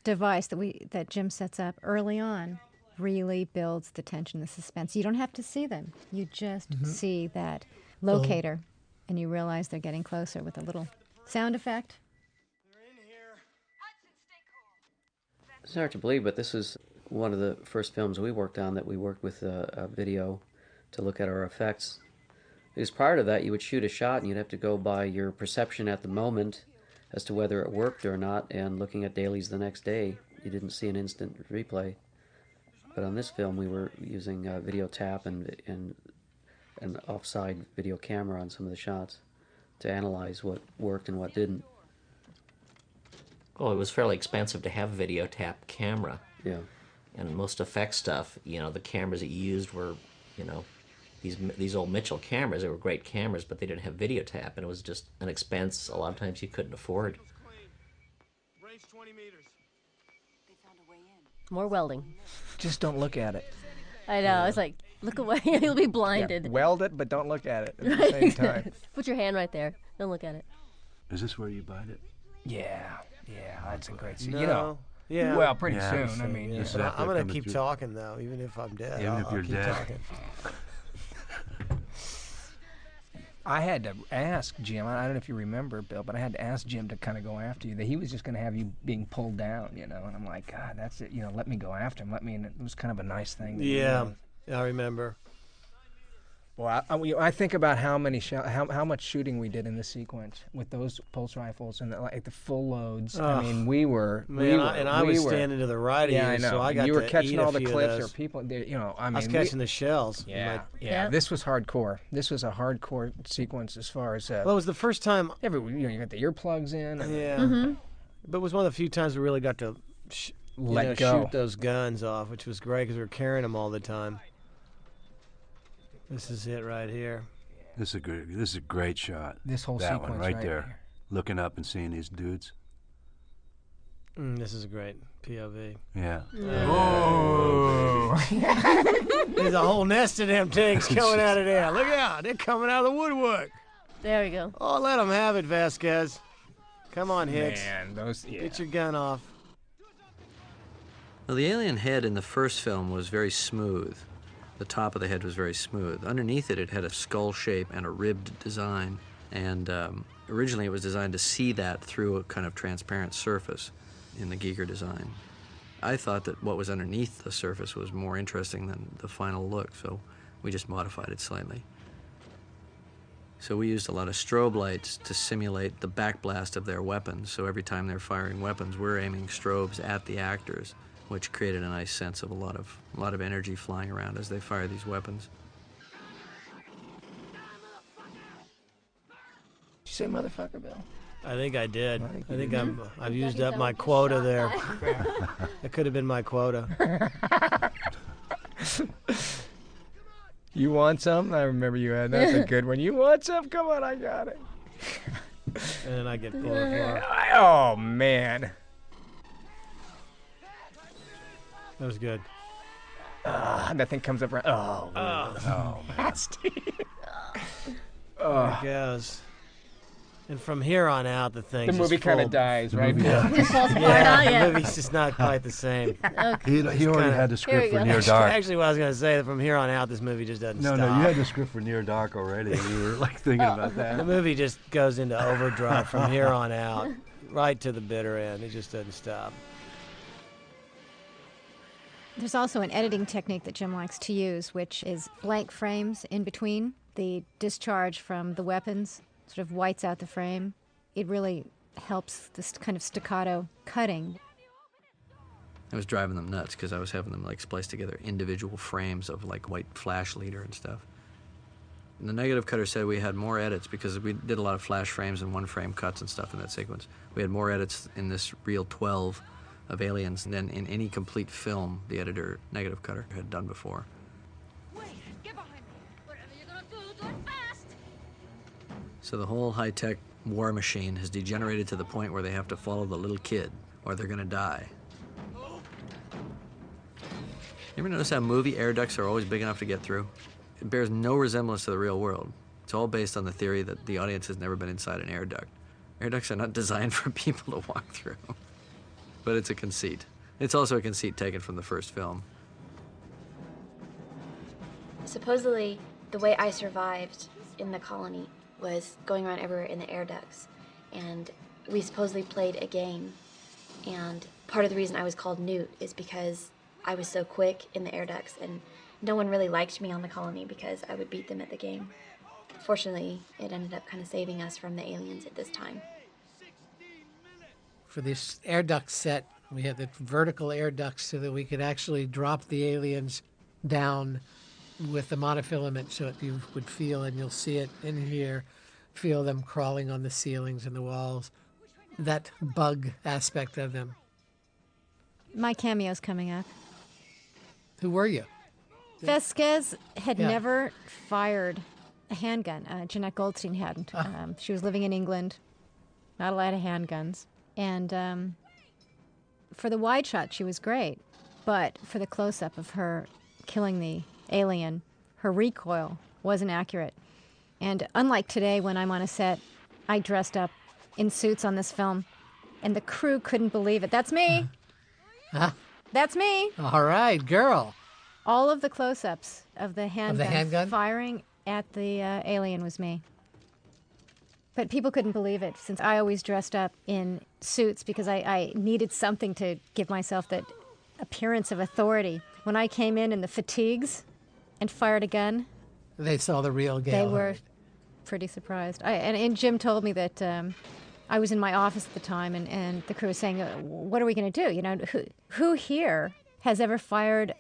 device that Jim sets up early on really builds the tension, the suspense. You don't have to see them. You just see that locator, and you realize they're getting closer with a little sound effect. It's hard to believe, but this is one of the first films we worked on that we worked with a video to look at our effects. Because prior to that, you would shoot a shot and you'd have to go by your perception at the moment as to whether it worked or not, and looking at dailies the next day, you didn't see an instant replay. But on this film, we were using video tap and an offside video camera on some of the shots to analyze what worked and what didn't. Well, it was fairly expensive to have a video tap camera. Yeah. And most effect stuff, you know, the cameras that you used were, you know, these old Mitchell cameras. They were great cameras, but they didn't have video tap, and it was just an expense a lot of times you couldn't afford. Range 20 meters. They found a way in. More welding. Just don't look at it. I know. I was like, look away. You'll be blinded. Yeah, weld it, but don't look at it at the same time. Put your hand right there. Don't look at it. Is this where you bite it? Yeah, that's a great scene. No. You know, Yeah. well, pretty soon. I mean, yeah. I'm going to keep talking, though, even if I'm dead. Even if you're keep dead. Talking. I had to ask Jim, I don't know if you remember, Bill, but I had to ask Jim to kind of go after you. That he was just going to have you being pulled down, you know. And I'm like, God, that's it. You know, let me go after him. And it was kind of a nice thing. Yeah, I remember. Well, I think about how much shooting we did in this sequence with those pulse rifles and the full loads. I mean, we were standing to the right of you, I know. so I got you were to catching eat all a the few clips, of or those. people. I was catching the shells. Yeah. This was hardcore. This was a hardcore sequence as far as. Well, it was the first time. You got the earplugs in. And, but it was one of the few times we really got to let go, shoot those guns off, which was great because we were carrying them all the time. This is it right here. This is a great shot. This whole that sequence one right there, looking up and seeing these dudes. This is a great POV. Yeah. Oh. There's a whole nest of them things coming out of there. Look out! They're coming out of the woodwork. There we go. Oh, let them have it, Vasquez. Come on, Hicks. Man, Get your gun off. Well, the alien head in the first film was very smooth. The top of the head was very smooth. Underneath it, it had a skull shape and a ribbed design. And originally, it was designed to see that through a kind of transparent surface in the Giger design. I thought that what was underneath the surface was more interesting than the final look, so we just modified it slightly. So we used a lot of strobe lights to simulate the backblast of their weapons. So every time they're firing weapons, we're aiming strobes at the actors, which created a nice sense of a lot of energy flying around as they fire these weapons. Did you say motherfucker, Bill? I think I did. I think I've used up my quota there. That could have been my quota. You want some? I remember you had. That's a good one. You want some? Come on, I got it. And then I get pulled apart. Oh, man. That was good. That thing comes up around. Oh, nasty. There it goes. And from here on out, the thing. The movie kind of dies, right? Just falls apart, the movie's just not quite the same. Okay. He already had the script for Near Dark. Actually, what I was going to say, from here on out, this movie just doesn't stop. No, you had the script for Near Dark already. You were like thinking about that. The movie just goes into overdrive from here on out, right to the bitter end. It just doesn't stop. There's also an editing technique that Jim likes to use, which is blank frames in between. The discharge from the weapons sort of whites out the frame. It really helps this kind of staccato cutting. I was driving them nuts because I was having them like splice together individual frames of like white flash leader and stuff. And the negative cutter said we had more edits because we did a lot of flash frames and one frame cuts and stuff in that sequence. We had more edits in this reel 12 of aliens than in any complete film the editor negative cutter had done before. Wait, get behind me. Whatever you're gonna do it fast. So the whole high-tech war machine has degenerated to the point where they have to follow the little kid or they're gonna die. You ever notice how movie air ducts are always big enough to get through? It bears no resemblance to the real world. It's all based on the theory that the audience has never been inside an air duct. Air ducts are not designed for people to walk through. But it's a conceit. It's also a conceit taken from the first film. Supposedly, the way I survived in the colony was going around everywhere in the air ducts. And we supposedly played a game. And part of the reason I was called Newt is because I was so quick in the air ducts, and no one really liked me on the colony because I would beat them at the game. Fortunately, it ended up kind of saving us from the aliens at this time. For this air duct set, we had the vertical air ducts so that we could actually drop the aliens down with the monofilament so that you would feel, and you'll see it in here, feel them crawling on the ceilings and the walls. That bug aspect of them. My cameo's coming up. Who were you? Vasquez had never fired a handgun. Jeanette Goldstein hadn't. She was living in England, not a lot of handguns. And for the wide shot, she was great. But for the close-up of her killing the alien, her recoil wasn't accurate. And unlike today, when I'm on a set, I dressed up in suits on this film, and the crew couldn't believe it. That's me. That's me. All right, girl. All of the close-ups of the handgun firing at the alien was me. But people couldn't believe it, since I always dressed up in suits because I needed something to give myself that appearance of authority. When I came in the fatigues and fired a gun, They saw the real Gail. They were pretty surprised. And Jim told me that I was in my office at the time, and the crew was saying, "What are we going to do? You know, who here has ever fired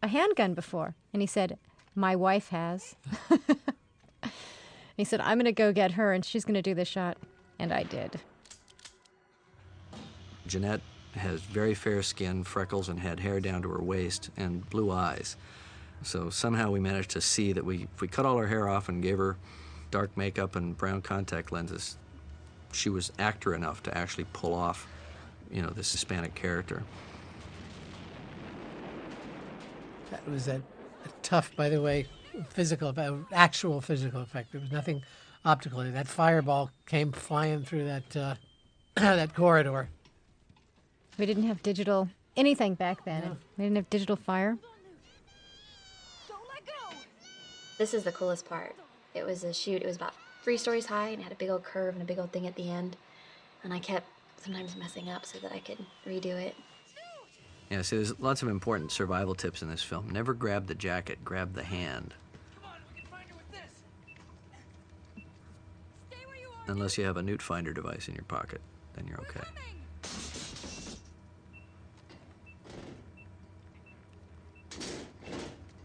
a handgun before?" And he said, "My wife has." He said, "I'm going to go get her, and she's going to do the shot," and I did. Jeanette has very fair skin, freckles, and had hair down to her waist, and blue eyes. So somehow we managed to see that if we cut all her hair off and gave her dark makeup and brown contact lenses, she was actor enough to actually pull off, you know, this Hispanic character. That was a tough, by the way, actual physical effect. There was nothing optical. That fireball came flying through that that corridor. We didn't have digital anything back then. No. We didn't have digital fire. This is the coolest part. It was a shoot. It was about 3 stories high and it had a big old curve and a big old thing at the end. And I kept sometimes messing up so that I could redo it. Yeah, see, there's lots of important survival tips in this film. Never grab the jacket, grab the hand. Unless you have a Newt finder device in your pocket, then you're okay.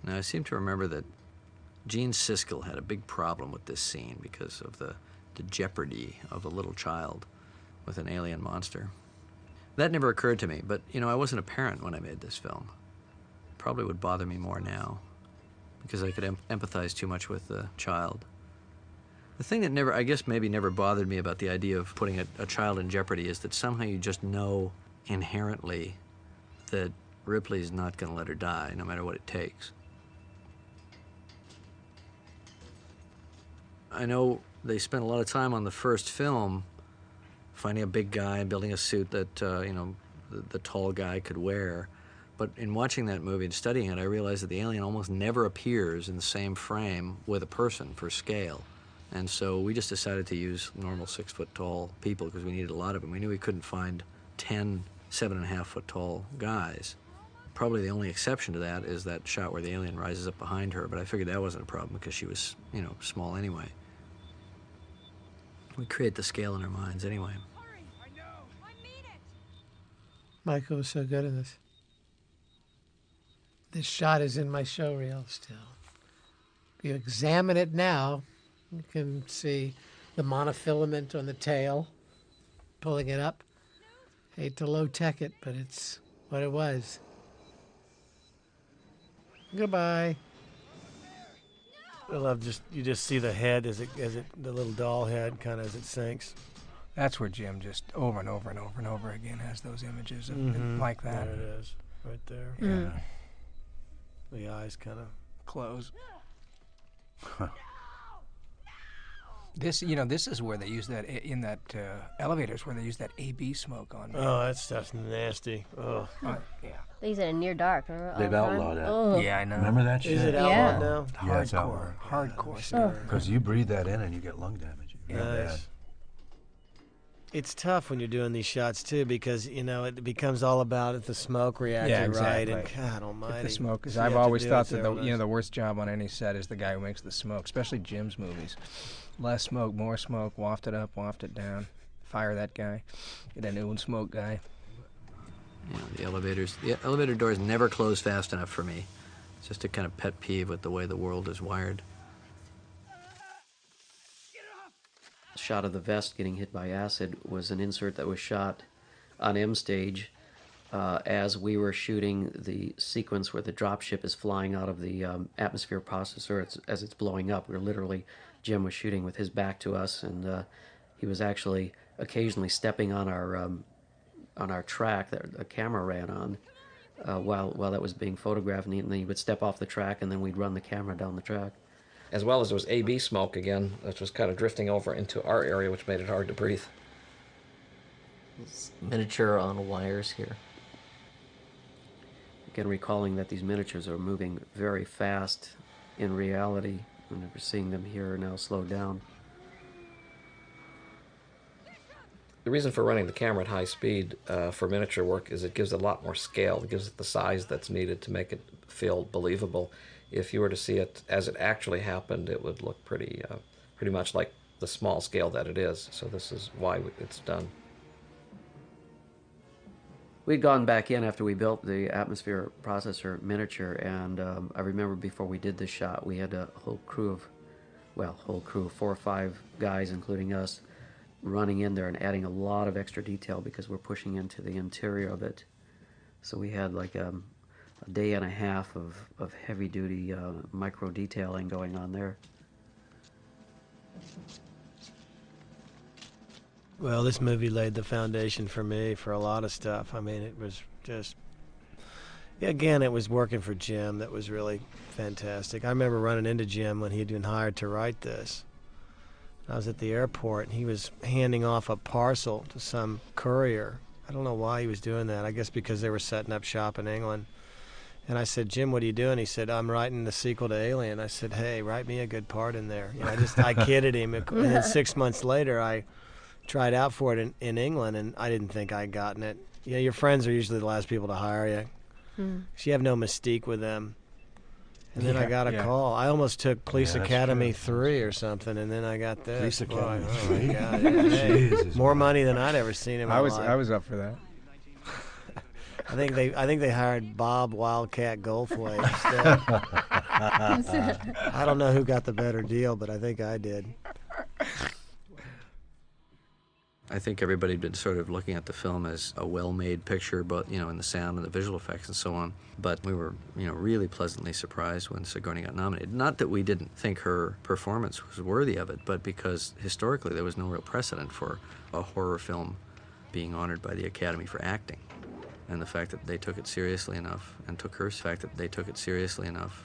Now, I seem to remember that Gene Siskel had a big problem with this scene because of the jeopardy of a little child with an alien monster. That never occurred to me, but, you know, I wasn't a parent when I made this film. Probably would bother me more now because I could empathize too much with the child. The thing that never, I guess maybe never bothered me about the idea of putting a child in jeopardy is that somehow you just know inherently that Ripley's not going to let her die, no matter what it takes. I know they spent a lot of time on the first film finding a big guy, building a suit that, you know, the tall guy could wear. But in watching that movie and studying it, I realized that the alien almost never appears in the same frame with a person for scale. And so we just decided to use normal 6-foot-tall people because we needed a lot of them. We knew we couldn't find 10 7.5-foot-tall guys. Probably the only exception to that is that shot where the alien rises up behind her, but I figured that wasn't a problem because she was, you know, small anyway. We create the scale in our minds anyway. Michael was so good in this. This shot is in my show reel still. If you examine it now, you can see the monofilament on the tail, pulling it up. Hate to low-tech it, but it's what it was. Goodbye. I love you just see the head as the little doll head kind of as it sinks. That's where Jim just over and over and over and over again has those images of like that. There it is, right there. Yeah. The eyes kind of close. This, you know, this is where they use that in that elevators where they use that AB smoke on. Oh, that stuff's nasty. Oh, yeah. They use it in near dark. They've outlawed it. Oh. Yeah, I know. Remember that shit? Is it outlawed now? Yeah, it's outlawed. Hardcore stuff. Because you breathe that in and you get lung damage. Nice. It's tough when you're doing these shots too because you know it becomes all about if the smoke reacted right and God Almighty. If the smoke, because I've always thought that the worst job on any set is the guy who makes the smoke, especially Jim's movies. Less smoke, more smoke, waft it up, waft it down, fire that guy, get a new smoke guy. You know, the elevator doors never close fast enough for me. It's just a kind of pet peeve with the way the world is wired. The shot of the vest getting hit by acid was an insert that was shot on M stage as we were shooting the sequence where the dropship is flying out of the atmosphere processor as it's blowing up. We were literally, Jim was shooting with his back to us, and he was actually occasionally stepping on our track that a camera ran on while that was being photographed, and then he would step off the track, and then we'd run the camera down the track. As well as there was AB smoke again, which was kind of drifting over into our area, which made it hard to breathe. It's miniature on wires here. Again, recalling that these miniatures are moving very fast in reality, and we're seeing them here now slow down. The reason for running the camera at high speed for miniature work is it gives it a lot more scale. It gives it the size that's needed to make it feel believable. if you were to see it as it actually happened, it would look pretty much like the small scale that it is. So this is why it's done. We'd gone back in after we built the atmosphere processor miniature, and I remember before we did this shot, we had a whole crew of 4 or 5 guys, including us, running in there and adding a lot of extra detail because we're pushing into the interior of it. So we had like a day and a half of heavy-duty micro detailing going on there. Well, this movie laid the foundation for me for a lot of stuff. I mean, it was just... Again, it was working for Jim that was really fantastic. I remember running into Jim when he'd been hired to write this. I was at the airport, and he was handing off a parcel to some courier. I don't know why he was doing that. I guess because they were setting up shop in England. And I said, Jim, what are you doing? He said, I'm writing the sequel to Alien. I said, hey, write me a good part in there. You know, I kidded him. And then 6 months later, I tried out for it in England, and I didn't think I'd gotten it. You know, your friends are usually the last people to hire you. So you have no mystique with them. And then I got a call. I almost took Police Academy 3 or something, and then I got this. Police Academy 3? God, hey, more money than I'd ever seen in my life. I was up for that. I think they hired Bob Wildcat Goldthwait instead. I don't know who got the better deal, but I think I did. I think everybody had been sort of looking at the film as a well-made picture, but in the sound and the visual effects and so on. But we were, really pleasantly surprised when Sigourney got nominated. Not that we didn't think her performance was worthy of it, but because historically there was no real precedent for a horror film being honored by the Academy for acting. And the fact that they took it seriously enough and took her seriously enough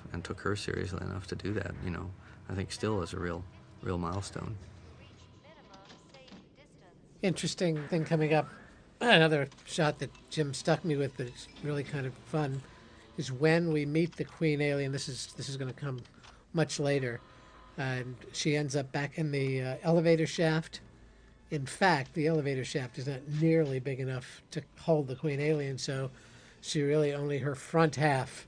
to do that, I think still is a real milestone. Interesting thing coming up, another shot that Jim stuck me with that's really kind of fun, is when we meet the Queen alien. This is going to come much later, and she ends up back in the elevator shaft. In fact, the elevator shaft is not nearly big enough to hold the Queen alien, so she really only her front half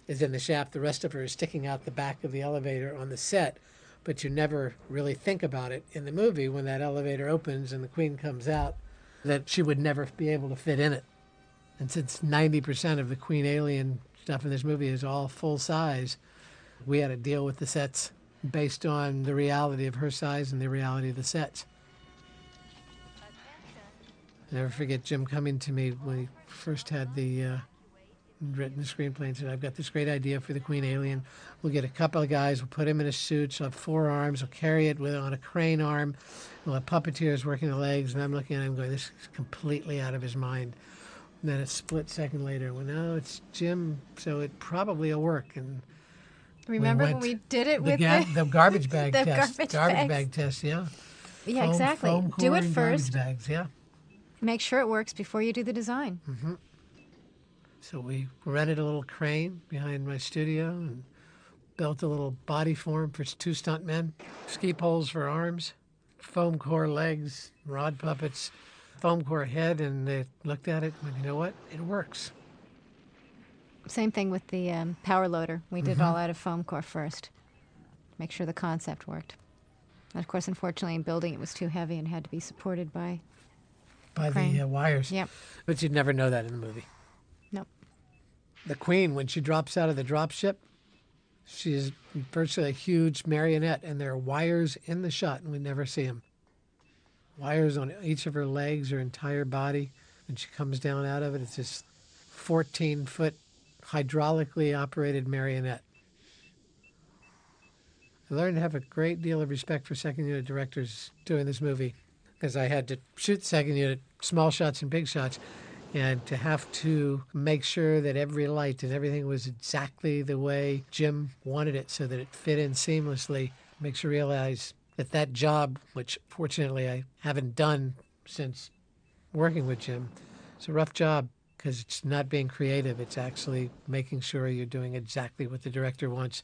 is in the shaft. The rest of her is sticking out the back of the elevator on the set. But you never really think about it in the movie when that elevator opens and the Queen comes out, that she would never be able to fit in it. And since 90% of the Queen alien stuff in this movie is all full size, we had to deal with the sets based on the reality of her size and the reality of the sets. I'll never forget Jim coming to me when he first had the written the screenplay and said, I've got this great idea for the Queen alien. We'll get a couple of guys, we'll put him in a suit, she'll have 4 arms, we'll carry it on a crane arm, we'll have puppeteers working the legs, and I'm looking at him going, this is completely out of his mind. And then a split second later, well, no, it's Jim, so it probably will work. And remember when we did it with the garbage bag the test? Garbage bag test, yeah. Yeah, exactly. Foam Do core it and first. Garbage bags, yeah. Make sure it works before you do the design. Mm-hmm. So we rented a little crane behind my studio and built a little body form for 2 stuntmen, ski poles for arms, foam core legs, rod puppets, foam core head, and they looked at it and went, you know what, it works. Same thing with the power loader. We did it all out of foam core first. Make sure the concept worked. And of course, unfortunately, in building it was too heavy and had to be supported by the wires. Yep. But you'd never know that in the movie. Nope. The Queen, when she drops out of the dropship, she's virtually a huge marionette, and there are wires in the shot, and we never see them. Wires on each of her legs, her entire body. When she comes down out of it, it's this 14-foot hydraulically operated marionette. I learned to have a great deal of respect for second unit directors doing this movie, because I had to shoot second unit, small shots and big shots, and to have to make sure that every light and everything was exactly the way Jim wanted it so that it fit in seamlessly makes you realize that that job, which fortunately I haven't done since working with Jim, it's a rough job because it's not being creative. It's actually making sure you're doing exactly what the director wants.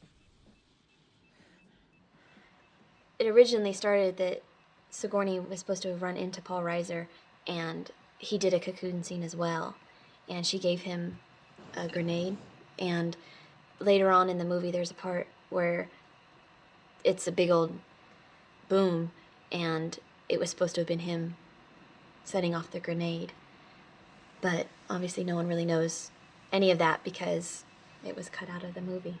It originally started that Sigourney was supposed to have run into Paul Reiser, and he did a cocoon scene as well. And she gave him a grenade, and later on in the movie, there's a part where it's a big old boom, and it was supposed to have been him setting off the grenade. But obviously no one really knows any of that because it was cut out of the movie.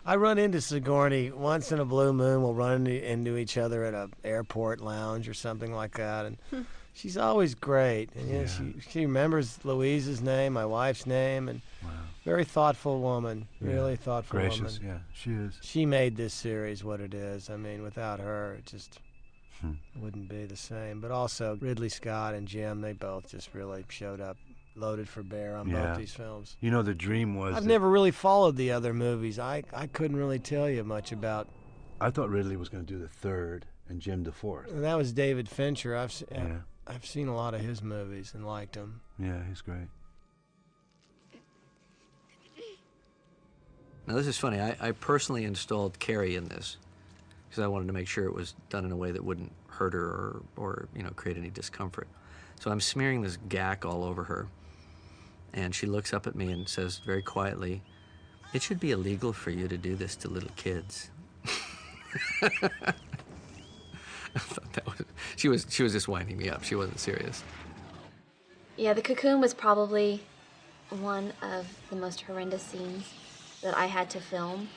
I run into Sigourney once in a blue moon. We'll run into each other at a airport lounge or something like that, and she's always great. And you know, she remembers Louise's name, my wife's name, and very thoughtful woman, really thoughtful woman. Gracious, yeah, she is. She made this series what it is. I mean, without her, it just wouldn't be the same. But also Ridley Scott and Jim, they both just really showed up loaded for bear on both these films. You know, the dream was... I've never really followed the other movies. I couldn't really tell you much about... I thought Ridley was going to do the third and Jim the fourth. And that was David Fincher. I've seen a lot of his movies and liked them. Yeah, he's great. Now, this is funny. I personally installed Carrie in this because I wanted to make sure it was done in a way that wouldn't hurt her or you know, create any discomfort. So I'm smearing this gack all over her. And she looks up at me and says very quietly, "It should be illegal for you to do this to little kids." I thought that was, she was just winding me up. She wasn't serious. Yeah, the cocoon was probably one of the most horrendous scenes that I had to film.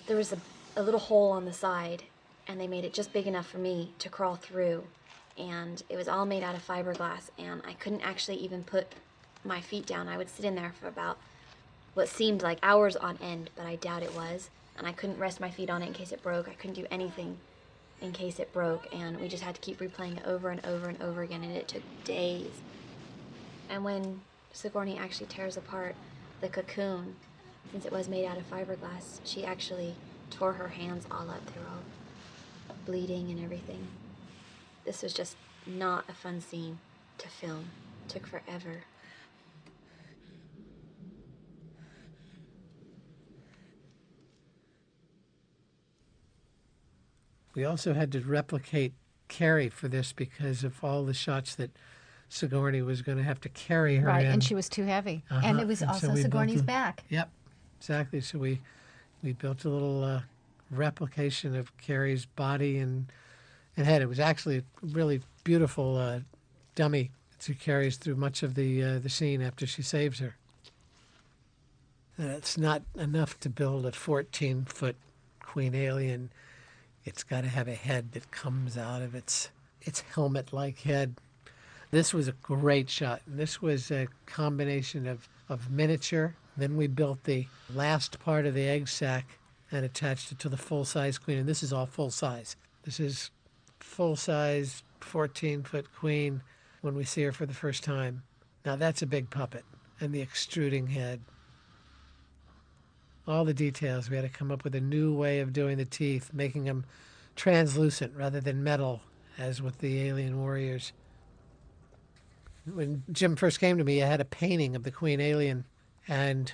There was a little hole on the side, and they made it just big enough for me to crawl through. And it was all made out of fiberglass, and I couldn't actually even put my feet down. I would sit in there for about what seemed like hours on end, but I doubt it was. And I couldn't rest my feet on it in case it broke. I couldn't do anything in case it broke, and we just had to keep replaying it over and over and over again, and it took days. And when Sigourney actually tears apart the cocoon, since it was made out of fiberglass, she actually tore her hands all up. They were all bleeding and everything. This was just not a fun scene to film. It took forever. We also had to replicate Carrie for this because of all the shots that Sigourney was going to have to carry her in. And she was too heavy. And it was also Sigourney's back. Yep, exactly. So we built a little replication of Carrie's body and head. It was actually a really beautiful dummy that she carries through much of the scene after she saves her. It's not enough to build a 14-foot queen alien. It's got to have a head that comes out of its helmet-like head. This was a great shot. This was a combination of miniature. Then we built the last part of the egg sac and attached it to the full-size queen. And this is all full-size. This is full-size 14-foot queen when we see her for the first time. Now that's a big puppet. And the extruding head. All the details. We had to come up with a new way of doing the teeth, making them translucent rather than metal, as with the alien warriors. When Jim first came to me, I had a painting of the Queen Alien, and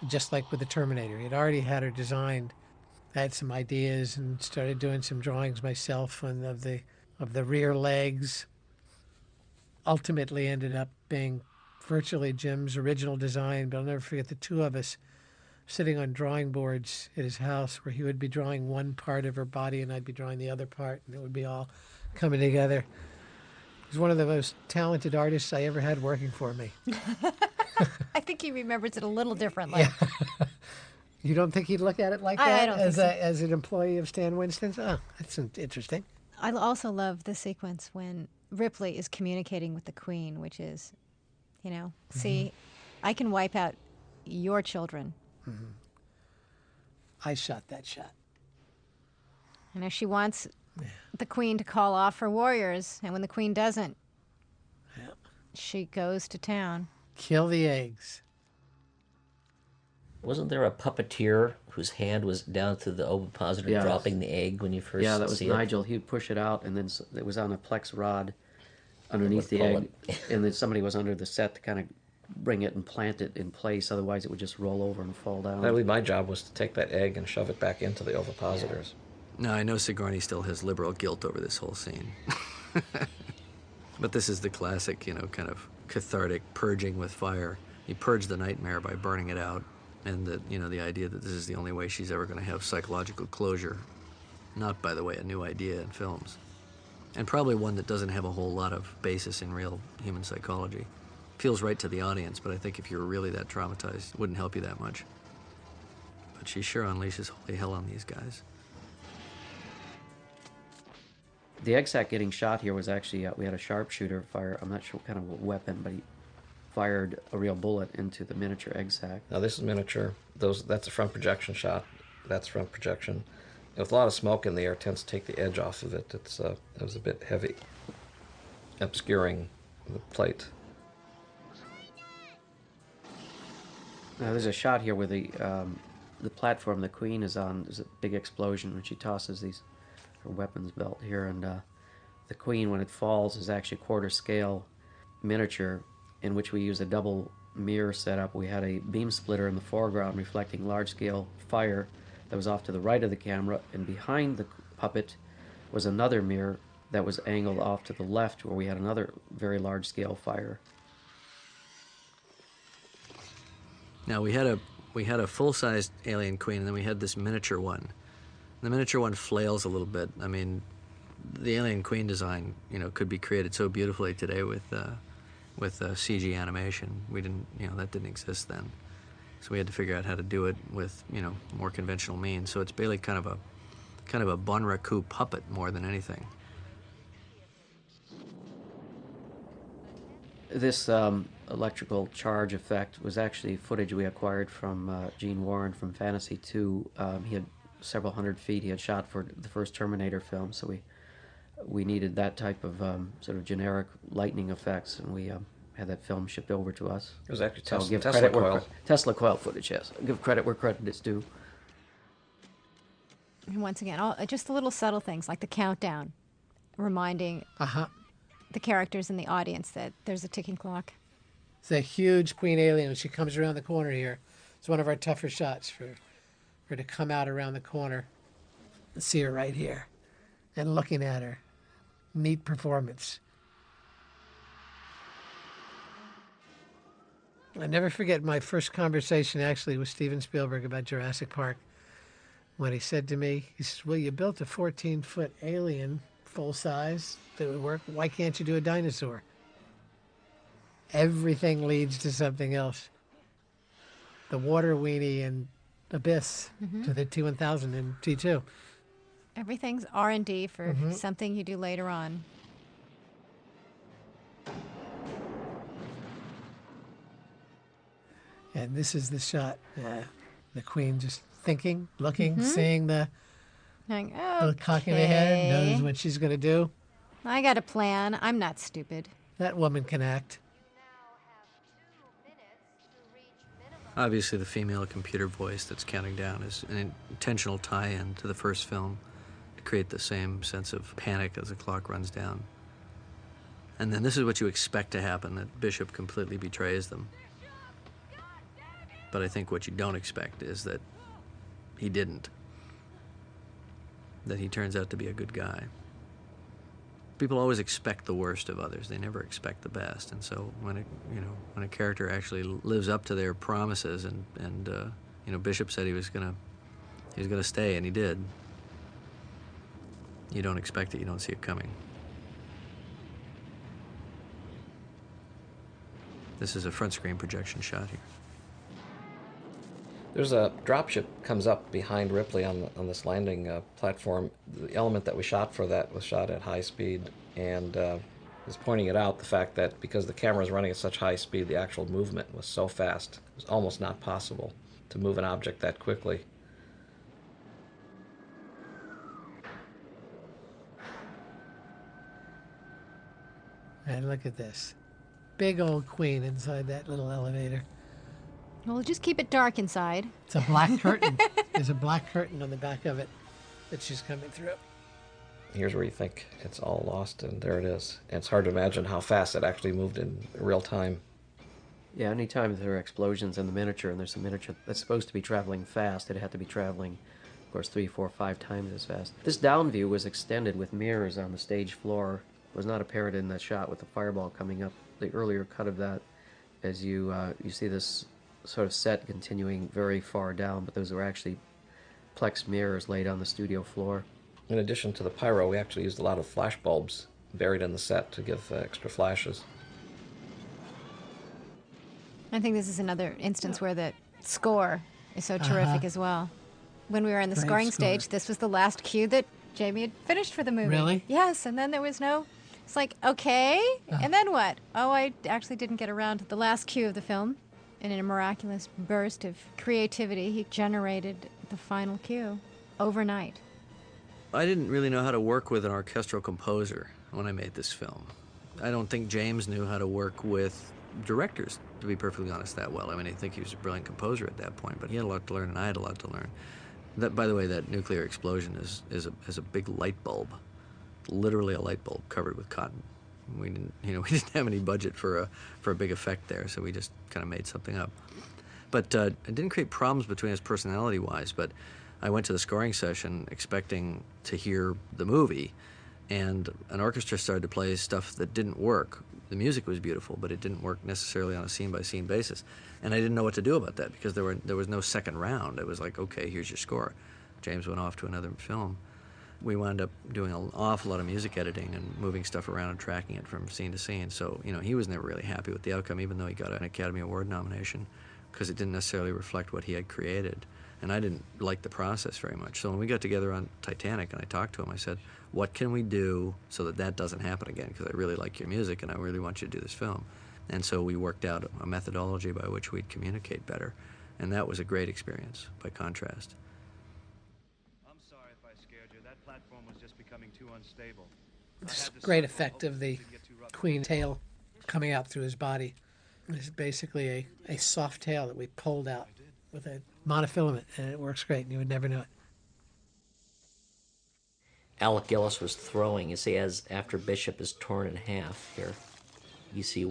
just like with the Terminator, he'd already had her designed. I had some ideas and started doing some drawings myself and of the rear legs. Ultimately ended up being virtually Jim's original design, but I'll never forget the two of us sitting on drawing boards at his house where he would be drawing one part of her body and I'd be drawing the other part, and it would be all coming together. He was one of the most talented artists I ever had working for me. I think he remembers it a little differently. Yeah. You don't think he'd look at it like that I don't think so. As an employee of Stan Winston's? Oh, that's interesting. I also love the sequence when Ripley is communicating with the Queen, which is, you know, see, I can wipe out your children. Mm-hmm. I shot that shot. You know, she wants the Queen to call off her warriors, and when the Queen doesn't, she goes to town. Kill the eggs. Wasn't there a puppeteer whose hand was down to the ovipositor dropping the egg when you first see it? Yeah, that was Nigel. He would push it out, and then it was on a plex rod underneath the egg, and then somebody was under the set to kind of bring it and plant it in place, otherwise it would just roll over and fall down. I believe my job was to take that egg and shove it back into the ovipositors. No, I know Sigourney still has liberal guilt over this whole scene. But this is the classic, you know, kind of cathartic purging with fire. You purge the nightmare by burning it out, and that, you know, the idea that this is the only way she's ever going to have psychological closure. Not, by the way, a new idea in films. And probably one that doesn't have a whole lot of basis in real human psychology. Feels right to the audience, but I think if you're really that traumatized, it wouldn't help you that much. But she sure unleashes holy hell on these guys. The exec getting shot here was actually, we had a sharpshooter fire, I'm not sure what kind of weapon, but he fired a real bullet into the miniature exec. Now this is miniature. That's a front projection shot. That's front projection. With a lot of smoke in the air, it tends to take the edge off of it. It was a bit heavy, obscuring the plate. Now there's a shot here where the platform the Queen is on, there's a big explosion when she tosses her weapons belt here, and the Queen, when it falls, is actually quarter scale miniature, in which we use a double mirror setup. We had a beam splitter in the foreground reflecting large scale fire that was off to the right of the camera, and behind the puppet was another mirror that was angled off to the left, where we had another very large scale fire. Now we had a full-sized alien Queen, and then we had this miniature one. The miniature one flails a little bit. I mean, the alien Queen design, you know, could be created so beautifully today with CG animation. We didn't, you know, that didn't exist then. So we had to figure out how to do it with, you know, more conventional means. So it's basically kind of a Bunraku puppet more than anything. This electrical charge effect was actually footage we acquired from Gene Warren from Fantasy 2. He had several hundred feet he had shot for the first Terminator film, so we needed that type of sort of generic lightning effects, and we had that film shipped over to us. It was actually Tesla coil footage, yes. Give credit where credit is due. And once again, just the little subtle things like the countdown, reminding the characters in the audience that there's a ticking clock. It's a huge Queen alien when she comes around the corner here. It's one of our tougher shots for her to come out around the corner and see her right here and looking at her. Neat performance. I never forget my first conversation actually with Steven Spielberg about Jurassic Park, when he said to me, he says, well, you built a 14-foot alien full size that would work. Why can't you do a dinosaur? Everything leads to something else. The water weenie and Abyss to the T-1000 and T2. Everything's R&D for something you do later on. And this is the shot. The Queen just thinking, looking, seeing the cock in the head, knows what she's going to do. I got a plan. I'm not stupid. That woman can act. Obviously, the female computer voice that's counting down is an intentional tie-in to the first film to create the same sense of panic as the clock runs down. And then this is what you expect to happen, that Bishop completely betrays them. But I think what you don't expect is that he didn't. That he turns out to be a good guy. People always expect the worst of others. They never expect the best. And so when a character actually lives up to their promises, and Bishop said he was gonna stay, and he did. You don't expect it. You don't see it coming. This is a front screen projection shot here. There's a dropship comes up behind Ripley on this landing platform. The element that we shot for that was shot at high speed, and is pointing it out, the fact that because the camera is running at such high speed, the actual movement was so fast, it was almost not possible to move an object that quickly. And look at this. Big old Queen inside that little elevator. Well, we'll just keep it dark inside. It's a black curtain. There's a black curtain on the back of it that she's coming through. Here's where you think it's all lost, and there it is. And it's hard to imagine how fast it actually moved in real time. Yeah, anytime there are explosions in the miniature, and there's a miniature that's supposed to be traveling fast, it had to be traveling, of course, 3, 4, 5 times as fast. This down view was extended with mirrors on the stage floor was not apparent in that shot with the fireball coming up. The earlier cut of that, as you see this sort of set continuing very far down, but those were actually Plex mirrors laid on the studio floor. In addition to the pyro, we actually used a lot of flash bulbs buried in the set to give extra flashes. I think this is another instance where the score is so terrific as well. When we were in the Great scoring score. stage, this was the last cue that Jamie had finished for the movie. Really? Yes, and then there was no... It's like, okay, and then what? Oh, I actually didn't get around to the last cue of the film. And in a miraculous burst of creativity, he generated the final cue overnight. I didn't really know how to work with an orchestral composer when I made this film. I don't think James knew how to work with directors, to be perfectly honest, that well. I mean, I think he was a brilliant composer at that point, but he had a lot to learn, and I had a lot to learn. That, by the way, that nuclear explosion is a big light bulb, literally a light bulb covered with cotton. We didn't have any budget for a big effect there, so we just kind of made something up. But it didn't create problems between us personality-wise. But I went to the scoring session expecting to hear the movie, and an orchestra started to play stuff that didn't work. The music was beautiful, but it didn't work necessarily on a scene-by-scene basis. And I didn't know what to do about that because there was no second round. It was like, okay, here's your score. James went off to another film. We wound up doing an awful lot of music editing and moving stuff around and tracking it from scene to scene. So, he was never really happy with the outcome, even though he got an Academy Award nomination, because it didn't necessarily reflect what he had created. And I didn't like the process very much. So when we got together on Titanic and I talked to him, I said, what can we do so that that doesn't happen again? Because I really like your music and I really want you to do this film. And so we worked out a methodology by which we'd communicate better. And that was a great experience, by contrast. Unstable. This great effect of the queen tail coming out through his body. It's basically a soft tail that we pulled out with a monofilament, and it works great, and you would never know it. Alec Gillis was throwing, you see, after Bishop is torn in half here, you see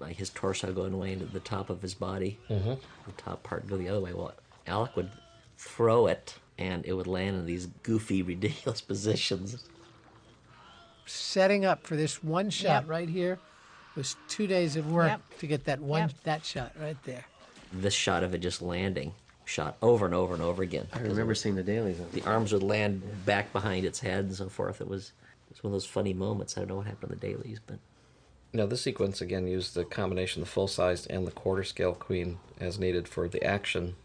his torso going away into the top of his body, the top part go the other way. Well, Alec would throw it, and it would land in these goofy, ridiculous positions. Setting up for this one shot right here was 2 days of work to get that that shot right there. This shot of it just landing, shot over and over and over again. I remember seeing the dailies. The arms would land back behind its head and so forth. It was one of those funny moments. I don't know what happened to the dailies, but... This sequence, again, used the combination of the full-sized and the quarter-scale queen as needed for the action,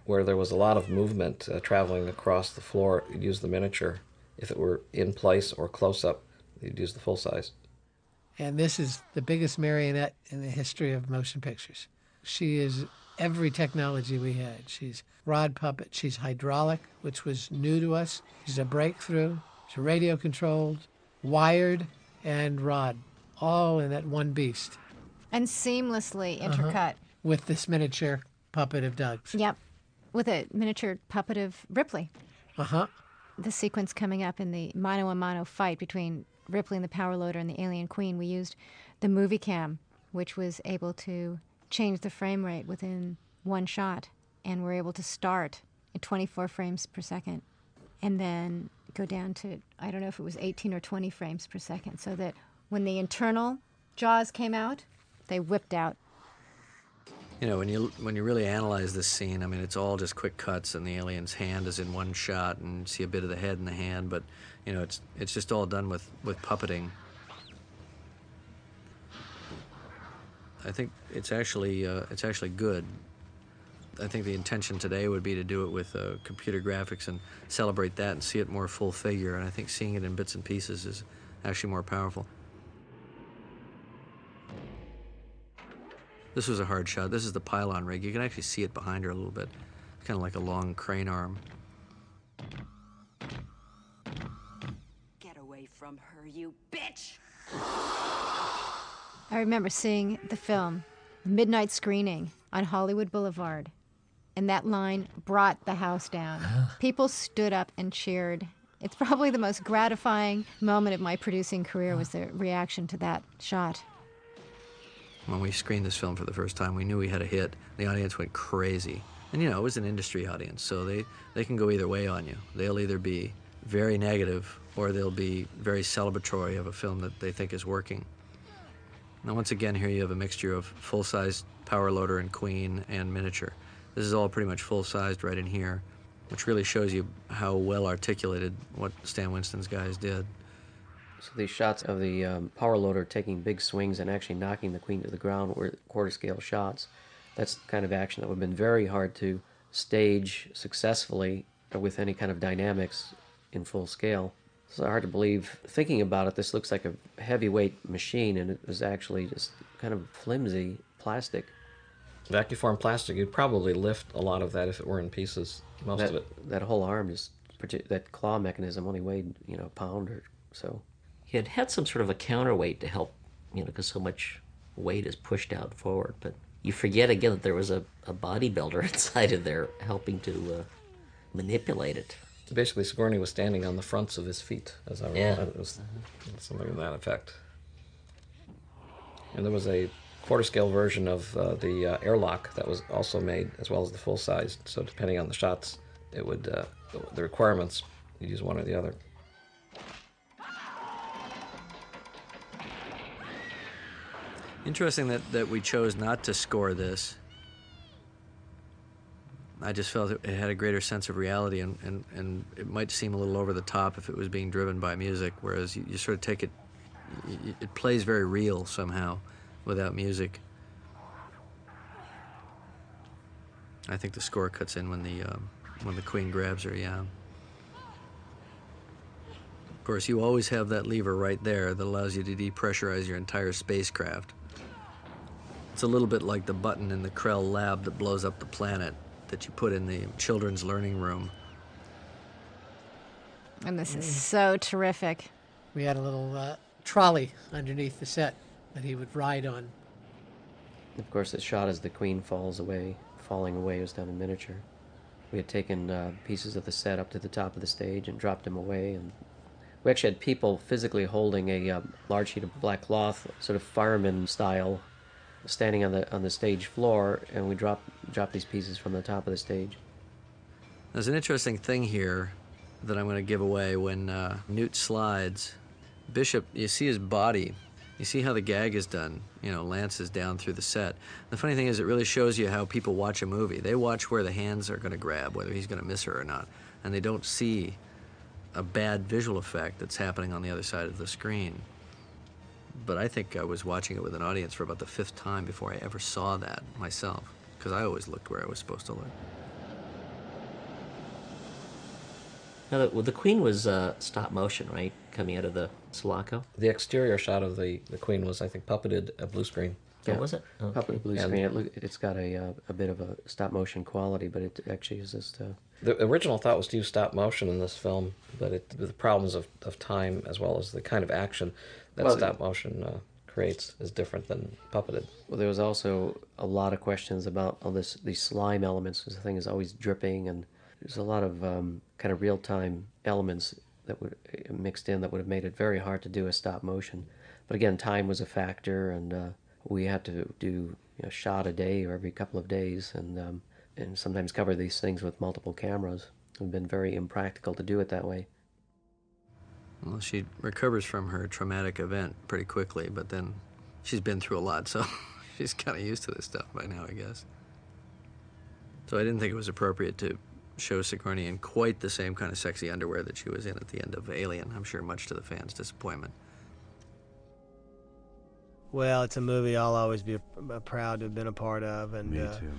where there was a lot of movement traveling across the floor. You'd use the miniature. If it were in place or close-up, you'd use the full-size. And this is the biggest marionette in the history of motion pictures. She is every technology we had. She's rod puppet. She's hydraulic, which was new to us. She's a breakthrough. She's radio-controlled, wired, and rod, all in that one beast. And seamlessly intercut. With this miniature puppet of Doug's. Yep, with a miniature puppet of Ripley. Uh-huh. The sequence coming up in the mano-a-mano fight between Ripley and the power loader and the alien queen, we used the movie cam, which was able to change the frame rate within one shot, and we're able to start at 24 frames per second and then go down to, I don't know if it was 18 or 20 frames per second, so that when the internal jaws came out, they whipped out. When you really analyze this scene, I mean, it's all just quick cuts, and the alien's hand is in one shot, and you see a bit of the head in the hand, but it's just all done with puppeting. I think it's actually good. I think the intention today would be to do it with computer graphics and celebrate that and see it more full figure, and I think seeing it in bits and pieces is actually more powerful. This was a hard shot. This is the pylon rig. You can actually see it behind her a little bit. It's kind of like a long crane arm. Get away from her, you bitch! I remember seeing the film, midnight screening on Hollywood Boulevard, and that line brought the house down. People stood up and cheered. It's probably the most gratifying moment of my producing career was the reaction to that shot. When we screened this film for the first time, we knew we had a hit. The audience went crazy. And it was an industry audience, so they can go either way on you. They'll either be very negative, or they'll be very celebratory of a film that they think is working. Now, once again, here you have a mixture of full-size power loader and queen and miniature. This is all pretty much full-sized right in here, which really shows you how well articulated what Stan Winston's guys did. So these shots of the power loader taking big swings and actually knocking the queen to the ground were quarter-scale shots. That's the kind of action that would have been very hard to stage successfully with any kind of dynamics in full scale. It's hard to believe. Thinking about it, this looks like a heavyweight machine, and it was actually just kind of flimsy plastic. Vacuform plastic, you'd probably lift a lot of that if it were in pieces, most of it. That whole arm, that claw mechanism only weighed, a pound or so. He had some sort of a counterweight to help, because so much weight is pushed out forward. But you forget again that there was a bodybuilder inside of there helping to manipulate it. Basically, Sigourney was standing on the fronts of his feet, as I remember. It was something to that effect. And there was a quarter-scale version of the airlock that was also made, as well as the full-size. So depending on the shots, it would the requirements, you'd use one or the other. Interesting that we chose not to score this. I just felt it had a greater sense of reality, and it might seem a little over the top if it was being driven by music, whereas you sort of take it, it plays very real somehow without music. I think the score cuts in when the queen grabs her, yeah. Of course, you always have that lever right there that allows you to depressurize your entire spacecraft. It's a little bit like the button in the Krell lab that blows up the planet that you put in the children's learning room. And this is so terrific. We had a little trolley underneath the set that he would ride on. Of course, it's shot as the queen falling away. It was done in miniature. We had taken pieces of the set up to the top of the stage and dropped them away, and we actually had people physically holding a large sheet of black cloth, sort of fireman style, standing on the stage floor, and we dropped these pieces from the top of the stage. There's an interesting thing here that I'm going to give away. When Newt slides, Bishop, you see his body. You see how the gag is done, lances down through the set. The funny thing is it really shows you how people watch a movie. They watch where the hands are going to grab, whether he's going to miss her or not, and they don't see a bad visual effect that's happening on the other side of the screen. But I think I was watching it with an audience for about the 5th time before I ever saw that myself, because I always looked where I was supposed to look. Now, the queen was stop motion, right? Coming out of the Sulaco? The exterior shot of the queen was, I think, puppeted a blue screen. Yeah. Oh, was it? Oh. Puppeted blue screen. It's got a bit of a stop motion quality, but it actually is just... The original thought was to use stop motion in this film, but the problems of time as well as the kind of action that stop motion creates is different than puppeted. Well, there was also a lot of questions about all these slime elements, because the thing is always dripping, and there's a lot of kind of real-time elements that would mixed in that would have made it very hard to do a stop motion. But again, time was a factor, and we had to do a shot a day or every couple of days, and sometimes cover these things with multiple cameras. It would have been very impractical to do it that way. Well, she recovers from her traumatic event pretty quickly, but then she's been through a lot, so she's kind of used to this stuff by now, I guess. So I didn't think it was appropriate to show Sigourney in quite the same kind of sexy underwear that she was in at the end of Alien, I'm sure much to the fans' disappointment. Well, it's a movie I'll always be proud to have been a part of, and me too, man.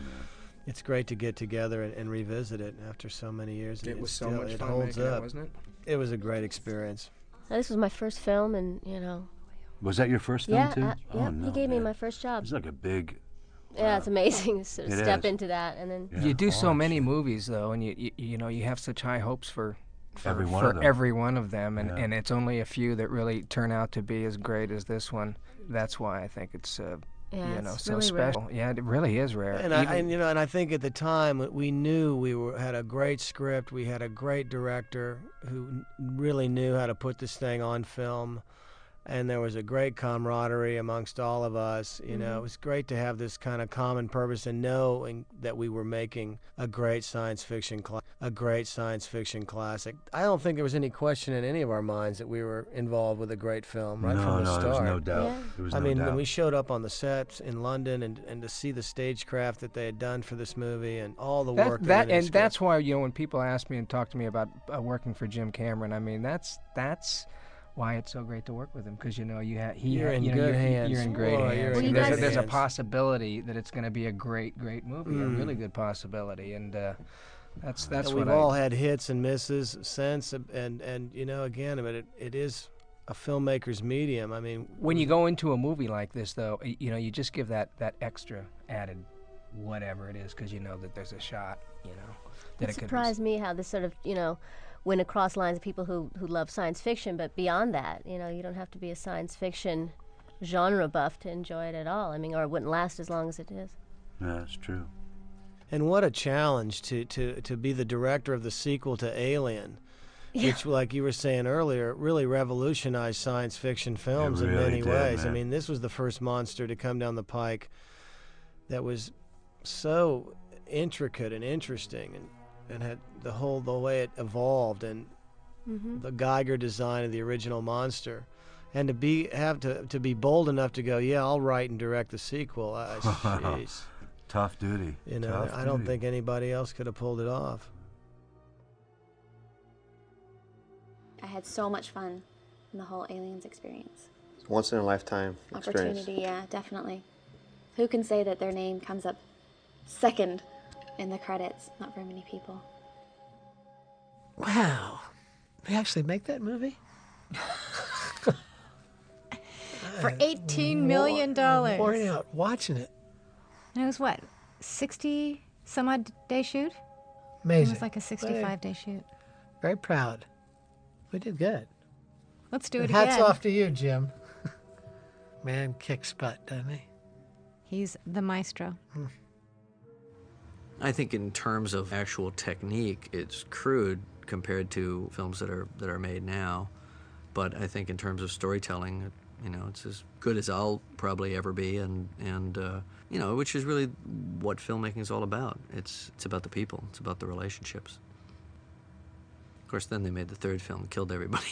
It's great to get together and revisit it after so many years. It was so much fun holds making up. it, wasn't it? It was a great experience. This was my first film, and Was that your first film too? Yeah, Oh, no, he gave me man. my first job. It's like a big... Yeah, it's amazing to sort of It step is. into that, and then You do so many movies though, and you have such high hopes for Every one of them. every one of them, and, Yeah. and it's only a few that really turn out to be as great as this one. That's why I think it's it's so really special. rare. Yeah, it really is rare. And I think at the time we knew had a great script. We had a great director who really knew how to put this thing on film. and there was a great camaraderie amongst all of us. You know, it was great to have this kind of common purpose and knowing that we were making a great science fiction classic. I don't think there was any question in any of our minds that we were involved with a great film from the start. There was no doubt. Yeah. There was I no mean, doubt. when we showed up on the sets in London and to see the stagecraft that they had done for this movie and all the work and that's why, you know, when people ask me and talk to me about working for Jim Cameron, I mean, that's why it's so great to work with him, because, you know, you're in good hands. You're in great hands. Well, There's a possibility that it's going to be a great movie, a really good possibility, and that's and what we've all had hits and misses since, and you know, again, but it is a filmmaker's medium. I mean, when you go into a movie like this, though, you know, you just give that extra added whatever it is, because you know that there's a shot, you know, that it surprised me how this sort of, you know, went across lines of people who love science fiction, but beyond that, you know, you don't have to be a science fiction genre buff to enjoy it at all. I mean, or it wouldn't last as long as it is. Yeah, that's true. And what a challenge to be the director of the sequel to Alien, which, like you were saying earlier, really revolutionized science fiction films in many ways. Man. I mean, this was the first monster to come down the pike that was so intricate and interesting, and had the way it evolved, and the Geiger design of the original monster, and to be bold enough to go, yeah, I'll write and direct the sequel. Jeez. Tough duty. You know, I don't think anybody else could have pulled it off. I had so much fun in the whole Aliens experience. Once in a lifetime experience. Opportunity, yeah, definitely. Who can say that their name comes up second in the credits? Not very many people. Wow. They actually make that movie? For $18 million. Worn out watching it. And it was what, 60 some odd day shoot? Amazing. It was like a 65-day shoot. Very proud. We did good. Let's do it Hats again. off to you, Jim. Man kicks butt, doesn't he? He's the maestro. I think in terms of actual technique, it's crude compared to films that are made now. But I think in terms of storytelling, you know, it's as good as I'll probably ever be, and you know, which is really what filmmaking is all about. It's about the people. It's about the relationships. Of course, then they made the third film and killed everybody.